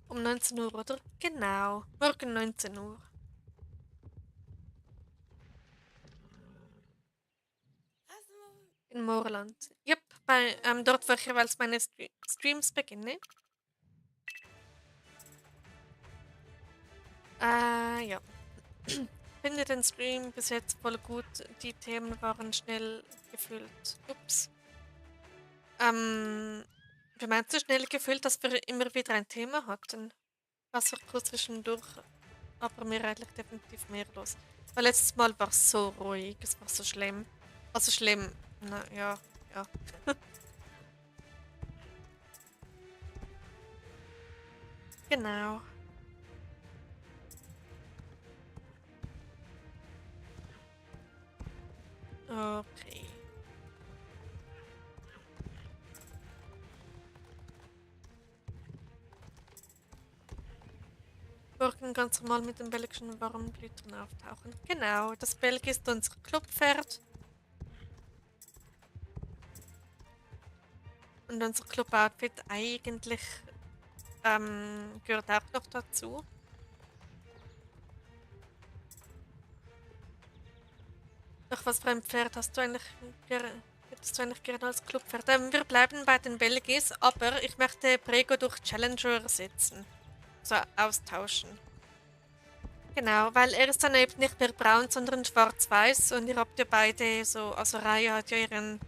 Um 19 Uhr, oder? Genau. Morgen 19 Uhr. In Moorland. Yep, dort, wo ich jeweils meine Streams beginne. Ja. Finde den Stream bis jetzt voll gut. Die Themen waren schnell gefüllt. Ups. Wie meinst du schnell gefüllt, dass wir immer wieder ein Thema hatten? Was auch kurz zwischendurch, aber mir eigentlich definitiv mehr los. Weil letztes Mal war es so ruhig, es war so schlimm. Also schlimm, na ja, ja. Genau. Okay. Morgen ganz normal mit den belgischen Warmblütern auftauchen. Genau, das Belg ist unser Clubpferd. Und unser Club-Outfit eigentlich gehört auch noch dazu. Doch was für ein Pferd hast du eigentlich hättest du eigentlich gerne als Clubpferd? Wir bleiben bei den Belgis, aber ich möchte Prego durch Challenger ersetzen. So austauschen. Genau, weil er ist dann eben nicht mehr braun, sondern schwarz-weiß und ihr habt ja beide so, also Raya hat ja ihren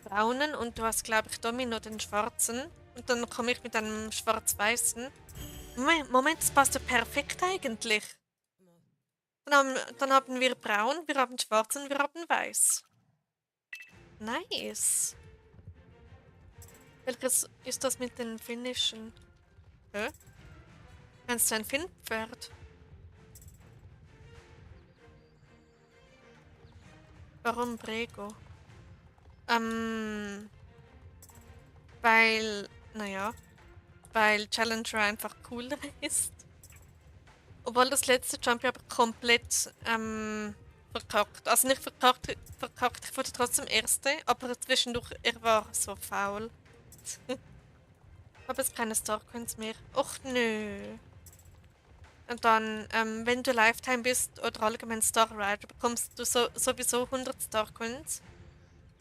braunen und du hast, glaube ich, Domino den schwarzen und dann komme ich mit einem schwarz-weißen. Moment, das passt ja perfekt eigentlich. Dann haben wir braun, wir haben schwarz und wir haben weiß. Nice. Welches ist das mit den finnischen? Hä? Meinst du ein Finnpferd? Warum Brego? Ähm, naja, weil Challenger einfach cooler ist. Obwohl das letzte Jump ja aber komplett verkackt. Also nicht verkackt, ich wurde trotzdem Erste, aber zwischendurch, er war so faul. Habe jetzt keine Starcoins mehr. Och nö. Und dann, wenn du Lifetime bist oder allgemein Star Rider, bekommst du sowieso 100 Starcoins.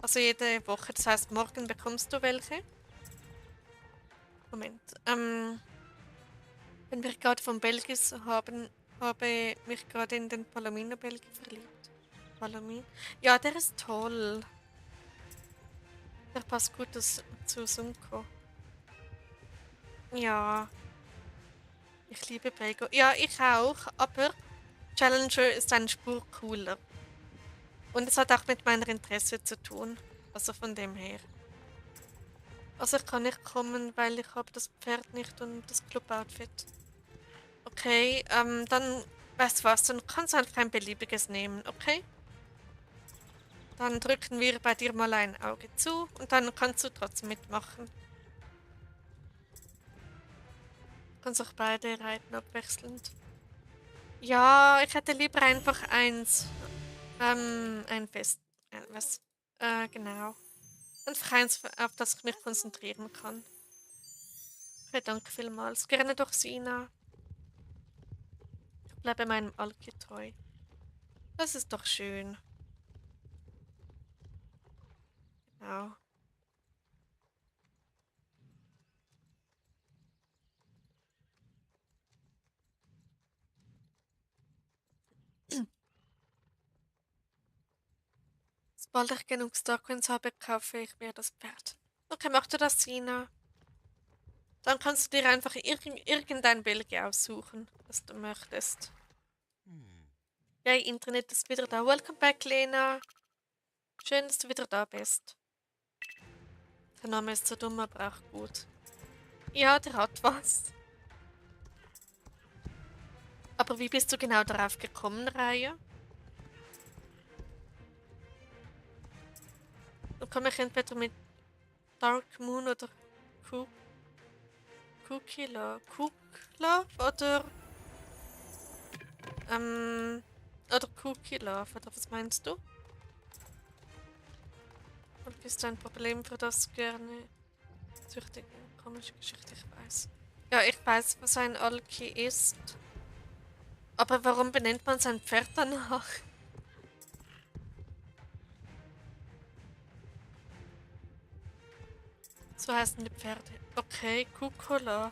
Also jede Woche. Das heißt, morgen bekommst du welche. Moment. Wenn wir gerade von Belgis haben, habe mich gerade in den Palomino Belgi verliebt. Palomino? Ja, der ist toll. Der passt gut zu Sunko. Ja, ich liebe Belgo. Ja, ich auch, aber Challenger ist eine Spur cooler. Und es hat auch mit meinem Interesse zu tun. Also von dem her. Also ich kann nicht kommen, weil ich habe das Pferd nicht und das Club-Outfit. Okay, dann, weißt du was, dann kannst du einfach ein beliebiges nehmen, okay? Dann drücken wir bei dir mal ein Auge zu und dann kannst du trotzdem mitmachen. Kannst auch beide reiten abwechselnd. Ja, ich hätte lieber einfach eins. Ein Fest. Was? Genau. Einfach eins, auf das ich mich konzentrieren kann. Okay, danke vielmals. Gerne doch, Sina. Ich bleibe meinem Alki treu. Das ist doch schön. Genau. Sobald ich genug Starcoins habe, kaufe ich mir das Pferd. Okay, mach du das, Sina. Dann kannst du dir einfach irgendein Bild aussuchen, das du möchtest. Yay, Internet ist wieder da. Welcome back, Lena. Schön, dass du wieder da bist. Der Name ist so dumm, aber auch gut. Ja, der hat was. Aber wie bist du genau darauf gekommen, Raya? Dann komme ich entweder mit Dark Moon oder Ku Kukila. Kukla oder Kukila. Oder was meinst du? ist ein Problem, für das gerne züchtigen. Komische Geschichte, ich weiß. Ja, ich weiß, was ein Alki ist. Aber warum benennt man sein Pferd danach? So heißen die Pferde. Okay, Kukola.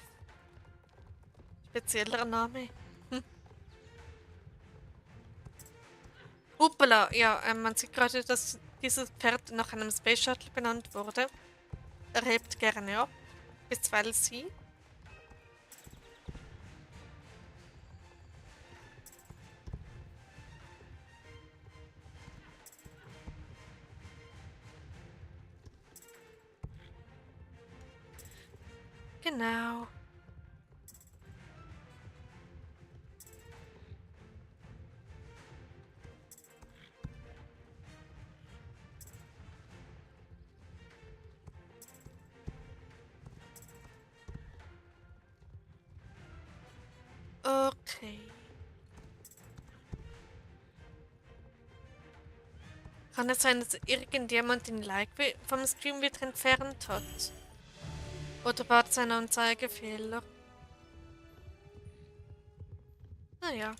Spezieller Name. Hm. Hoppala, ja, man sieht gerade, dass dieses Pferd nach einem Space Shuttle benannt wurde. Er hebt gerne ab. Bisweilen sie. Genau. Okay. Kann es sein, dass irgendjemand den Like vom Stream wieder entfernt hat? Oder war das ein Anzeigefehler? Naja.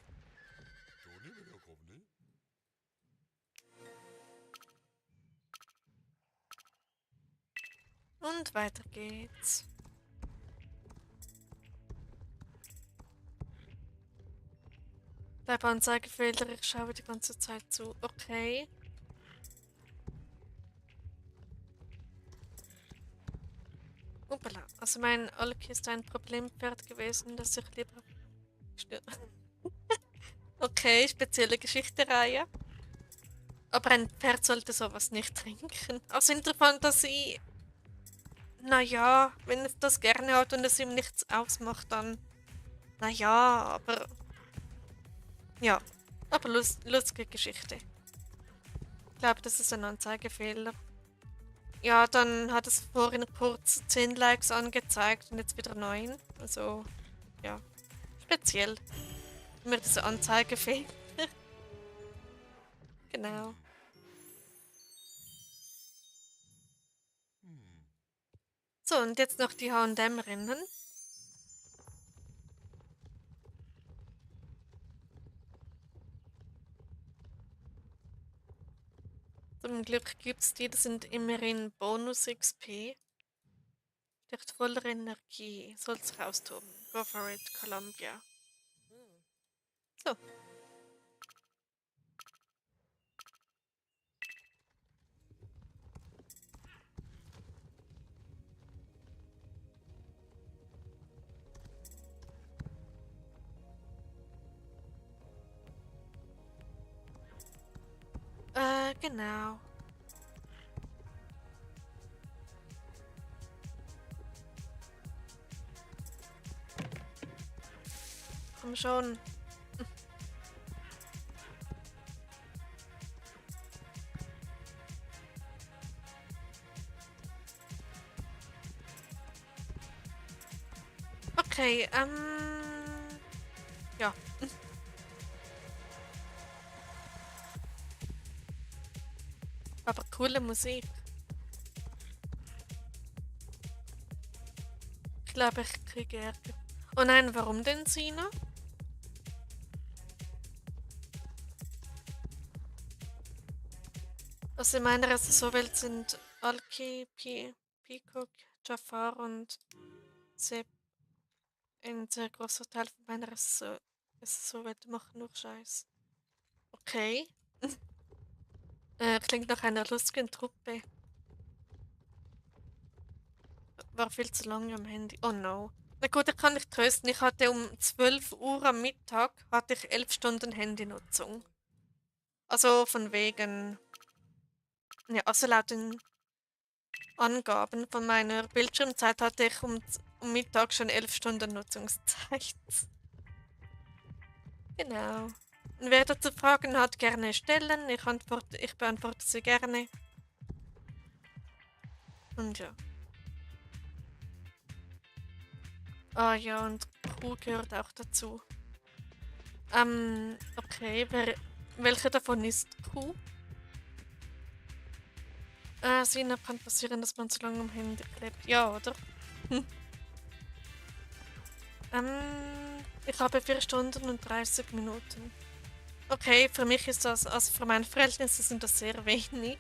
Und weiter geht's. Bleib Anzeigefehler, ich schaue die ganze Zeit zu. Okay. Uppala. Also mein Alki ist ein Problempferd gewesen, das ich lieber... Okay, spezielle Geschichte-Reihe. Aber ein Pferd sollte sowas nicht trinken. Also in der Fantasie... Naja, wenn es das gerne hat und es ihm nichts ausmacht, dann... Naja, aber... Ja, aber lustige Geschichte. Ich glaube, das ist ein Anzeigefehler. Ja, dann hat es vorhin kurz 10 Likes angezeigt und jetzt wieder 9. Also, ja, speziell. Immer diese Anzeigefehler. Genau. So, und jetzt noch die H&M-Rennen. Zum Glück gibt's die, das sind immerhin Bonus XP. Steckt voller Energie. Soll's raustoben. Go for it, Columbia. So. Genau. Komm schon. Okay, ja. Aber coole Musik. Ich glaube, ich kriege Ärger. Oh nein, warum denn, Sina? Also in meiner SSO-Welt sind Alki, Peacock, Jafar und Seb ein sehr großer Teil von meiner SSO-Welt machen nur Scheiß. Okay. Klingt nach einer lustigen Truppe. War viel zu lange am Handy. Oh no. Na gut, ich kann dich trösten. Ich hatte um 12 Uhr am Mittag hatte ich 11 Stunden Handynutzung. Also von wegen... Ja, also laut den Angaben von meiner Bildschirmzeit hatte ich um Mittag schon 11 Stunden Nutzungszeit. Genau. Und wer dazu Fragen hat, gerne stellen. Ich beantworte sie gerne. Und ja. Ah ja, und Crew gehört auch dazu. Okay, welche davon ist Crew? Sina, kann passieren, dass man zu lange am Handy klebt. Ja, oder? Ich habe 4 Stunden und 30 Minuten. Okay, für mich ist das, also für meine Verhältnisse sind das sehr wenig.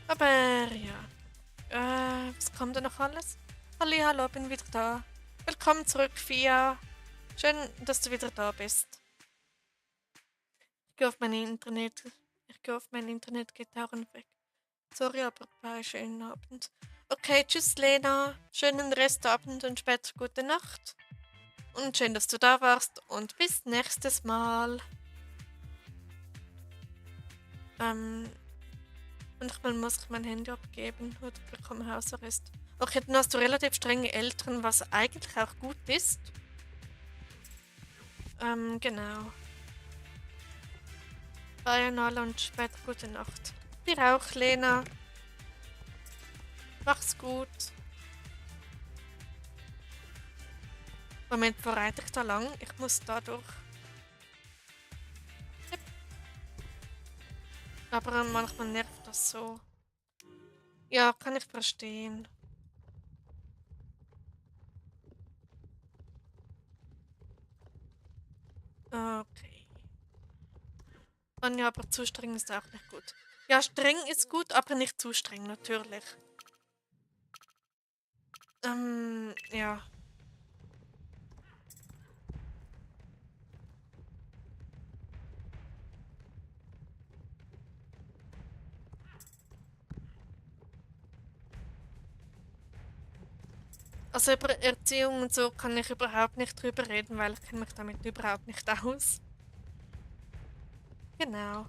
Aber ja. Was kommt da noch alles? Hallo, bin wieder da. Willkommen zurück, Fia. Schön, dass du wieder da bist. Ich gehe auf mein Internet. Ich gehe auf mein Internet, geht dauernd weg. Sorry, aber bye, schönen Abend. Okay, tschüss, Lena. Schönen Restabend und später gute Nacht. Und schön, dass du da warst. Und bis nächstes Mal. Manchmal muss ich mein Handy abgeben oder bekomme Hausarrest. Okay, dann hast du relativ strenge Eltern, was eigentlich auch gut ist. Genau. Bayernal und später gute Nacht. Dir auch, Lena. Mach's gut. Moment, wo reite ich da lang? Ich muss da durch. Yep. Aber manchmal nervt das so. Ja, kann ich verstehen. Okay. Anja, aber zu streng ist auch nicht gut. Ja, streng ist gut, aber nicht zu streng, natürlich. Ja. Also über Erziehung und so kann ich überhaupt nicht drüber reden, weil ich kenne mich damit überhaupt nicht aus. Genau.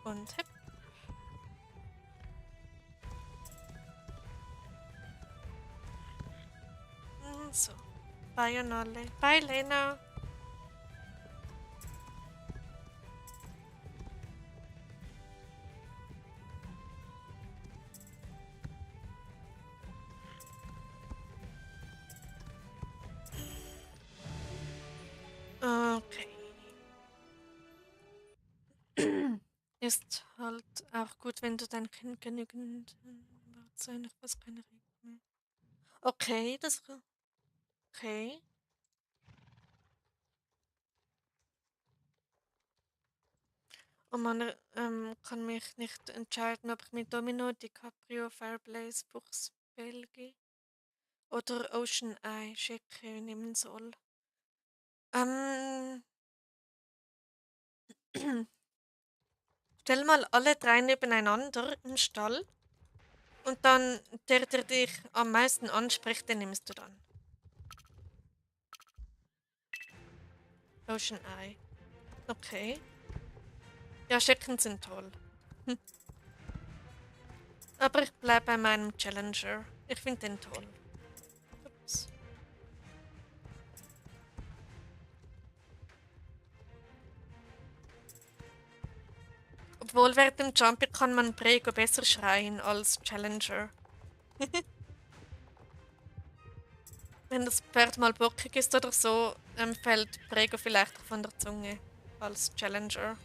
Und hep. So. Bye an alle. Bye, Lena. Okay. Ist halt auch gut, wenn du dein Kind genügend sein, ich weiß keine Regel mehr. Okay, das. Okay. Und man kann mich nicht entscheiden, ob ich mit Domino, DiCaprio, Fireblaze, Buchs, Belgi oder Ocean Eye Schicke nehmen soll. Ähm, Stell mal alle 3 nebeneinander im Stall und dann der dich am meisten anspricht, den nimmst du dann. Ocean Eye. Okay. Ja, Schecken sind toll. Hm. Aber ich bleibe bei meinem Challenger. Ich finde den toll. Ups. Obwohl während dem Jumpy kann man Prego besser schreien als Challenger. Wenn das Pferd mal bockig ist oder so, fällt Prego vielleicht von der Zunge als Challenger.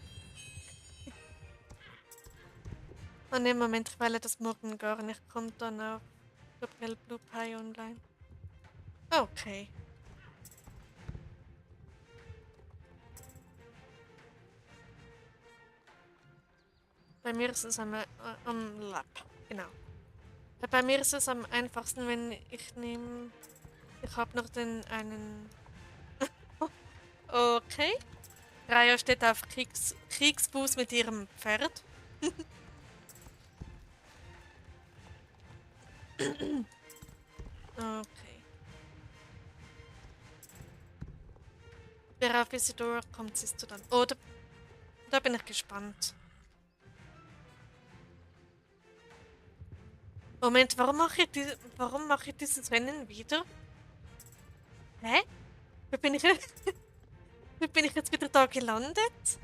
Und im Moment, ich wähle das morgen gar nicht, kommt dann auf Gabriel Blue Pie online. Okay. Bei mir ist es am Lab. Genau. Bei mir ist es am einfachsten, wenn ich nehme. Ich habe noch den einen. Okay. Raya steht auf Kriegsfuß mit ihrem Pferd. Okay. Wer auf Isidora kommt, siehst du dann. Oh, da bin ich gespannt. Moment, warum mache ich dieses Rennen wieder? Hä? Wie bin ich, wie bin ich jetzt wieder da gelandet?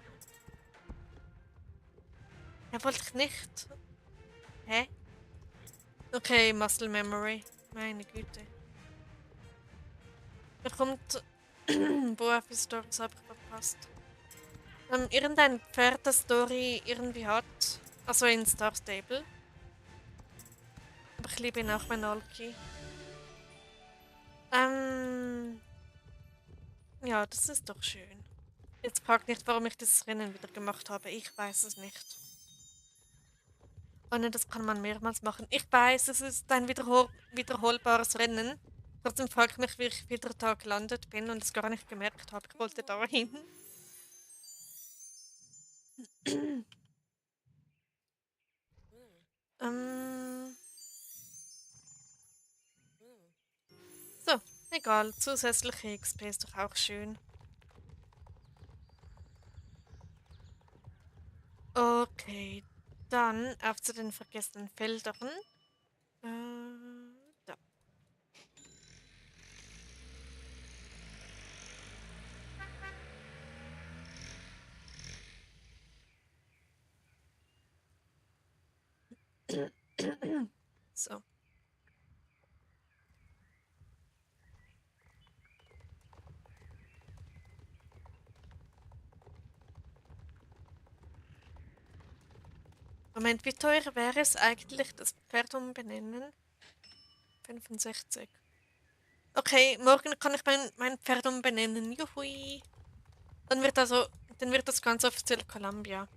Ja, wollte ich nicht. Hä? Okay, Muscle Memory. Meine Güte. Er kommt. Boah, für Stories habe ich verpasst. Irgendein Pferd, das Story irgendwie hat. Also in Star Stable. Aber ich liebe ihn auch, mein Alki. Ähm. Ja, das ist doch schön. Jetzt fragt nicht, warum ich dieses Rennen wieder gemacht habe. Ich weiß es nicht. Oh ne, das kann man mehrmals machen. Ich weiß, es ist ein wiederholbares Rennen. Trotzdem frage ich mich, wie ich wieder da gelandet bin und es gar nicht gemerkt habe. Ich wollte da hin. ähm, so, egal. Zusätzliche XP ist doch auch schön. Okay, dann auf zu den vergessenen Feldern. Da. So. Moment, wie teuer wäre es eigentlich, das Pferd umbenennen? 65. Okay, morgen kann ich mein Pferd umbenennen. Juhui. Dann wird das ganz offiziell Columbia.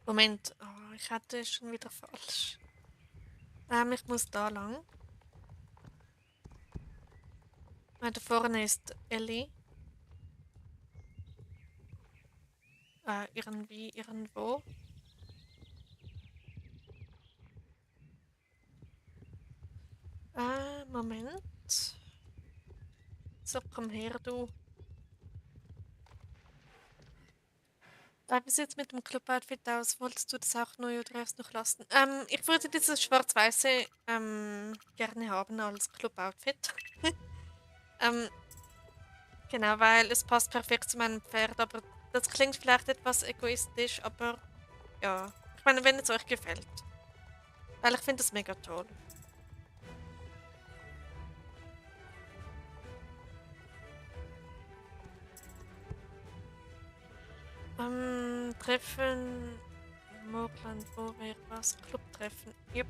Moment, oh, ich hatte es schon wieder falsch. Ich muss da lang. Da vorne ist Ellie. Irgendwie, irgendwo. Moment. So, komm her, du. Wie sieht es mit dem Club-Outfit aus? Wolltest du das auch neu oder erst noch lassen? Ich würde dieses Schwarz-Weiße gerne haben als Club-Outfit. ähm, genau, weil es passt perfekt zu meinem Pferd, aber das klingt vielleicht etwas egoistisch, aber ja. Ich meine, wenn es euch gefällt. Weil ich finde es mega toll. Treffen. Morgland, wo wäre was? Clubtreffen. Yep.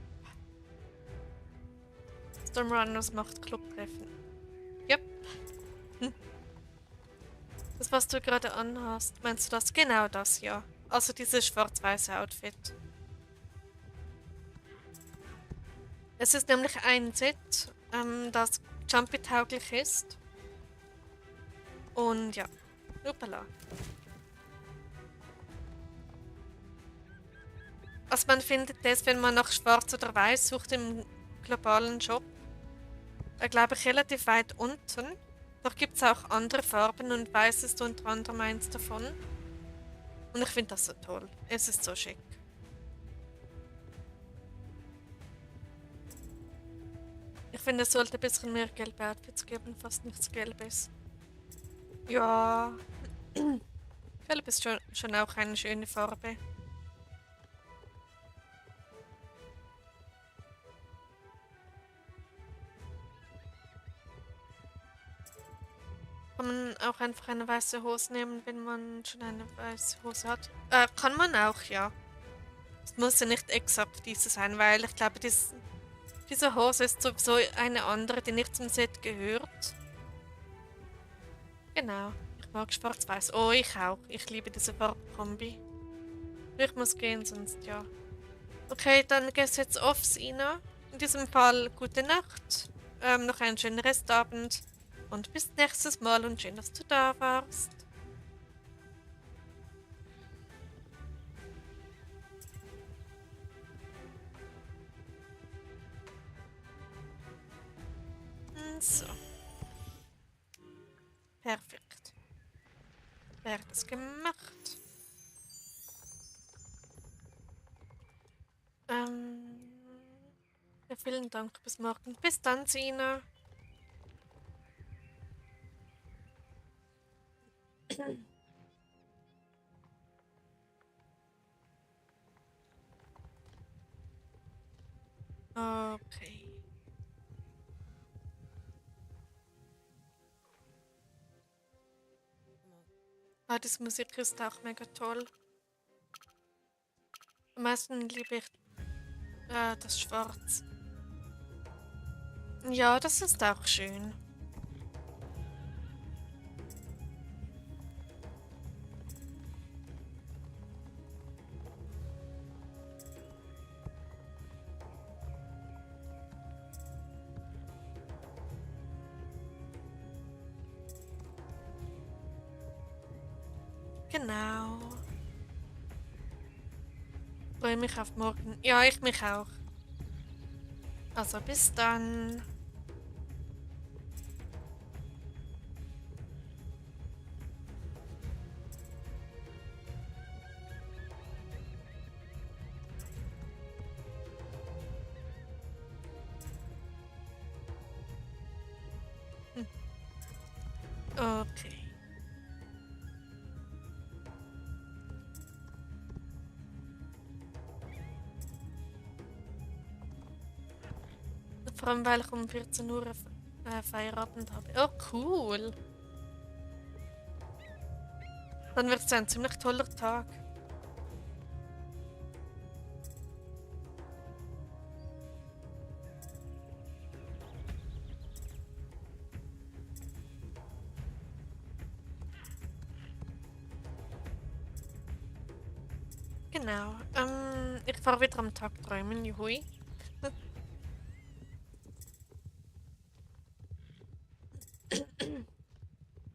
Stormrunners macht Clubtreffen. Yep. Hm. Das, was du gerade anhast, meinst du das? Genau das, ja. Also dieses schwarz-weiße Outfit. Es ist nämlich ein Set, das Jumpy-tauglich ist. Und ja. Uppala. Also man findet das, wenn man nach schwarz oder weiß sucht im globalen Shop. Glaube ich, relativ weit unten. Doch gibt es auch andere Farben und weiß ist unter anderem eins davon. Und ich finde das so toll. Es ist so schick. Ich finde, es sollte ein bisschen mehr gelbe Outfits geben, fast nichts Gelbes. Ja, Gelb ist schon auch eine schöne Farbe. Kann man auch einfach eine weiße Hose nehmen, wenn man schon eine weiße Hose hat? Kann man auch, ja. Es muss ja nicht exakt diese sein, weil ich glaube, diese Hose ist sowieso eine andere, die nicht zum Set gehört. Genau. Ich mag schwarz-weiß. Oh, ich auch. Ich liebe diese Farbkombi. Ich muss gehen, sonst ja. Okay, dann geht's jetzt off, Ina. In diesem Fall gute Nacht. Noch einen schönen Restabend. Und bis nächstes Mal und schön, dass du da warst. So, perfekt. Wäre das gemacht. Ähm, ja, vielen Dank. Bis morgen. Bis dann, Sina. Okay. Ah, das Musik ist auch mega toll. Am meisten liebe ich das Schwarz. Ja, das ist auch schön. Genau. Freue mich auf morgen. Ja, ich mich auch. Also bis dann. Hm. Okay. Vor allem, weil ich um 14 Uhr Feierabend habe. Oh, cool. Dann wird es ein ziemlich toller Tag. Genau. Ich fahre wieder am Tag träumen, juhui.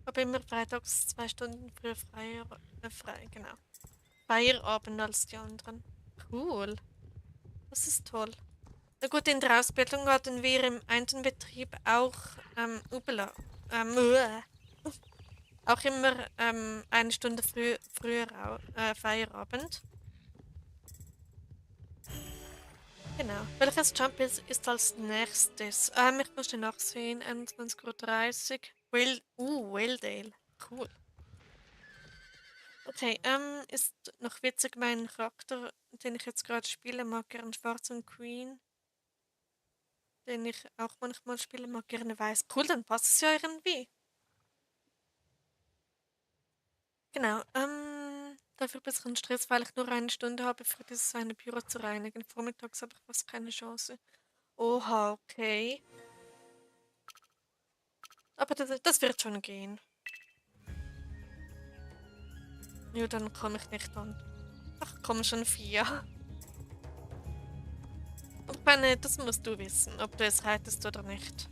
Habe immer freitags 2 Stunden früher frei, genau. Feierabend als die anderen. Cool. Das ist toll. Na gut, in der Ausbildung hatten wir im einen Betrieb auch auch immer 1 Stunde früher Feierabend. Genau. Welches Jump ist als nächstes? Ich musste nachsehen. 21:30 Uhr. Whale Cool. Okay, ist noch witzig, mein Charakter, den ich jetzt gerade spiele, mag gern Schwarz und Queen. Den ich auch manchmal spiele, mag gerne weiß. Cool, dann passt es ja irgendwie. Genau, dafür ein bisschen Stress, weil ich nur 1 Stunde habe, für dieses eine Büro zu reinigen. Vormittags habe ich fast keine Chance. Oha, okay. Aber das wird schon gehen. Ja, dann komme ich nicht an. Ach, komm schon 4. Und ich meine, das musst du wissen, ob du es reitest oder nicht.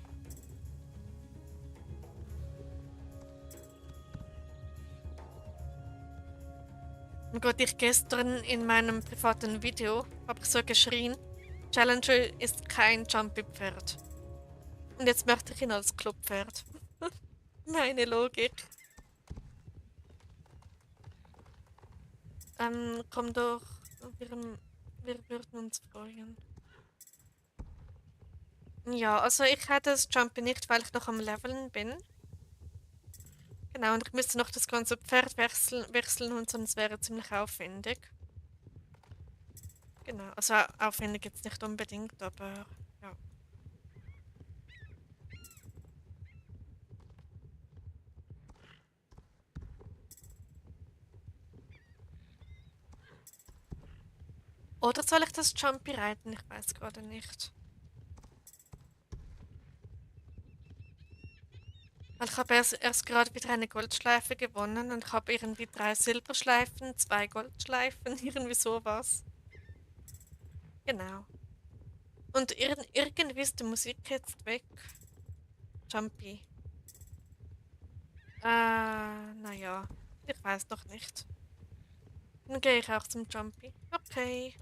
Und Gott, ich gestern in meinem privaten Video habe ich so geschrien, Challenger ist kein Jumpy-Pferd. Und jetzt möchte ich ihn als Clubpferd. Meine Logik. Komm doch. Wir, wir würden uns freuen. Ja, also ich hätte das Jumpy nicht, weil ich noch am Leveln bin. Genau, und ich müsste noch das ganze Pferd wechseln und sonst wäre es ziemlich aufwendig. Genau, also aufwendig jetzt nicht unbedingt, aber ja. Oder soll ich das Jumpy reiten? Ich weiß gerade nicht. Weil ich habe erst gerade wieder eine Goldschleife gewonnen und ich habe irgendwie 3 Silberschleifen, 2 Goldschleifen, irgendwie sowas. Genau. Und irgendwie ist die Musik jetzt weg. Jumpy. Naja. Ich weiß noch nicht. Dann gehe ich auch zum Jumpy. Okay.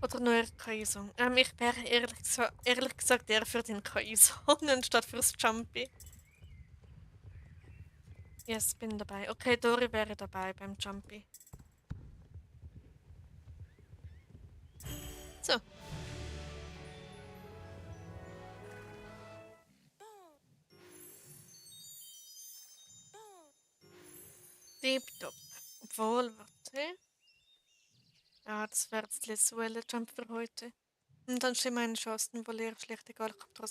Oder nur KI-Song. Ich wäre ehrlich gesagt eher für den KI-Song anstatt fürs Jumpy. Yes, bin dabei. Okay, Dori wäre dabei beim Jumpy. So, tipptopp. Obwohl, warte. Ja, das wäre das letzte Jump für heute. Und dann stehen meine Chancen wohl eher schlecht, egal, ich habe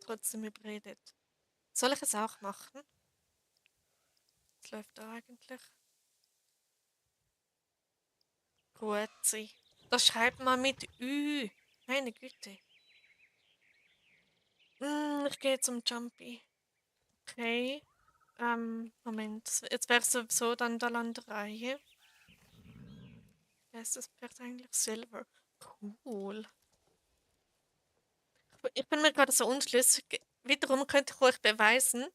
trotzdem überredet. Soll ich es auch machen? Was läuft da eigentlich? Grüezi. Das schreibt man mit Ü. Meine Güte. Ich gehe zum Jumpy. Okay. Moment. Jetzt wäre es sowieso dann der Landereihe. Wer ist das Pferd eigentlich? Silver. Cool. Ich bin mir gerade so unschlüssig. Wiederum könnte ich euch beweisen,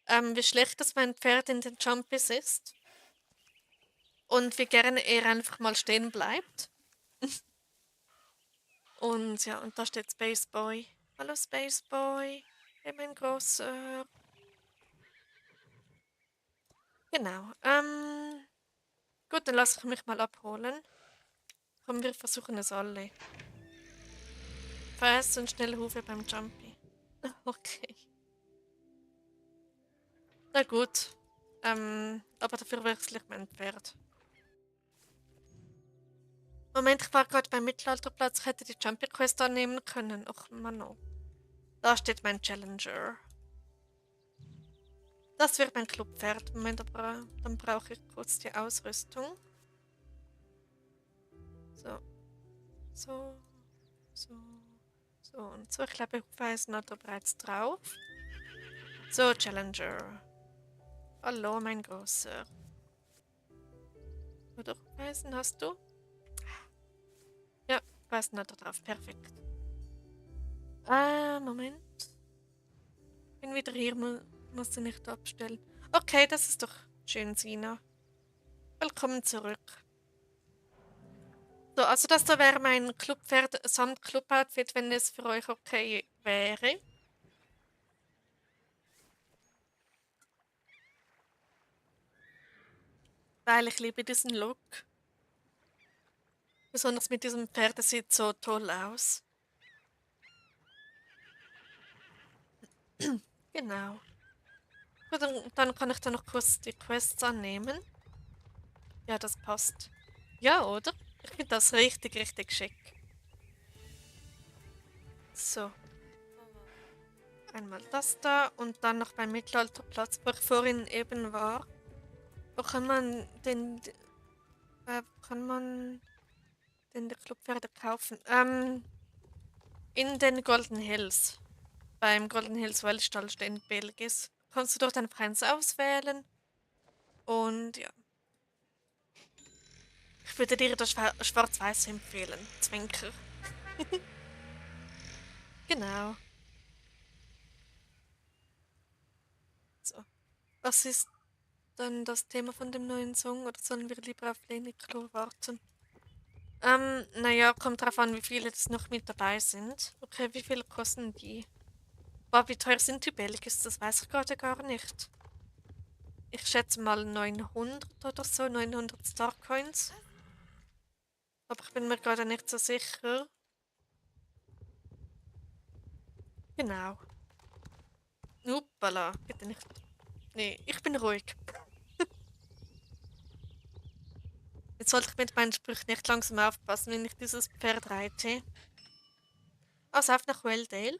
wie schlecht das mein Pferd in den Jumpies ist. Und wie gerne er einfach mal stehen bleibt. Und ja, und da steht Space Boy. Hallo Space Boy. Hey, mein Großer. Genau. Gut, dann lasse ich mich mal abholen. Komm, wir versuchen es alle. Fast und schnelle Hufe beim Jumpy. Okay. Na gut. Aber dafür wechsle ich mein Pferd. Moment, ich war gerade beim Mittelalterplatz. Ich hätte die Jumpy Quest annehmen können. Och, Mann. Da steht mein Challenger. Das wird mein Clubpferd. Moment, aber dann brauche ich kurz die Ausrüstung. So. So. So. So und so. Ich glaube, Hufeisen hat er bereits drauf. So, Challenger. Hallo, mein Großer. Oder Hufeisen hast du? Ja, Hufeisen hat er drauf. Perfekt. Moment. Bin wieder hier, muss sie nicht abstellen. Okay, das ist doch schön, Sina. Willkommen zurück. So, also das da wäre mein Clubpferd samt Club-Outfit, wenn es für euch okay wäre. Weil ich liebe diesen Look. Besonders mit diesem Pferd, das sieht so toll aus. Genau. Gut, dann kann ich da noch kurz die Quests annehmen. Ja, das passt. Ja, oder? Ich finde das richtig, richtig schick. So. Einmal das da und dann noch beim Mittelalterplatz, wo ich vorhin eben war. Wo kann man den Clubpferde kaufen? In den Golden Hills. Beim Golden Hills Wellstall in Belgis. Kannst du dort einfach eins auswählen. Und ja. Ich würde dir das Schwarz-Weiß empfehlen. Zwinker. Genau. So. Was ist dann das Thema von dem neuen Song? Oder sollen wir lieber auf Leniklo warten? Naja, kommt drauf an, wie viele das noch mit dabei sind. Okay, wie viel kosten die? Boah, wie teuer sind die Belgis? Das weiß ich gerade gar nicht. Ich schätze mal 900 oder so, 900 Starcoins. Aber ich bin mir gerade nicht so sicher. Genau. Uppala, bitte nicht. Nee, ich bin ruhig. Jetzt sollte ich mit meinen Sprüchen nicht langsam aufpassen, wenn ich dieses Pferd reite. Also auf nach Welldale.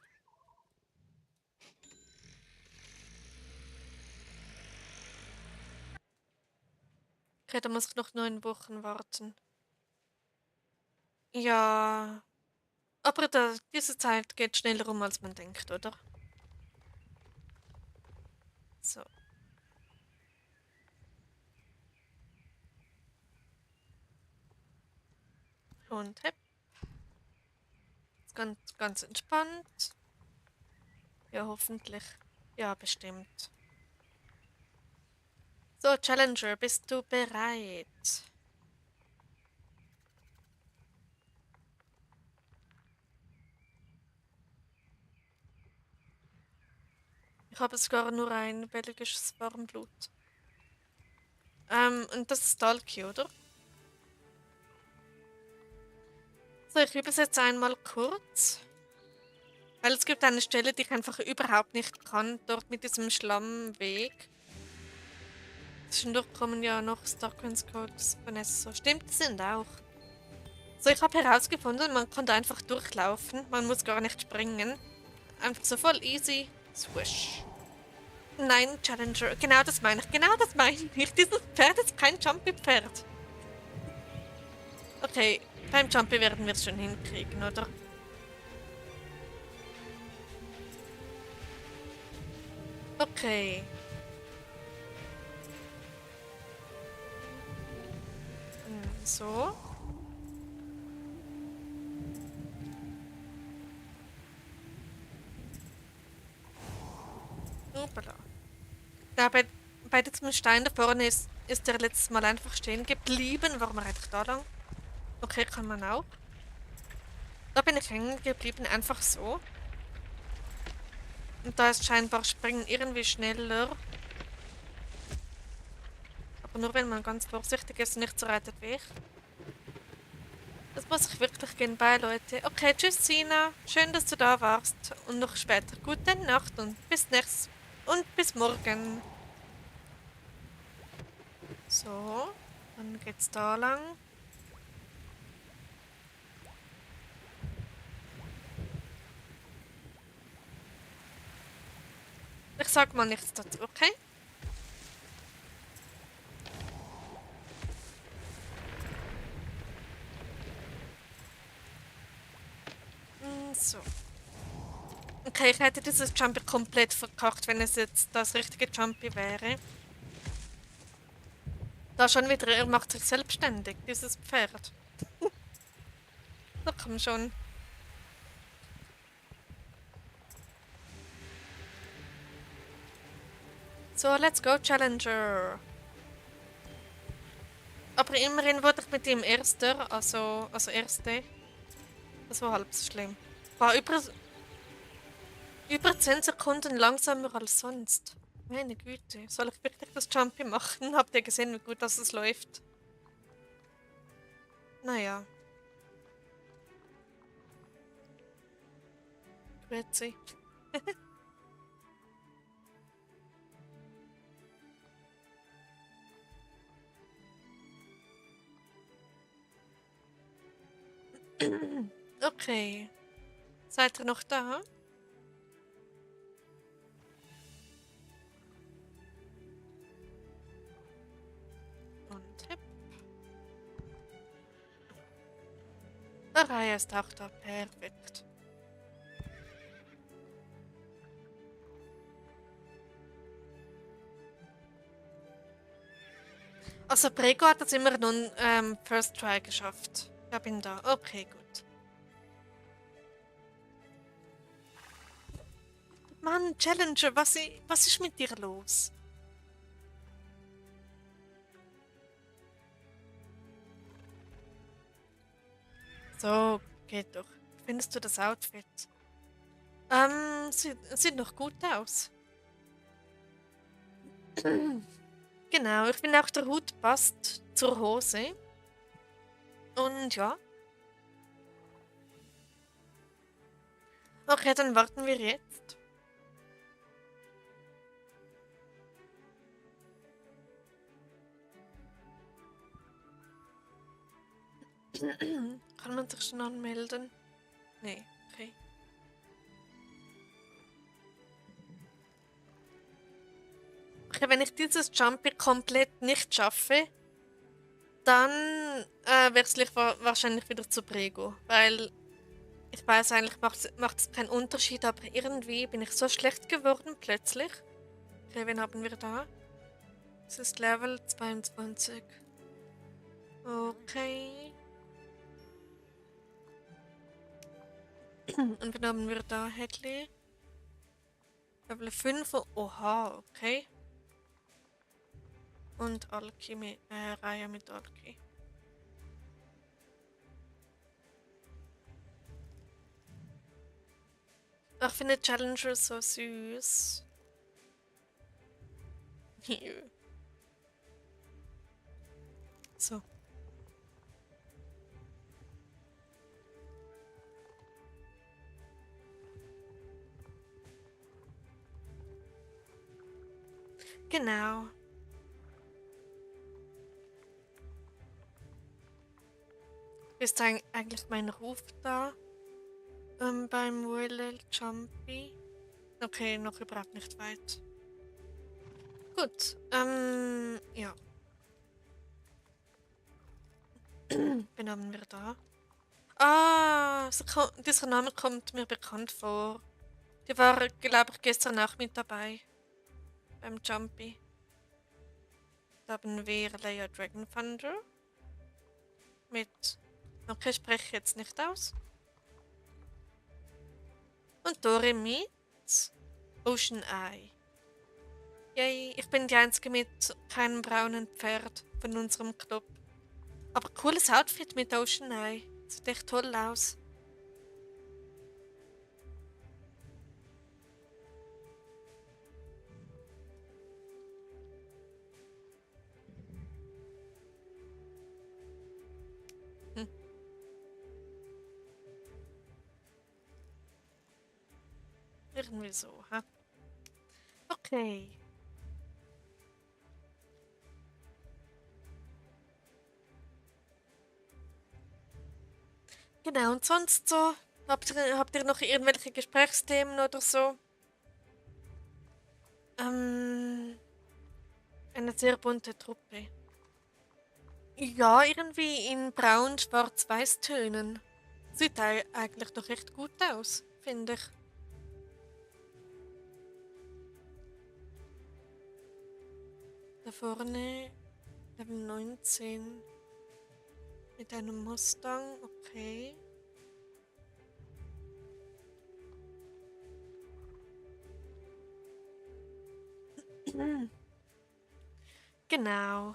Okay, da muss ich noch 9 Wochen warten. Ja. Aber diese Zeit geht schneller rum, als man denkt, oder? So. Und hepp. Ganz, ganz entspannt. Ja, hoffentlich. Ja, bestimmt. So, Challenger, bist du bereit? Ich habe sogar nur ein belgisches Warmblut. Und das ist Dalki, oder? So, ich übersetze einmal kurz. Weil es gibt eine Stelle, die ich einfach überhaupt nicht kann, dort mit diesem Schlammweg. Zwischendurch kommen ja noch Starcoins Codes von Esso. Stimmt, die sind auch. So, ich habe herausgefunden, man kann da einfach durchlaufen. Man muss gar nicht springen. Einfach so voll easy. Swish. Nein, Challenger. Genau das meine ich. Genau das meine ich. Dieses Pferd ist kein Jumpy-Pferd. Okay, beim Jumpy werden wir es schon hinkriegen, oder? Okay. So. Hoppala. Da bei diesem Stein da vorne ist der letztes Mal einfach stehen geblieben. Warum eigentlich da lang? Okay, kann man auch. Da bin ich hängen geblieben, einfach so. Und da ist scheinbar Springen irgendwie schneller. Aber nur wenn man ganz vorsichtig ist und nicht so reitet wie ich. Das muss ich wirklich gehen bei, Leute. Okay, tschüss, Sina. Schön, dass du da warst. Und noch später. Gute Nacht und bis nächstes und bis morgen. So, dann geht's da lang. Ich sag mal nichts dazu, okay? So. Okay, ich hätte dieses Jumpy komplett verkackt, wenn es jetzt das richtige Jumpy wäre. Da schon wieder, er macht sich selbstständig, dieses Pferd. Da komm schon. So, let's go, Challenger. Aber immerhin wurde ich mit ihm Erster, also Erste. Das war halb so schlimm. War über 10 Sekunden langsamer als sonst. Meine Güte, soll ich wirklich das Jumpy machen? Habt ihr gesehen, wie gut das läuft? Naja. Grüezi. Okay. Seid ihr noch da? Und hip. Araya ist auch da. Perfekt. Also Prego hat das immer nun First Try geschafft. Ich hab ihn da. Okay, gut. Mann, Challenger, was ist mit dir los? So, geht doch. Findest du das Outfit? Sieht noch gut aus. Genau, ich finde auch der Hut passt zur Hose. Und ja. Okay, dann warten wir jetzt. Kann man sich schon anmelden? Nee, okay. Okay, wenn ich dieses Jumpy komplett nicht schaffe, dann wechsle ich wahrscheinlich wieder zu Prego. Weil ich weiß eigentlich, macht es keinen Unterschied, aber irgendwie bin ich so schlecht geworden plötzlich. Okay, wen haben wir da? Das ist Level 22. Okay. Und wen haben wir da, Hedley? Level 5. Oha, okay. Und Alki mit, Raya mit Alki. Ich finde Challenger so süß. So. Genau. Ist eigentlich mein Ruf da? Beim Willel Jumpy? Okay, noch überhaupt nicht weit. Gut, ja. Wen haben wir da? Ah, dieser Name kommt mir bekannt vor. Die war, glaube ich, gestern auch mit dabei. Beim Jumpy. Da haben wir Leia Dragon Thunder. Mit. Okay, spreche ich jetzt nicht aus. Und Dori mit Ocean Eye. Yay, ich bin die Einzige mit keinem braunen Pferd von unserem Club. Aber cooles Outfit mit Ocean Eye. Sieht echt toll aus. Hm. Irgendwie so, ha? Okay. Genau, und sonst so? Habt ihr noch irgendwelche Gesprächsthemen oder so? Eine sehr bunte Truppe. Ja, irgendwie in braun-schwarz-weiß-Tönen. Sieht eigentlich doch echt gut aus, finde ich. Da vorne Level 19 mit einem Mustang, okay. Genau.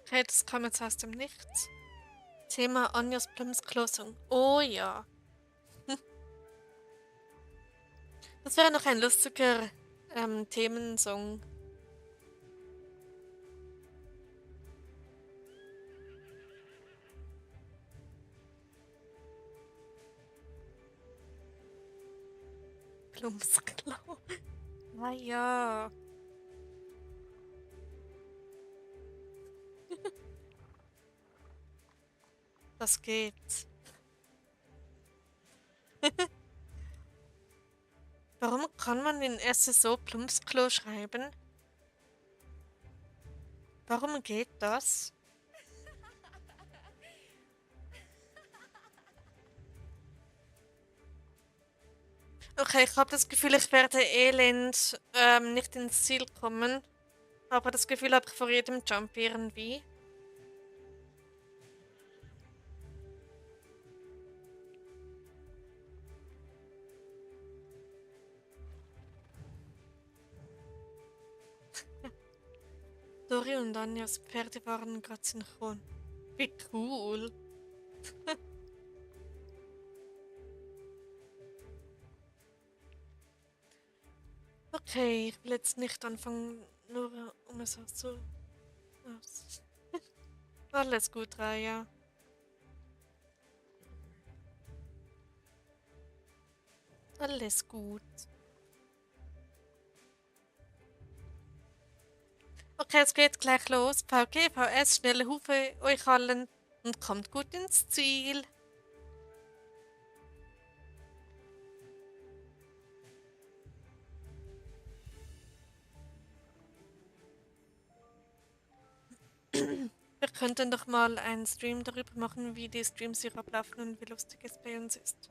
Okay, das kam jetzt aus dem Nichts. Thema Anjas Blumsklosung. Oh ja. Das wäre noch ein lustiger Themensong. Plumpsklau. Ah ja. Das geht. Warum kann man in SSO Plumpsklo schreiben? Warum geht das? Okay, ich habe das Gefühl, ich werde elend nicht ins Ziel kommen. Aber das Gefühl habe ich vor jedem Jump irgendwie. Dori und Anjas Pferde waren gerade synchron. Wie cool. Okay, ich will jetzt nicht anfangen, nur um es so. Alles gut, Raya. Alles gut. Okay, es geht gleich los. VG, VS, schnelle Hufe euch allen und kommt gut ins Ziel. Wir könnten doch mal einen Stream darüber machen, wie die Streams hier ablaufen und wie lustig es bei uns ist.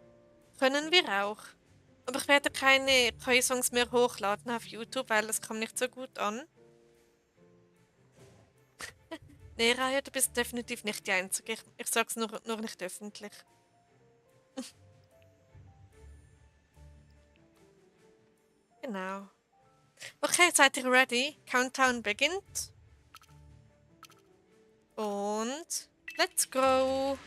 Können wir auch. Aber ich werde keine Koi-Songs mehr hochladen auf YouTube, weil das kommt nicht so gut an. Nee, Raya, du bist definitiv nicht die Einzige. Ich sag's nur nicht öffentlich. Genau. Okay, seid ihr ready? Countdown beginnt. Und let's go!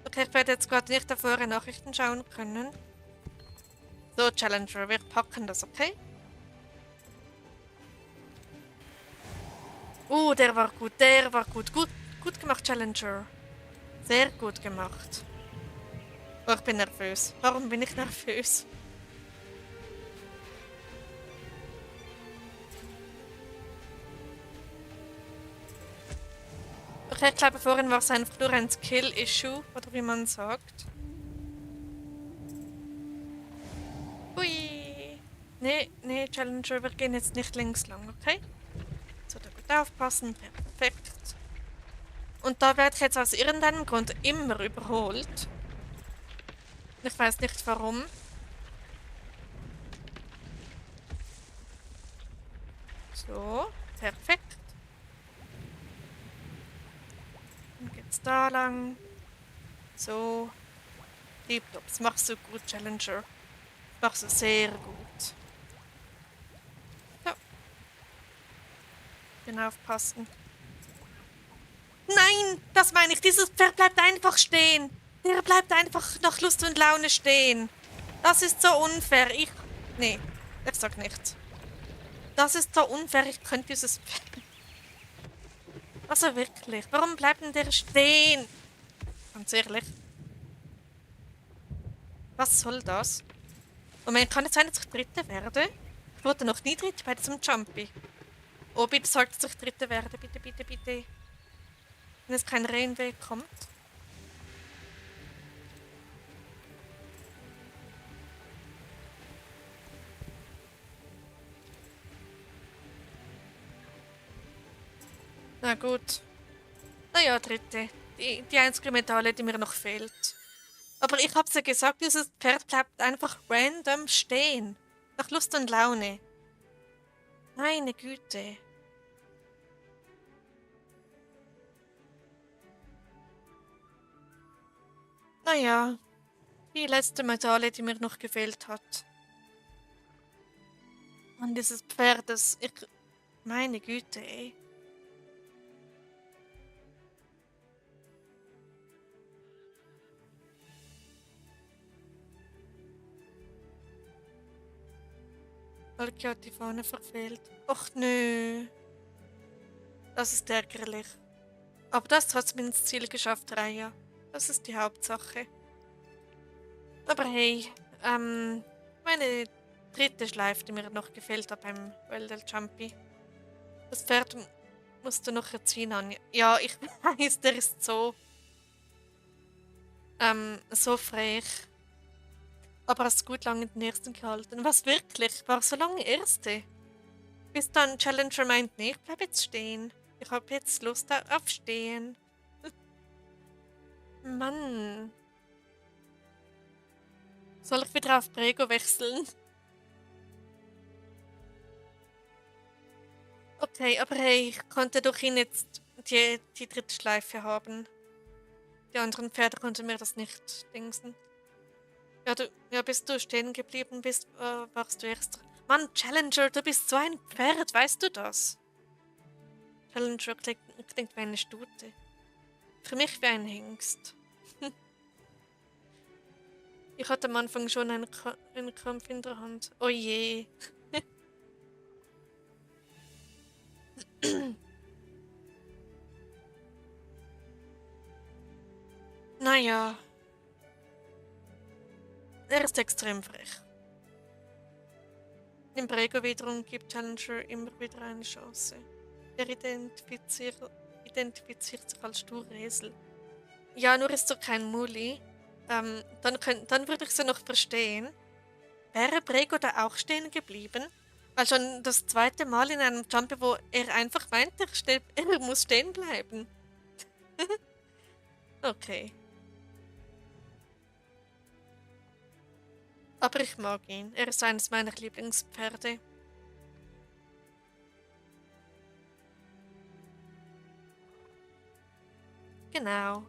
Okay, ich werde jetzt gerade nicht davor Nachrichten schauen können. So, Challenger, wir packen das, okay? Der war gut, der war gut. Gut gemacht, Challenger. Sehr gut gemacht. Oh, ich bin nervös. Warum bin ich nervös? Okay, ich glaube, vorhin war es einfach nur ein Skill-Issue, oder wie man sagt. Hui! Nee, nee, Challenger, wir gehen jetzt nicht links lang, okay? So, da gut aufpassen. Perfekt. Und da werde ich jetzt aus irgendeinem Grund immer überholt. Ich weiß nicht warum. So, perfekt. Dann geht's da lang. So. Tipptopp. Das machst du gut, Challenger. Das machst du sehr gut. So. Genau aufpassen. Nein! Das meine ich. Dieses Pferd bleibt einfach stehen. Der bleibt einfach nach Lust und Laune stehen. Das ist so unfair. Nee, ich sag nichts. Das ist so unfair. Ich könnte dieses Pferd. Also wirklich. Warum bleibt denn der stehen? Ganz ehrlich. Was soll das? Moment, kann es sein, dass ich Dritte werde? Ich wurde noch nie Dritte bei diesem Jumpy. Oh, bitte sagt, dass ich Dritte werde. Bitte, bitte, bitte. Wenn es kein Regenweg kommt. Na gut. Naja, Dritte. Die einzige Medaille, die mir noch fehlt. Aber ich hab's ja gesagt, dieses Pferd bleibt einfach random stehen. Nach Lust und Laune. Meine Güte. Naja, die letzte Medaille, die mir noch gefehlt hat. Und dieses Pferd, meine Güte, ey. Alki hat die Fahne verfehlt. Och nö. Das ist ärgerlich. Aber das hat trotzdem ins Ziel geschafft, Raya. Das ist die Hauptsache. Aber hey, meine dritte Schleife, die mir noch gefehlt hat beim Well del Jumpy. Das Pferd musste noch erziehen, Anja. Ja, ich weiß, der ist so frech. Aber hast gut lange den ersten gehalten. Was wirklich? War so lange Erste. Bis dann Challenger meint, nee, ich bleib jetzt stehen. Ich hab jetzt Lust auf Stehen. Mann. Soll ich wieder auf Prego wechseln? Okay, aber hey, ich konnte doch ihn jetzt die dritte Schleife haben. Die anderen Pferde konnten mir das nicht dingsen. Ja, bis du stehen geblieben bist, warst du erst. Mann, Challenger, du bist so ein Pferd, weißt du das? Challenger klingt wie eine Stute. Für mich wie ein Hengst. Ich hatte am Anfang schon einen Krampf in der Hand. Oh je. Naja. Er ist extrem frech. Im Prego wiederum gibt Challenger immer wieder eine Chance. Er identifiziert sich als Sturesel. Ja, nur ist er kein Muli. Dann würde ich sie noch verstehen. Wäre Prego da auch stehen geblieben? Weil schon das zweite Mal in einem Jumpy, wo er einfach meint, er muss stehen bleiben. Okay. Aber ich mag ihn. Er ist eines meiner Lieblingspferde. Genau.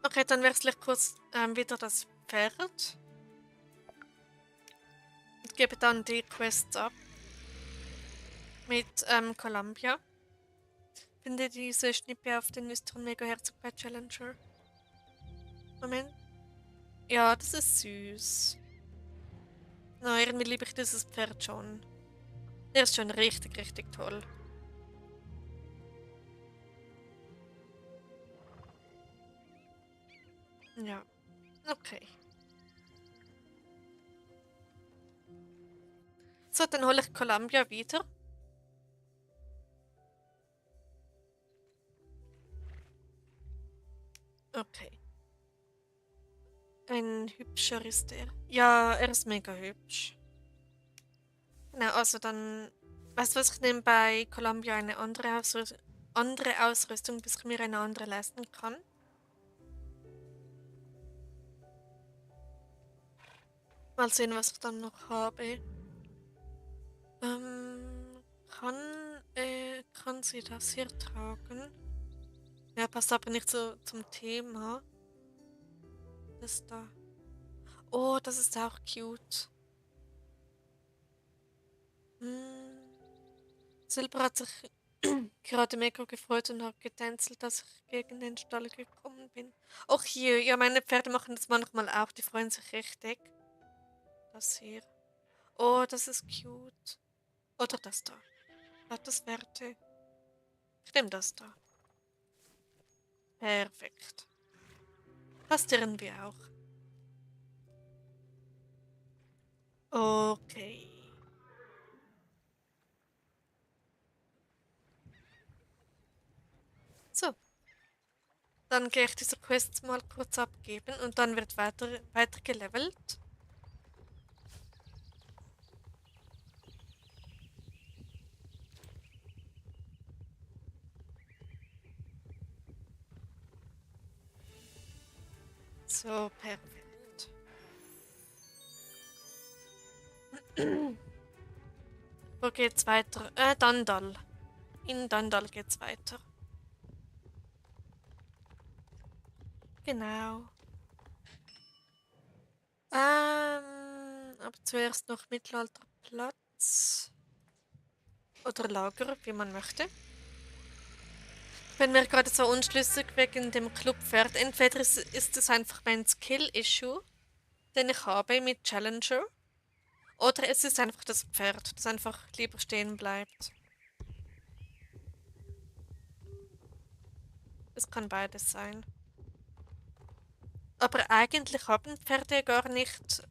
Okay, dann wechsle ich kurz wieder das Pferd. Und gebe dann die Quests ab. Mit Columbia. Finde diese Schnippe auf den Nüstern Megaherzog bei Challenger. Moment. Ja, das ist süß. Na, irgendwie liebe ich dieses Pferd schon. Der ist schon richtig, richtig toll. Ja, okay. So, dann hole ich Columbia wieder. Okay. Ein hübscher ist er. Ja, er ist mega hübsch. Genau, also dann, weißt du was, ich nehme bei Columbia eine andere Ausrüstung, bis ich mir eine andere leisten kann. Mal sehen, was ich dann noch habe. Kann sie das hier tragen? Ja, passt aber nicht so zum Thema. Das da. Oh, das ist auch cute. Hm. Silber hat sich gerade mega gefreut und hat getänzelt, dass ich gegen den Stall gekommen bin. Auch hier, ja, meine Pferde machen das manchmal auch, die freuen sich richtig. Das hier. Oh, das ist cute. Oder das da. Hat das Werte? Ich nehme das da. Perfekt. Passt irgendwie auch. Okay. So, dann gehe ich diese Quests mal kurz abgeben und dann wird weiter gelevelt. So, perfekt. Wo geht's weiter? Dandal. In Dandal geht's weiter. Genau. Aber zuerst noch Mittelalterplatz. Oder Lager, wie man möchte. Ich bin mir gerade so unschlüssig wegen dem Clubpferd. Entweder ist es einfach mein Skill-Issue, den ich habe mit Challenger, oder es ist einfach das Pferd, das einfach lieber stehen bleibt. Es kann beides sein. Aber eigentlich haben Pferde gar nicht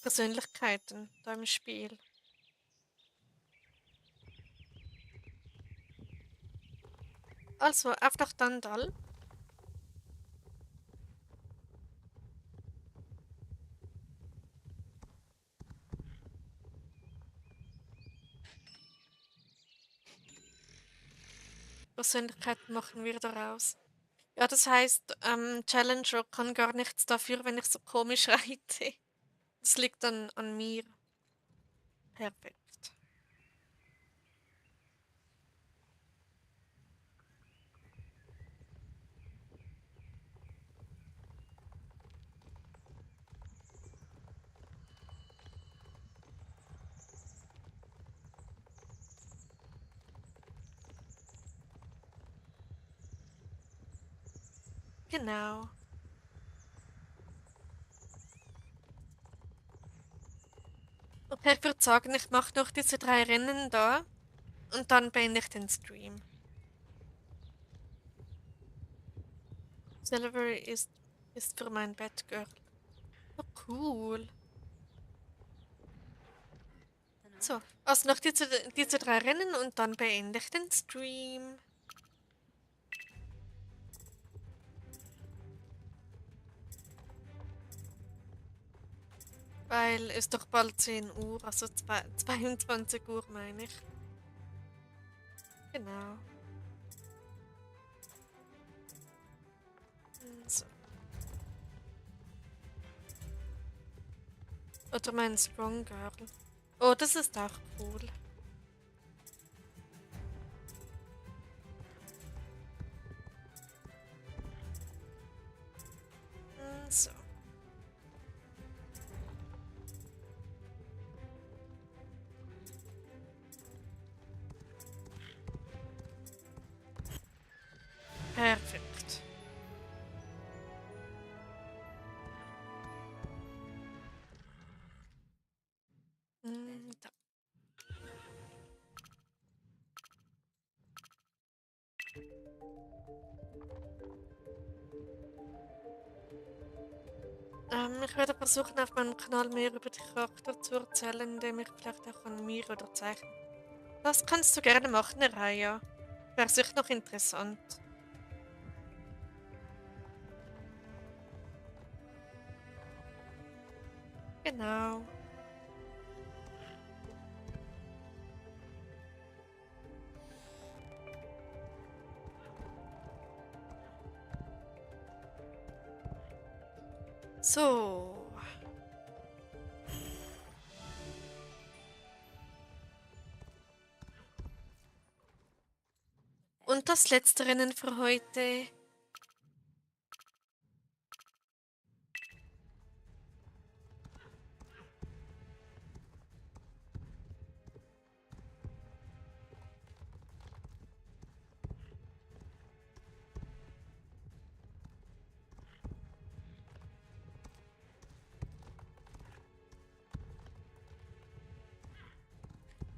Persönlichkeiten da im Spiel. Also, auf nach Dandal. Persönlichkeiten machen wir daraus. Ja, das heißt, Challenger kann gar nichts dafür, wenn ich so komisch reite. Das liegt dann an mir. Perfekt. Genau. Okay, ich würde sagen, ich mache noch diese 3 Rennen da und dann beende ich den Stream. Silver ist für mein Batgirl. Oh, cool. So, also noch diese 3 Rennen und dann beende ich den Stream. Weil es doch bald 10 Uhr, also 22 Uhr meine ich. Genau. So. Oder mein Strong Girl. Oh, das ist auch cool. So. Perfekt. Da. Ich werde versuchen, auf meinem Kanal mehr über die Charakter zu erzählen, indem ich vielleicht auch animiere oder zeichne. Das kannst du gerne machen, Raya. Wäre sicher noch interessant. Genau. So. Und das letzte Rennen für heute.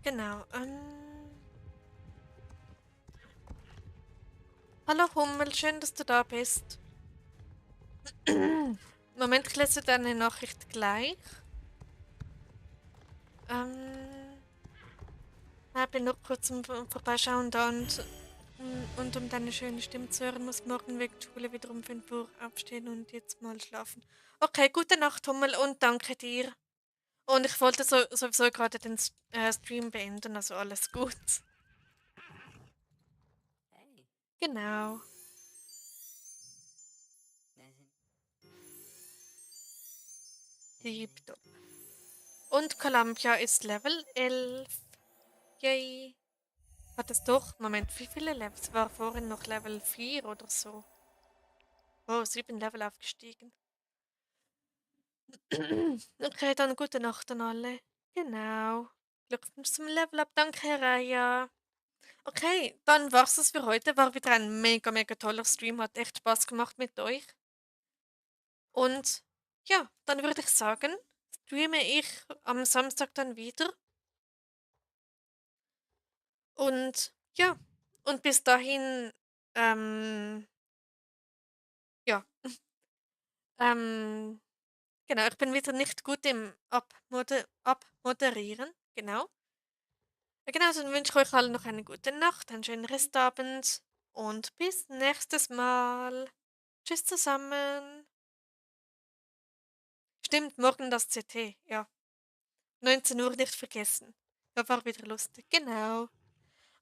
Genau. Hallo Hummel, schön, dass du da bist. Moment, ich lese deine Nachricht gleich. Ich bin noch kurz zum Vorbeischauen da und um deine schöne Stimme zu hören, muss morgen wegen der Schule wieder um 5 Uhr aufstehen und jetzt mal schlafen. Okay, gute Nacht, Hummel, und danke dir. Und ich wollte sowieso gerade den Stream beenden, also alles gut. Genau. Tipptopp. Und Columbia ist Level 11. Yay. Hat es doch. Moment, wie viele Levels? War vorhin noch Level 4 oder so? Oh, 7 Level aufgestiegen. Okay, dann gute Nacht an alle. Genau. Glückwunsch zum Level Up. Danke, Raya. Okay, dann war's das für heute. War wieder ein mega, mega toller Stream. Hat echt Spaß gemacht mit euch. Und ja, dann würde ich sagen, streame ich am Samstag dann wieder. Und ja, und bis dahin, ja, ähm, genau, ich bin wieder nicht gut im Abmoderieren. Genau. Genau, dann wünsche ich euch allen noch eine gute Nacht, einen schönen Restabend und bis nächstes Mal. Tschüss zusammen. Stimmt, morgen das CT, ja. 19 Uhr nicht vergessen. Ja, war wieder lustig. Genau.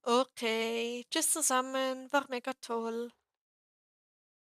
Okay. Tschüss zusammen. War mega toll.